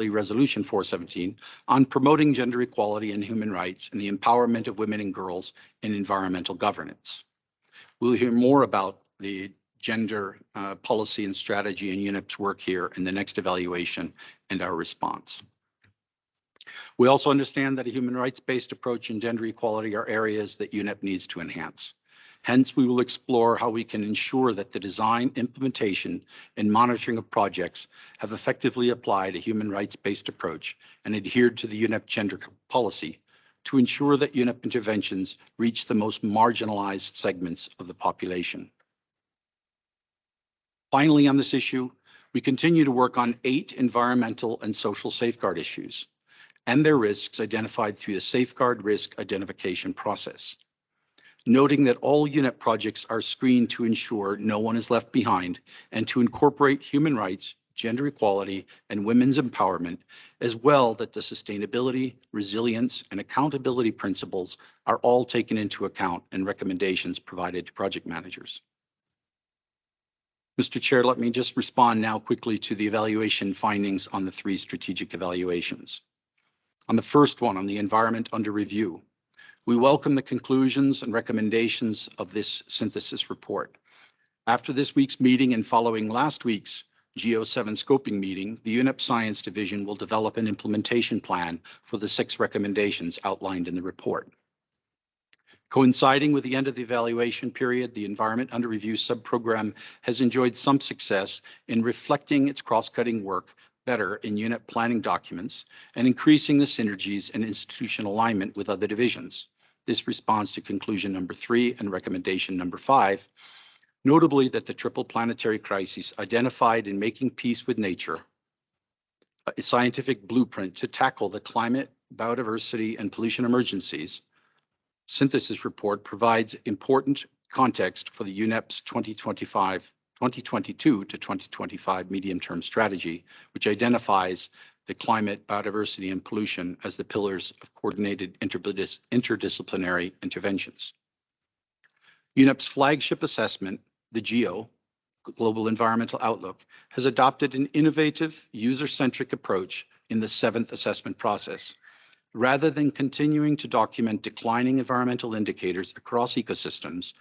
[SPEAKER 7] Resolution 417 on promoting gender equality and human rights and the empowerment of women and girls in environmental governance. We'll hear more about the gender policy and strategy and UNEP's work here in the next evaluation and our response. We also understand that a human rights-based approach and gender equality are areas that UNEP needs to enhance. Hence, we will explore how we can ensure that the design, implementation, and monitoring of projects have effectively applied a human rights-based approach and adhered to the UNEP gender policy to ensure that UNEP interventions reach the most marginalized segments of the population. Finally, on this issue, we continue to work on 8 environmental and social safeguard issues and their risks identified through the safeguard risk identification process. Noting that all UNEP projects are screened to ensure no one is left behind and to incorporate human rights, gender equality, and women's empowerment, as well that the sustainability, resilience, and accountability principles are all taken into account in recommendations provided to project managers. Mr. Chair, let me just respond now quickly to the evaluation findings on the 3 strategic evaluations. On the first one, on the environment under review, we welcome the conclusions and recommendations of this synthesis report. After this week's meeting and following last week's GEO7 scoping meeting, the UNEP Science Division will develop an implementation plan for the 6 recommendations outlined in the report. Coinciding with the end of the evaluation period, the Environment Under Review subprogram has enjoyed some success in reflecting its cross-cutting work better in UNEP planning documents and increasing the synergies and institutional alignment with other divisions. This responds to conclusion number 3 and recommendation number 5, notably that the triple planetary crises identified in Making Peace with Nature, a scientific blueprint to tackle the climate, biodiversity, and pollution emergencies, synthesis report provides important context for the UNEP's 2022 to 2025 medium-term strategy, which identifies the climate, biodiversity, and pollution as the pillars of coordinated interdisciplinary interventions. UNEP's flagship assessment, the GEO, Global Environmental Outlook, has adopted an innovative, user-centric approach in the 7th assessment process. Rather than continuing to document declining environmental indicators across ecosystems,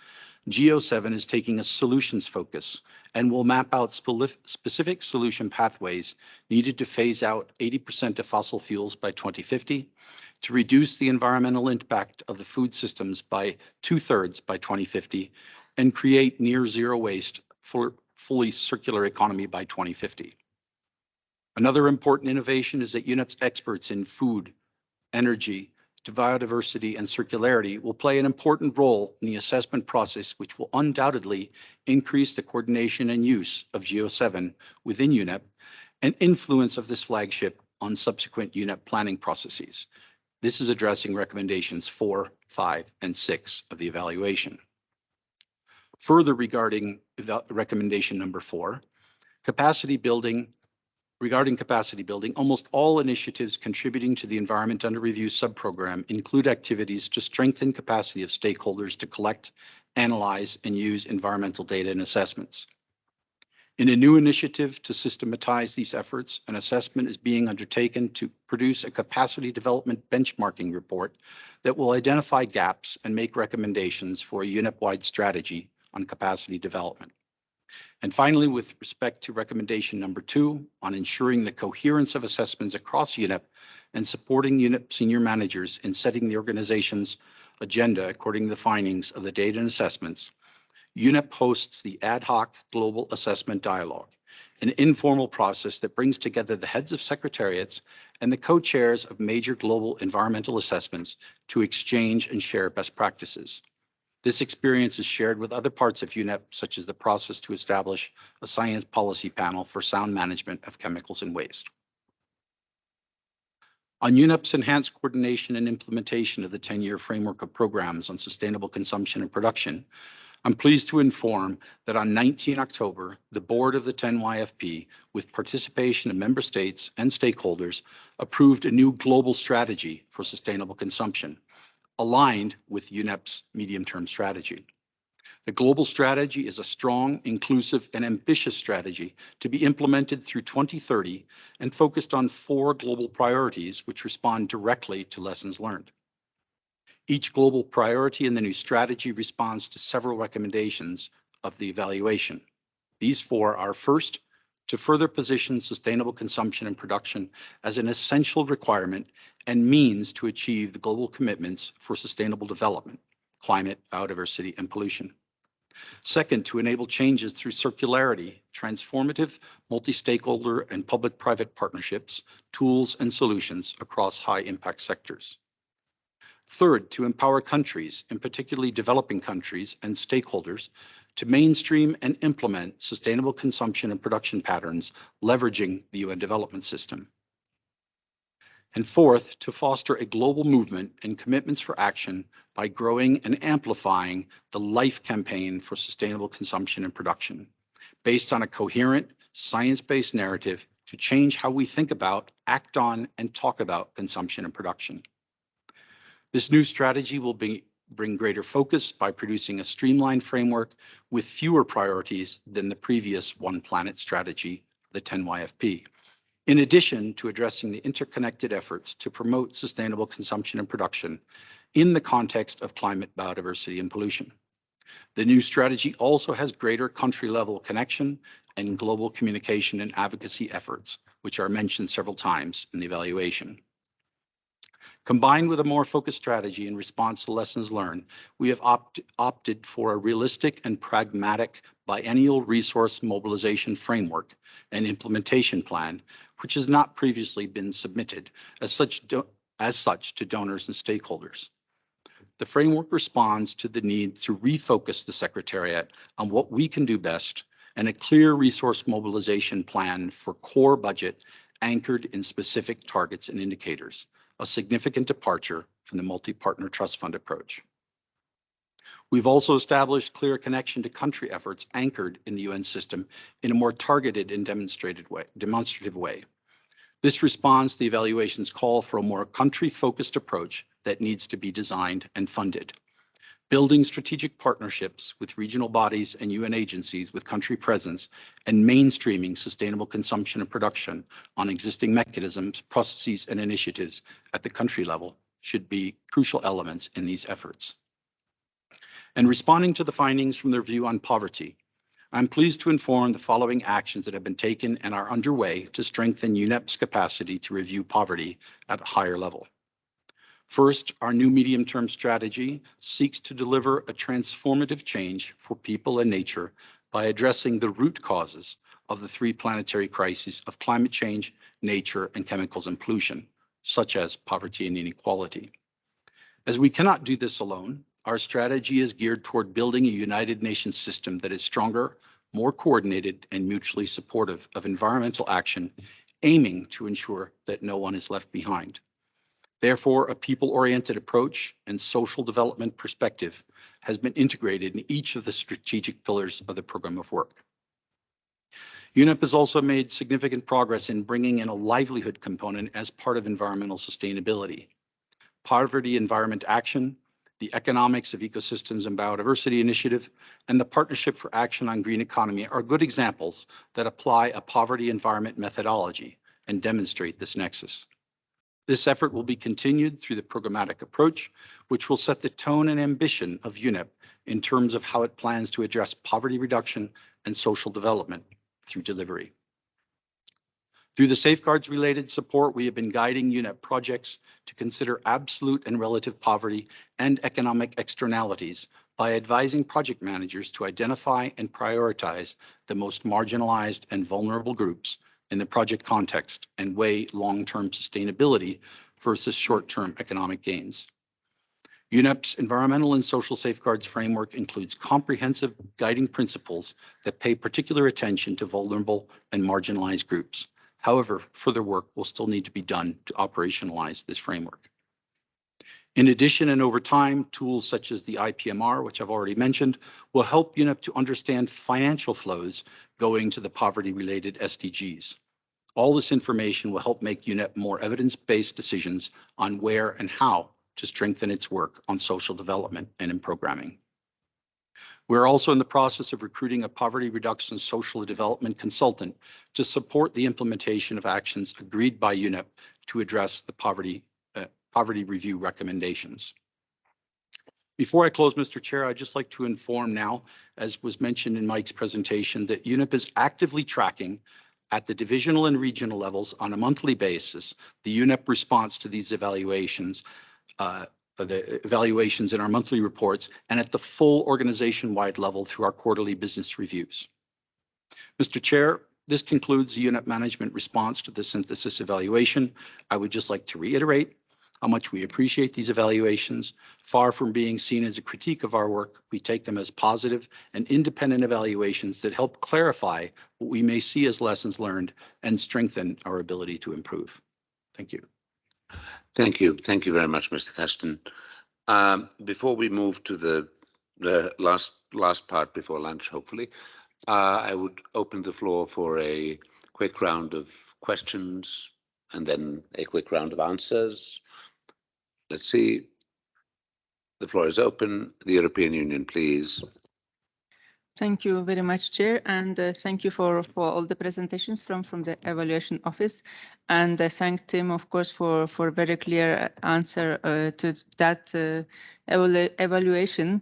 [SPEAKER 7] GEO7 is taking a solutions focus and will map out specific solution pathways needed to phase out 80% of fossil fuels by 2050, to reduce the environmental impact of the food systems by 2/3 by 2050, and create near zero waste for fully circular economy by 2050. Another important innovation is that UNEP's experts in food, energy, to biodiversity and circularity will play an important role in the assessment process, which will undoubtedly increase the coordination and use of GEO7 within UNEP and influence of this flagship on subsequent UNEP planning processes. This is addressing recommendations 4, 5, and 6 of the evaluation. Further, regarding recommendation number 4, regarding capacity building, almost all initiatives contributing to the Environment Under Review subprogram include activities to strengthen capacity of stakeholders to collect, analyze, and use environmental data and assessments. In a new initiative to systematize these efforts, an assessment is being undertaken to produce a capacity development benchmarking report that will identify gaps and make recommendations for a UNEP-wide strategy on capacity development. And finally, with respect to recommendation number 2 on ensuring the coherence of assessments across UNEP and supporting UNEP senior managers in setting the organization's agenda according to the findings of the data and assessments, UNEP hosts the Ad Hoc Global Assessment Dialogue, an informal process that brings together the heads of secretariats and the co-chairs of major global environmental assessments to exchange and share best practices. This experience is shared with other parts of UNEP, such as the process to establish a science policy panel for sound management of chemicals and waste. On UNEP's enhanced coordination and implementation of the 10-year framework of programs on sustainable consumption and production, I'm pleased to inform that on 19 October, the board of the 10YFP, with participation of member states and stakeholders, approved a new global strategy for sustainable consumption, aligned with UNEP's medium-term strategy. The global strategy is a strong, inclusive, and ambitious strategy to be implemented through 2030 and focused on 4 global priorities which respond directly to lessons learned. Each global priority in the new strategy responds to several recommendations of the evaluation. These 4 are: first, to further position sustainable consumption and production as an essential requirement and means to achieve the global commitments for sustainable development, climate, biodiversity, and pollution. Second, to enable changes through circularity, transformative, multi-stakeholder, and public-private partnerships, tools, and solutions across high-impact sectors. Third, to empower countries, and particularly developing countries and stakeholders, to mainstream and implement sustainable consumption and production patterns, leveraging the UN Development System. And fourth, to foster a global movement and commitments for action by growing and amplifying the LIFE campaign for sustainable consumption and production, based on a coherent, science-based narrative to change how we think about, act on, and talk about consumption and production. This new strategy will bring greater focus by producing a streamlined framework with fewer priorities than the previous One Planet strategy, the 10YFP. In addition to addressing the interconnected efforts to promote sustainable consumption and production in the context of climate, biodiversity, and pollution. The new strategy also has greater country-level connection and global communication and advocacy efforts, which are mentioned several times in the evaluation. Combined with a more focused strategy in response to lessons learned, we have opted for a realistic and pragmatic biennial resource mobilization framework and implementation plan, which has not previously been submitted as such to donors and stakeholders. The framework responds to the need to refocus the Secretariat on what we can do best and a clear resource mobilization plan for core budget anchored in specific targets and indicators, a significant departure from the multi-partner trust fund approach. We've also established clear connection to country efforts anchored in the UN system in a more targeted and demonstrative way. This responds to the evaluation's call for a more country-focused approach that needs to be designed and funded. Building strategic partnerships with regional bodies and UN agencies with country presence and mainstreaming sustainable consumption and production on existing mechanisms, processes, and initiatives at the country level should be crucial elements in these efforts. And responding to the findings from the review on poverty, I'm pleased to inform the following actions that have been taken and are underway to strengthen UNEP's capacity to review poverty at a higher level. First, our new medium-term strategy seeks to deliver a transformative change for people and nature by addressing the root causes of the 3 planetary crises of climate change, nature, and chemicals and pollution, such as poverty and inequality. As we cannot do this alone, our strategy is geared toward building a United Nations system that is stronger, more coordinated, and mutually supportive of environmental action, aiming to ensure that no one is left behind. Therefore, a people-oriented approach and social development perspective has been integrated in each of the strategic pillars of the program of work. UNEP has also made significant progress in bringing in a livelihood component as part of environmental sustainability. Poverty Environment Action, the Economics of Ecosystems and Biodiversity Initiative, and the Partnership for Action on Green Economy are good examples that apply a poverty environment methodology and demonstrate this nexus. This effort will be continued through the programmatic approach, which will set the tone and ambition of UNEP in terms of how it plans to address poverty reduction and social development through delivery. Through the safeguards-related support, we have been guiding UNEP projects to consider absolute and relative poverty and economic externalities by advising project managers to identify and prioritize the most marginalized and vulnerable groups in the project context and weigh long-term sustainability versus short-term economic gains. UNEP's environmental and social safeguards framework includes comprehensive guiding principles that pay particular attention to vulnerable and marginalized groups. However, further work will still need to be done to operationalize this framework. In addition, and over time, tools such as the IPMR, which I've already mentioned, will help UNEP to understand financial flows going to the poverty-related SDGs. All this information will help make UNEP more evidence-based decisions on where and how to strengthen its work on social development and in programming. We're also in the process of recruiting a poverty reduction social development consultant to support the implementation of actions agreed by UNEP to address the poverty review recommendations. Before I close, Mr. Chair, I'd just like to inform now, as was mentioned in Mike's presentation, that UNEP is actively tracking at the divisional and regional levels on a monthly basis the UNEP response to these evaluations, the evaluations in our monthly reports, and at the full organization-wide level through our quarterly business reviews. Mr. Chair, this concludes the UNEP management response to the synthesis evaluation. I would just like to reiterate how much we appreciate these evaluations. Far from being seen as a critique of our work, we take them as positive and independent evaluations that help clarify what we may see as lessons learned and strengthen our ability to improve. Thank you.
[SPEAKER 1] Thank you. Thank you very much, Mr. Caston. Before we move to the last part before lunch, hopefully, I would open the floor for a quick round of questions and then a quick round of answers. Let's see. The floor is open. The European Union, please.
[SPEAKER 3] Thank you very much, Chair, and thank you for all the presentations from the Evaluation Office. And I thank Tim, of course, for very clear answer to that evaluation.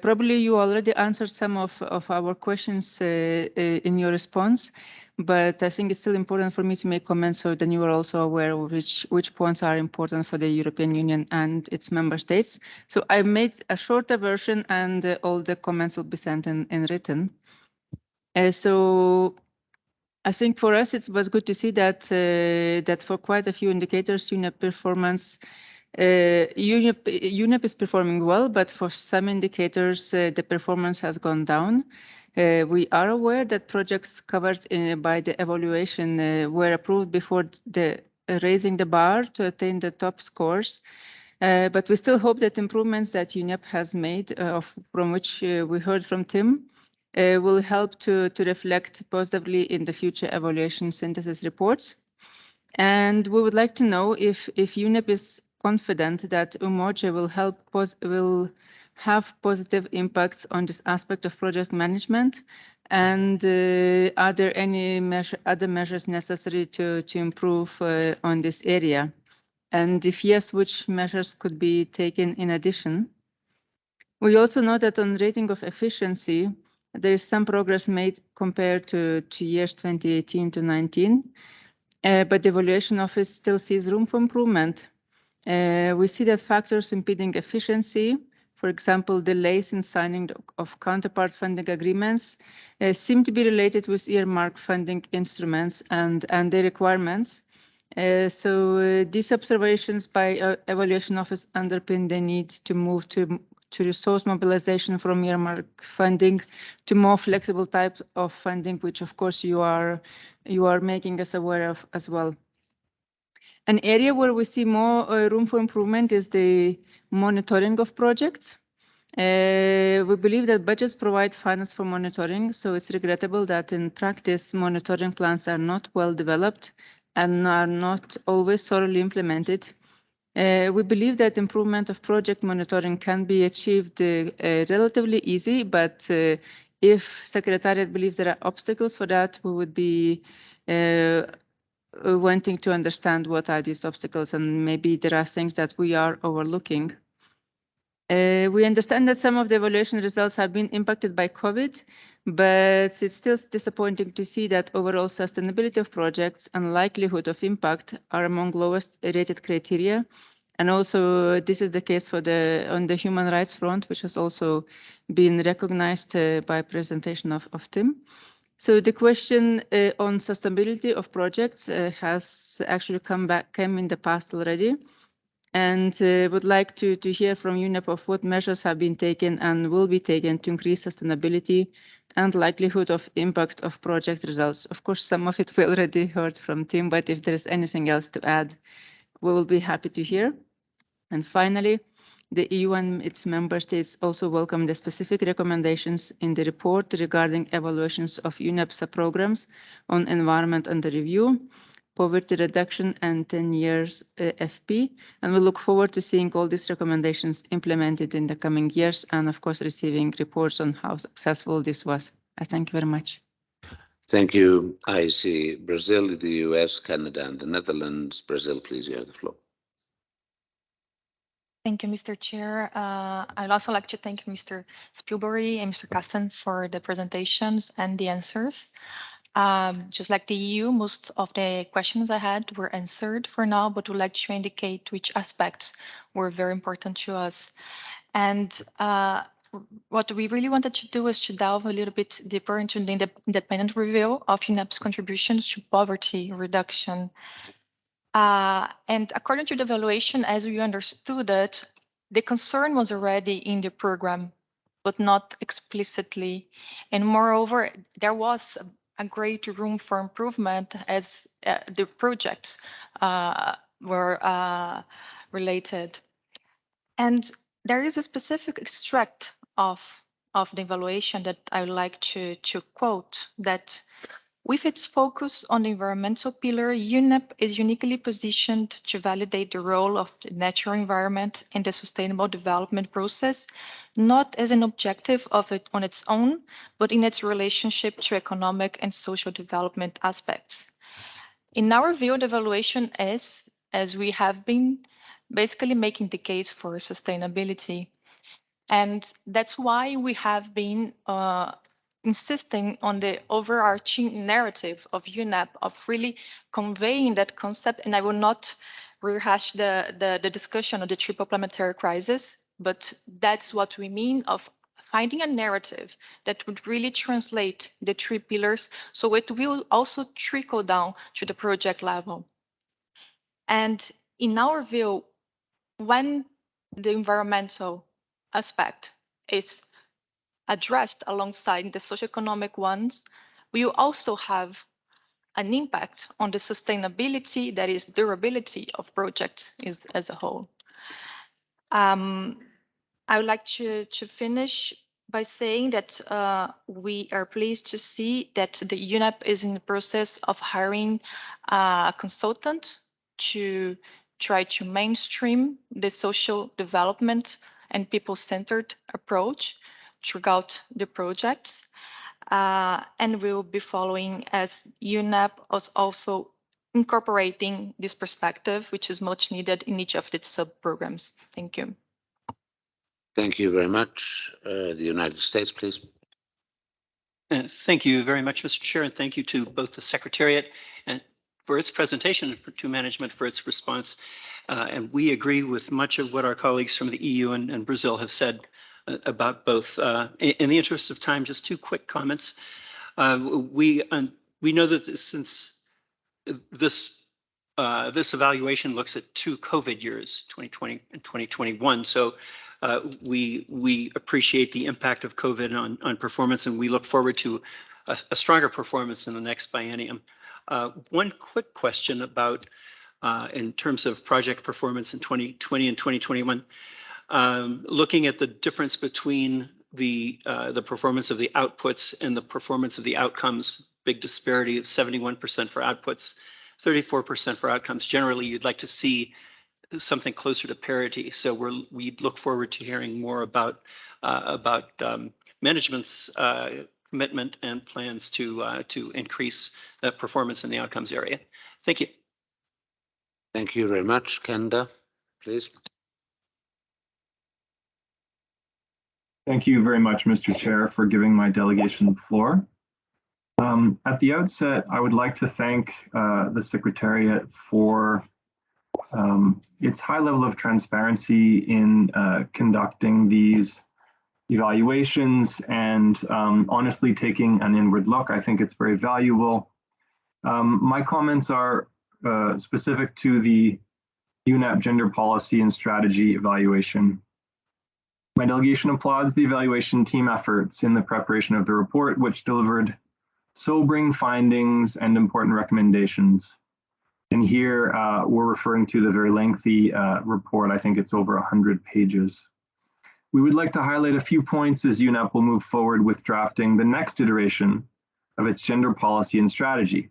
[SPEAKER 3] Probably you already answered some of our questions in your response, but I think it's still important for me to make comments so then you are also aware of which points are important for the European Union and its member states. So I made a shorter version and all the comments will be sent in written. So I think for us it was good to see that that for quite a few indicators UNEP performance UNEP is performing well, but for some indicators the performance has gone down. We are aware that projects covered by the evaluation were approved before raising the bar to attain the top scores. But we still hope that improvements that UNEP has made, from which we heard from Tim, will help to reflect positively in the future evaluation synthesis reports. And we would like to know if UNEP is confident that Umoja will have positive impacts on this aspect of project management, and are there any other measures necessary to improve on this area? And if yes, which measures could be taken in addition? We also know that on rating of efficiency, there is some progress made compared to years 2018 to 19, but the Evaluation Office still sees room for improvement. We see that factors impeding efficiency, for example, delays in signing of counterpart funding agreements, seem to be related with earmark funding instruments and their requirements. So these observations by Evaluation Office underpin the need to move to resource mobilization from earmark funding to more flexible types of funding, which of course you are making us aware of as well. An area where we see more room for improvement is the monitoring of projects. We believe that budgets provide finance for monitoring, so it's regrettable that in practice monitoring plans are not well developed and are not always thoroughly implemented. We believe that improvement of project monitoring can be achieved relatively easy, but if Secretariat believes there are obstacles for that, we would be wanting to understand what are these obstacles, and maybe there are things that we are overlooking. We understand that some of the evaluation results have been impacted by COVID, but it's still disappointing to see that overall sustainability of projects and likelihood of impact are among lowest rated criteria. And also this is the case for on the human rights front, which has also been recognized by presentation of Tim. So the question on sustainability of projects has actually come in the past already. and would like to hear from UNEP of what measures have been taken and will be taken to increase sustainability and likelihood of impact of project results. Of course, some of it we already heard from Tim, but if there is anything else to add, we will be happy to hear. And finally, the EU and its member states also welcome the specific recommendations in the report regarding evaluations of UNEP sub-programs on environment under review, poverty reduction, and 10 years FP. And we look forward to seeing all these recommendations implemented in the coming years and, of course, receiving reports on how successful this was. I thank you very much.
[SPEAKER 1] Thank you. I see Brazil, the US, Canada, and the Netherlands. Brazil, please, you have the floor.
[SPEAKER 13] Thank you, Mr. Chair. I'd also like to thank Mr. Spielberry and Mr. Kasten for the presentations and the answers. Just like the EU, most of the questions I had were answered for now, but would like to indicate which aspects were very important to us. And what we really wanted to do is to delve a little bit deeper into the independent review of UNEP's contributions to poverty reduction. And according to the evaluation, as we understood it, the concern was already in the program, but not explicitly. And moreover, there was a great room for improvement as the projects were related. And there is a specific extract of the evaluation that I would like to quote, that with its focus on the environmental pillar, UNEP is uniquely positioned to validate the role of the natural environment in the sustainable development process, not as an objective of it on its own, but in its relationship to economic and social development aspects. In our view, the evaluation is, as we have been, basically making the case for sustainability. And that's why we have been insisting on the overarching narrative of UNEP, of really conveying that concept. And I will not rehash the discussion of the triple planetary crisis, but that's what we mean of finding a narrative that would really translate the three pillars, so it will also trickle down to the project level. And in our view, when the environmental aspect is addressed alongside the socioeconomic ones, we will also have an impact on the sustainability, that is durability of projects as a whole. I would like to finish by saying that we are pleased to see that the UNEP is in the process of hiring a consultant to try to mainstream the social development and people-centered approach throughout the projects. And we'll be following as UNEP is also incorporating this perspective, which is much needed in each of its sub-programs. Thank you.
[SPEAKER 1] Thank you very much. The United States, please.
[SPEAKER 2] Thank you very much, Mr. Chair, and thank you to both the Secretariat and for its presentation and to management for its response. And we agree with much of what our colleagues from the EU and Brazil have said about both. In the interest of time, just two quick comments. We know that since this evaluation looks at two COVID years, 2020 and 2021, so we appreciate the impact of COVID on performance, and we look forward to a stronger performance in the next biennium. One quick question about in terms of project performance in 2020 and 2021. Looking at the difference between the performance of the outputs and the performance of the outcomes, big disparity of 71% for outputs, 34% for outcomes. Generally, you'd like to see something closer to parity. So we look forward to hearing more about management's commitment and plans to increase performance in the outcomes area. Thank you.
[SPEAKER 1] Thank you very much. Kenda, please.
[SPEAKER 4] Thank you very much, Mr. Chair, for giving my delegation the floor. At the outset, I would like to thank the Secretariat for its high level of transparency in conducting these evaluations and honestly taking an inward look. I think it's very valuable. My comments are specific to the UNEP Gender Policy and Strategy Evaluation. My delegation applauds the evaluation team efforts in the preparation of the report, which delivered sobering findings and important recommendations. And here we're referring to the very lengthy report. I think it's over 100 pages. We would like to highlight a few points as UNEP will move forward with drafting the next iteration of its gender policy and strategy.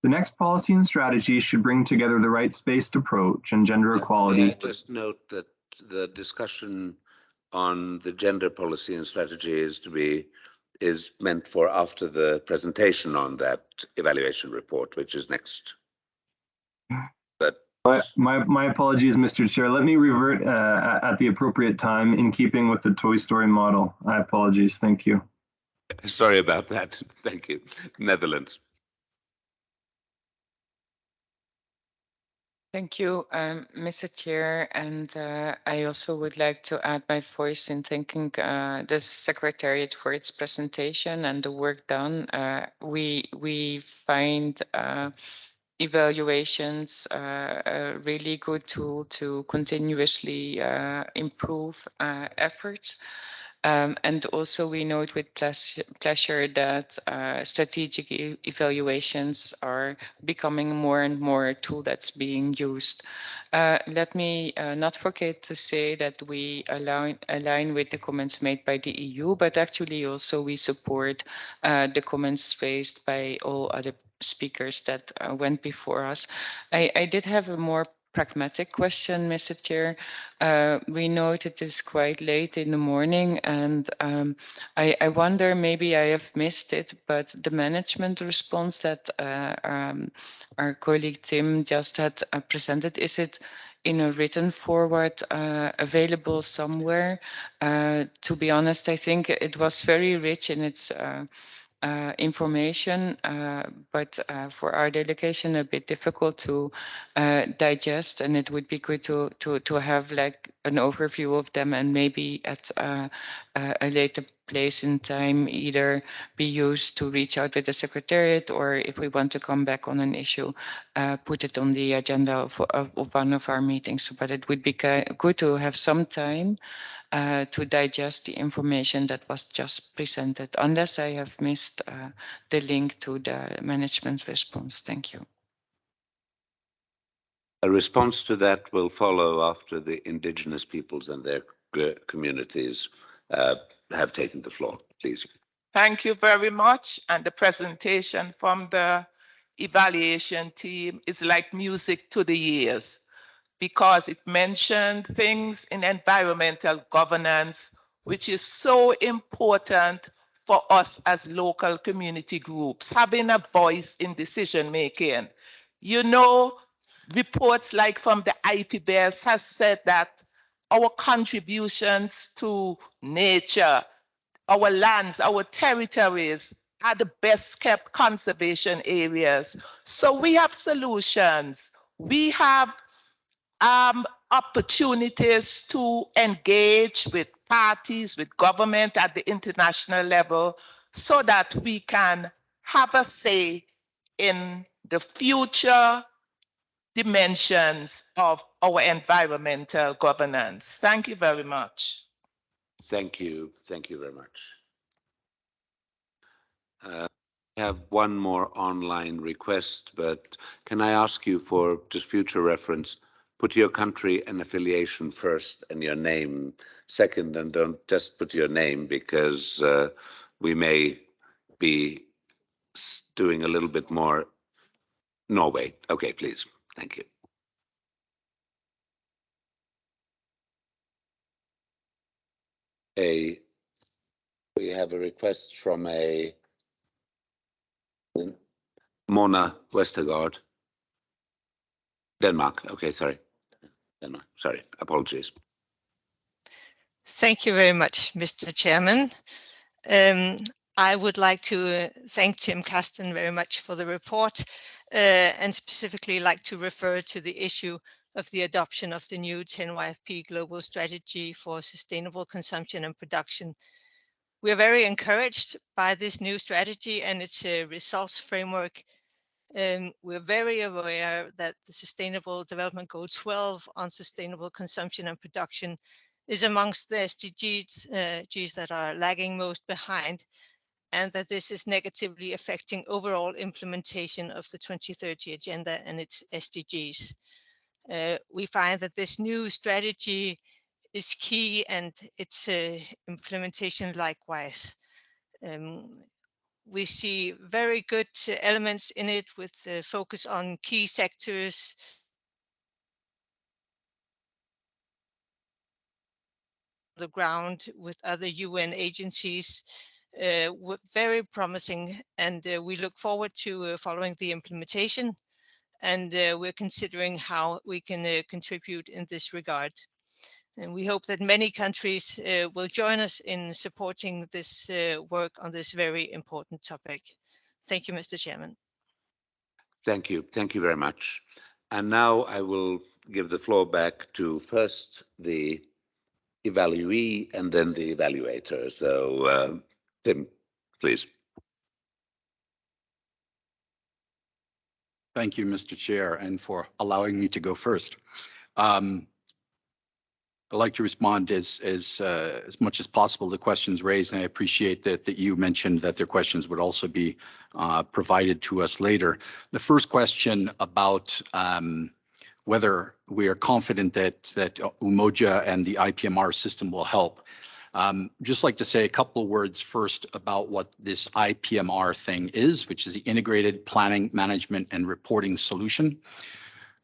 [SPEAKER 4] The next policy and strategy should bring together the rights-based approach and gender equality.
[SPEAKER 1] May I just note that the discussion on the gender policy and strategy is meant for after the presentation on that evaluation report, which is next. But
[SPEAKER 4] my apologies, Mr. Chair. Let me revert at the appropriate time in keeping with the Toy Story model. I apologize. Thank you.
[SPEAKER 1] Sorry about that. Thank you. Netherlands.
[SPEAKER 15] Thank you, Mr. Chair, and I also would like to add my voice in thanking the Secretariat for its presentation and the work done. We find evaluations a really good tool to continuously improve efforts. And also we note with pleasure that strategic evaluations are becoming more and more a tool that's being used. Let me not forget to say that we align with the comments made by the EU, but actually also we support the comments raised by all other speakers that went before us. I did have a more pragmatic question, Mr. Chair. We note it is quite late in the morning, and I wonder, maybe I have missed it, but the management response that our colleague Tim just had presented, is it in a written forward available somewhere? To be honest, I think it was very rich in its information, but for our delegation a bit difficult to digest, and it would be good to have like an overview of them, and maybe at a later place in time either be used to reach out with the Secretariat, or if we want to come back on an issue, put it on the agenda of one of our meetings. But it would be good to have some time to digest the information that was just presented, unless I have missed the link to the management response. Thank you.
[SPEAKER 1] A response to that will follow after the indigenous peoples and their communities have taken the floor. Please.
[SPEAKER 20] Thank you very much. And the presentation from the evaluation team is like music to the ears, because it mentioned things in environmental governance, which is so important for us as local community groups, having a voice in decision making. You know, reports like from the IPBES has said that our contributions to nature, our lands, our territories are the best kept conservation areas. So we have solutions. We have opportunities to engage with parties, with government at the international level, so that we can have a say in the future dimensions of our environmental governance. Thank you very much.
[SPEAKER 1] Thank you. Thank you very much. I have one more online request, but can I ask you for just future reference, put your country and affiliation first and your name second, and don't just put your name, because we may be doing a little bit more. Norway. Okay, please. Thank you. We have a request from a Mona Westergaard. Denmark. Okay, sorry. Denmark. Sorry. Apologies.
[SPEAKER 21] Thank you very much, Mr. Chairman. I would like to thank Tim Carsten very much for the report, and specifically like to refer to the issue of the adoption of the new 10YFP Global Strategy for Sustainable Consumption and Production. We are very encouraged by this new strategy and its results framework, We're very aware that the Sustainable Development Goal 12 on sustainable consumption and production is amongst the SDGs that are lagging most behind, and that this is negatively affecting overall implementation of the 2030 Agenda and its SDGs. We find that this new strategy is key and its implementation likewise. We see very good elements in it with the focus on key sectors, the ground with other UN agencies, very promising, and we look forward to following the implementation, and we're considering how we can contribute in this regard. And we hope that many countries will join us in supporting this work on this very important topic. Thank you, Mr. Chairman.
[SPEAKER 1] Thank you. Thank you very much. And now I will give the floor back to first the evaluee and then the evaluator. So, Tim, please.
[SPEAKER 7] Thank you, Mr. Chair, and for allowing me to go first. I'd like to respond as much as possible to questions raised, and I appreciate that you mentioned that their questions would also be provided to us later. The first question about whether we are confident that Umoja and the IPMR system will help. Just like to say a couple of words first about what this IPMR thing is, which is the Integrated Planning, Management and Reporting Solution.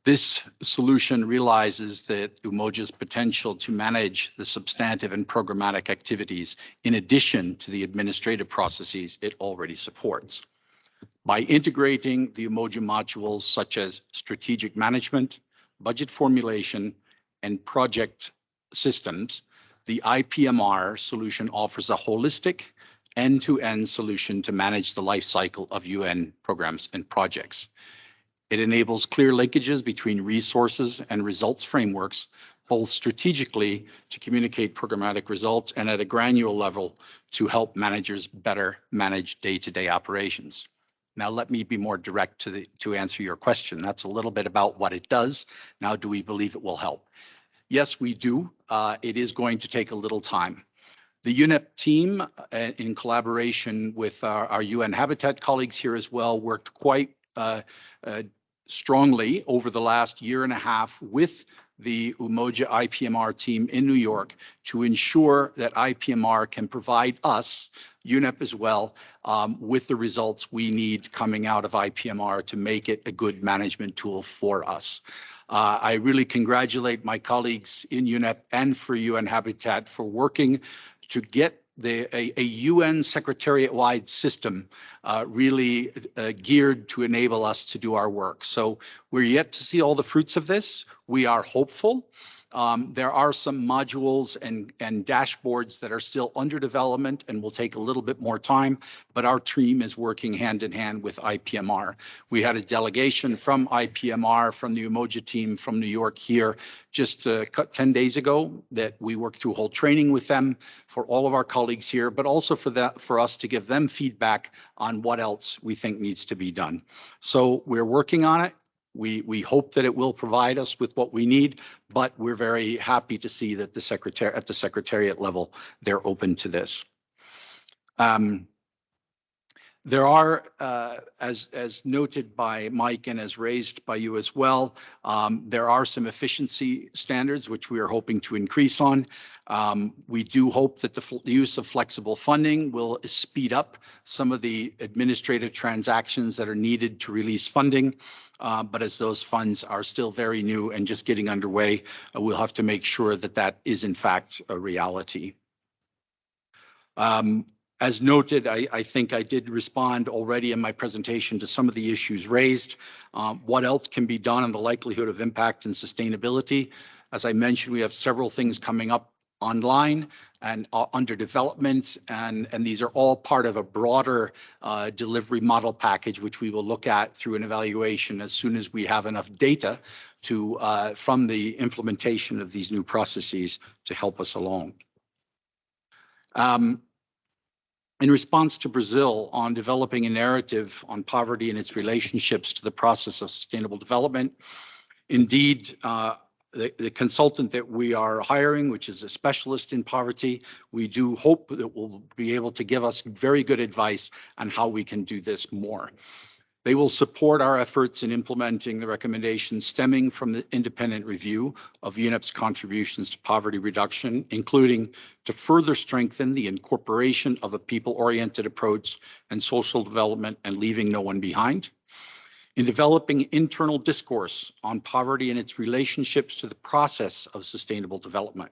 [SPEAKER 7] This solution realizes that Umoja's potential to manage the substantive and programmatic activities in addition to the administrative processes it already supports. By integrating the Umoja modules such as strategic management, budget formulation, and project systems, the IPMR solution offers a holistic end-to-end solution to manage the life cycle of UN programs and projects. It enables clear linkages between resources and results frameworks, both strategically to communicate programmatic results and at a granular level to help managers better manage day-to-day operations. Now, let me be more direct to answer your question. That's a little bit about what it does. Now, do we believe it will help? Yes, we do. It is going to take a little time. The UNEP team, in collaboration with our UN Habitat colleagues here as well, worked quite strongly over the last year and a half with the Umoja IPMR team in New York to ensure that IPMR can provide us, UNEP as well, with the results we need coming out of IPMR to make it a good management tool for us. I really congratulate my colleagues in UNEP and for UN Habitat for working to get a UN secretariat-wide system really geared to enable us to do our work. So we're yet to see all the fruits of this. We are hopeful. There are some modules and dashboards that are still under development and will take a little bit more time, but our team is working hand in hand with IPMR. We had a delegation from IPMR, from the Umoja team from New York here just 10 days ago that we worked through whole training with them for all of our colleagues here, but also for us to give them feedback on what else we think needs to be done. So we're working on it. We hope that it will provide us with what we need, but we're very happy to see that at the secretariat level, they're open to this. There are, as noted by Mike and as raised by you as well, there are some efficiency standards which we are hoping to increase on. We do hope that the use of flexible funding will speed up some of the administrative transactions that are needed to release funding. But as those funds are still very new and just getting underway, we'll have to make sure that that is in fact a reality. As noted, I think I did respond already in my presentation to some of the issues raised. What else can be done on the likelihood of impact and sustainability? As I mentioned, we have several things coming up online and under development, and these are all part of a broader delivery model package, which we will look at through an evaluation as soon as we have enough data to from the implementation of these new processes to help us along. in response to Brazil on developing a narrative on poverty and its relationships to the process of sustainable development. Indeed, the consultant that we are hiring, which is a specialist in poverty, we do hope that will be able to give us very good advice on how we can do this more. They will support our efforts in implementing the recommendations stemming from the independent review of UNEP's contributions to poverty reduction, including to further strengthen the incorporation of a people-oriented approach and social development and leaving no one behind. In developing internal discourse on poverty and its relationships to the process of sustainable development,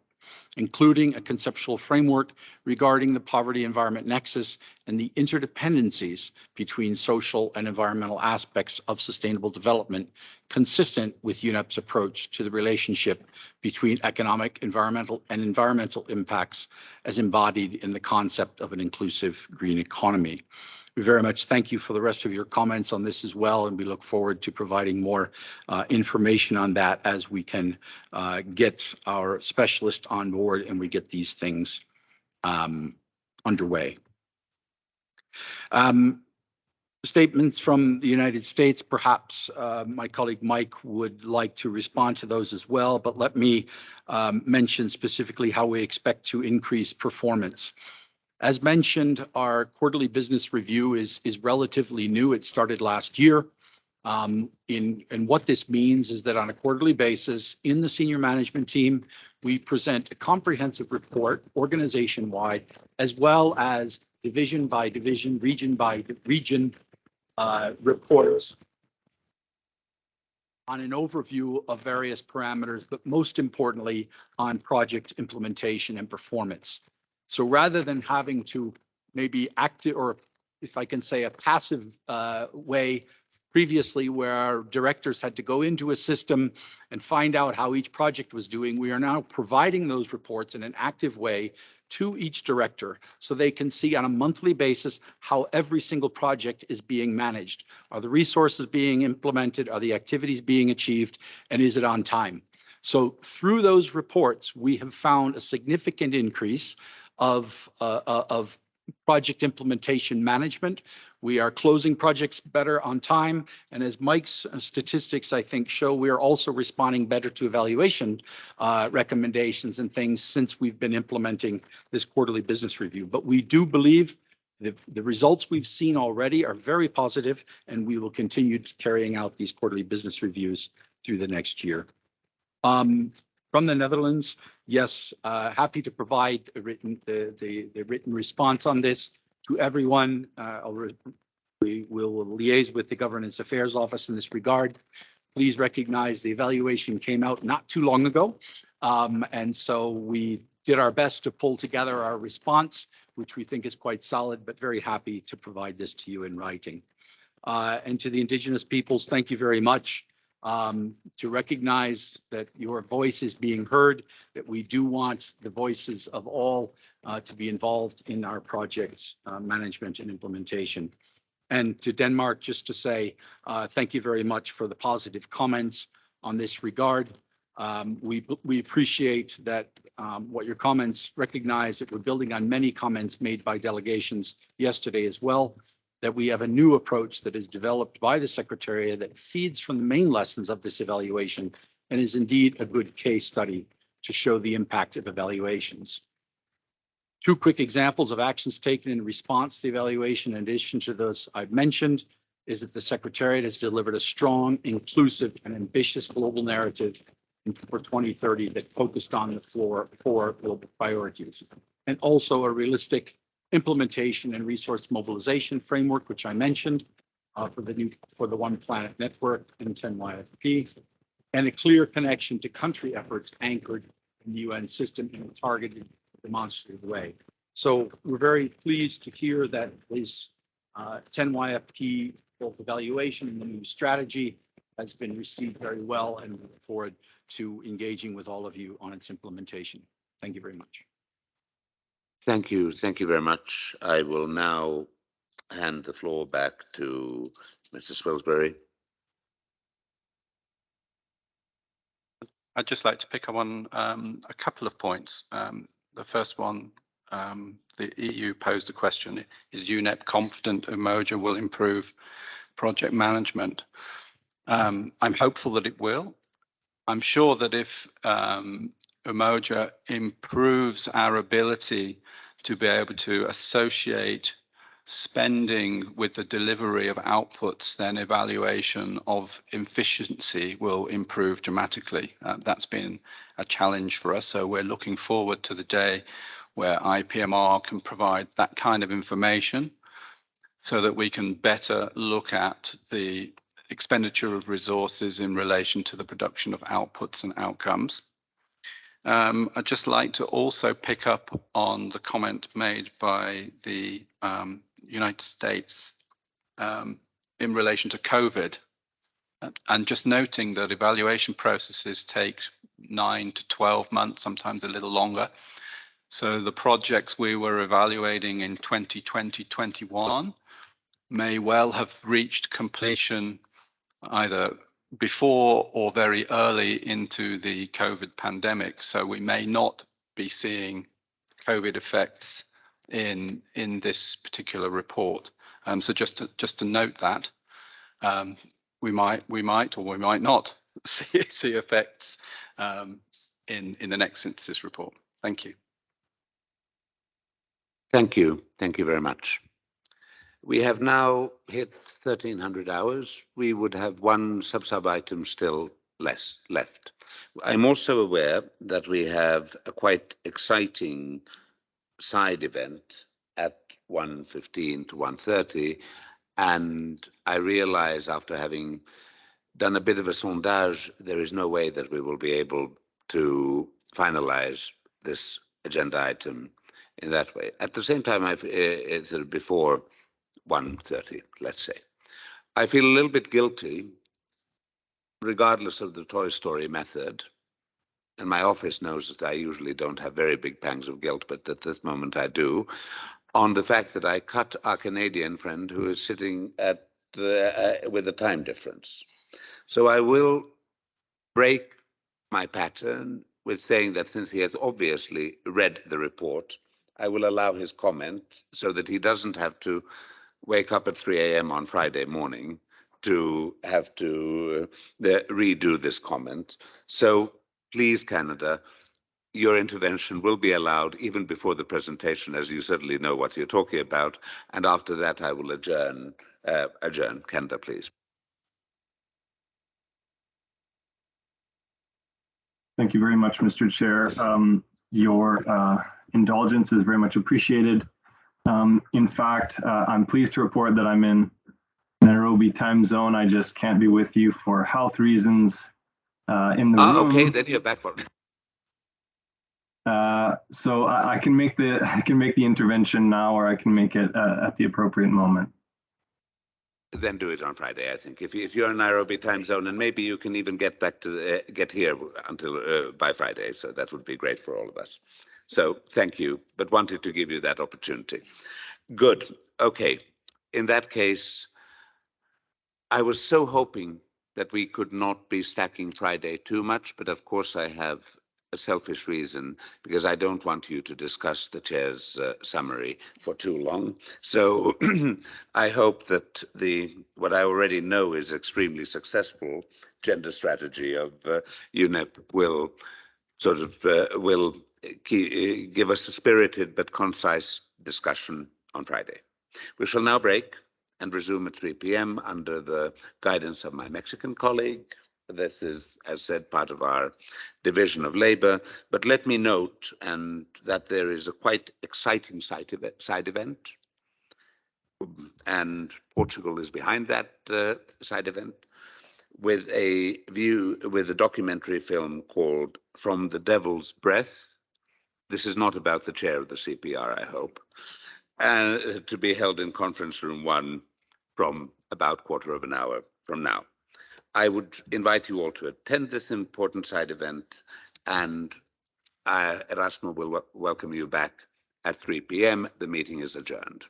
[SPEAKER 7] including a conceptual framework regarding the poverty-environment nexus and the interdependencies between social and environmental aspects of sustainable development, consistent with UNEP's approach to the relationship between economic, environmental impacts as embodied in the concept of an inclusive green economy. We very much thank you for the rest of your comments on this as well, and we look forward to providing more information on that as we can get our specialist on board and we get these things underway. Statements from the United States, perhaps my colleague Mike would like to respond to those as well, but let me mention specifically how we expect to increase performance. As mentioned, our quarterly business review is relatively new. It started last year. And what this means is that on a quarterly basis in the senior management team, we present a comprehensive report organization-wide, as well as division by division, region by region reports on an overview of various parameters, but most importantly on project implementation and performance. So rather than having to maybe act, or if I can say a passive way previously where our directors had to go into a system and find out how each project was doing, we are now providing those reports in an active way to each director so they can see on a monthly basis how every single project is being managed. Are the resources being implemented? Are the activities being achieved? And is it on time? So through those reports, we have found a significant increase of project implementation management. We are closing projects better on time. And as Mike's statistics, I think, show, we are also responding better to evaluation recommendations and things since we've been implementing this quarterly business review. But we do believe the results we've seen already are very positive, and we will continue carrying out these quarterly business reviews through the next year. From the Netherlands, yes, happy to provide the written response on this to everyone. We will liaise with the Governance Affairs Office in this regard. Please recognize the evaluation came out not too long ago. And so we did our best to pull together our response, which we think is quite solid, but very happy to provide this to you in writing. And to the Indigenous peoples, thank you very much. To recognize that your voice is being heard, that we do want the voices of all to be involved in our projects management and implementation. And to Denmark, just to say thank you very much for the positive comments on this regard. We appreciate that what your comments recognize that we're building on many comments made by delegations yesterday as well, that we have a new approach that is developed by the Secretariat that feeds from the main lessons of this evaluation and is indeed a good case study to show the impact of evaluations. Two quick examples of actions taken in response to the evaluation, in addition to those I've mentioned, is that the Secretariat has delivered a strong, inclusive, and ambitious global narrative for 2030 that focused on the four global priorities, and also a realistic implementation and resource mobilization framework, which I mentioned for the One Planet Network and 10YFP, and a clear connection to country efforts anchored in the UN system in a targeted, demonstrative way. So we're very pleased to hear that this 10YFP both evaluation and the new strategy has been received very well, and we look forward to engaging with all of you on its implementation. Thank you very much.
[SPEAKER 1] Thank you. Thank you very much. I will now hand the floor back to Mr. Swilsbury.
[SPEAKER 19] I'd just like to pick up on a couple of points. The first one the EU posed a question, is UNEP confident Umoja will improve project management? I'm hopeful that it will. I'm sure that if Umoja improves our ability to be able to associate spending with the delivery of outputs, then evaluation of efficiency will improve dramatically. That's been a challenge for us. So we're looking forward to the day where IPMR can provide that kind of information so that we can better look at the expenditure of resources in relation to the production of outputs and outcomes. I'd just like to also pick up on the comment made by the United States in relation to COVID, and just noting that evaluation processes take 9 to 12 months, sometimes a little longer. So the projects we were evaluating in 2020-21 may well have reached completion either before or very early into the COVID pandemic. So we may not be seeing COVID effects in this particular report. So just to note that, we might or we might not see effects in the next synthesis report. Thank you.
[SPEAKER 1] Thank you. Thank you very much. We have now hit 1300 hours. We would have one sub item still left. I'm also aware that we have a quite exciting side event at 1:15 to 1:30, and I realize after having done a bit of a sondage, there is no way that we will be able to finalize this agenda item in that way. At the same time, it's before 1:30, let's say. I feel a little bit guilty, regardless of the Toy Story method, and my office knows that I usually don't have very big pangs of guilt, but at this moment I do, on the fact that I cut our Canadian friend who is sitting at with a time difference. So I will break my pattern with saying that since he has obviously read the report, I will allow his comment so that he doesn't have to wake up at 3 a.m. on Friday morning to have to redo this comment. So please, Canada, your intervention will be allowed even before the presentation, as you certainly know what you're talking about. And after that, I will adjourn. Canada, please.
[SPEAKER 4] Thank you very much, Mr. Chair. Your indulgence is very much appreciated. In fact, I'm pleased to report that I'm in Nairobi time zone. I just can't be with you for health reasons in the room.
[SPEAKER 1] Okay, then you're back for.
[SPEAKER 4] So I can make the intervention now, or I can make it at the appropriate moment.
[SPEAKER 1] Then do it on Friday, I think. If you're in Nairobi time zone, and maybe you can even get back to get here until by Friday, so that would be great for all of us. So thank you, but wanted to give you that opportunity. Good. Okay. In that case, I was so hoping that we could not be stacking Friday too much, but of course I have a selfish reason, because I don't want you to discuss the chair's summary for too long. So I hope that what I already know is extremely successful gender strategy of UNEP will sort of give us a spirited but concise discussion on Friday. We shall now break and resume at 3 p.m. under the guidance of my Mexican colleague. This is, as said, part of our division of labor. But let me note that there is a quite exciting side event, and Portugal is behind that side event, with a documentary film called From the Devil's Breath. This is not about the chair of the CPR, I hope, and to be held in conference room 1 from about quarter of an hour from now. I would invite you all to attend this important side event, and Erasmo will welcome you back at 3 p.m. The meeting is adjourned.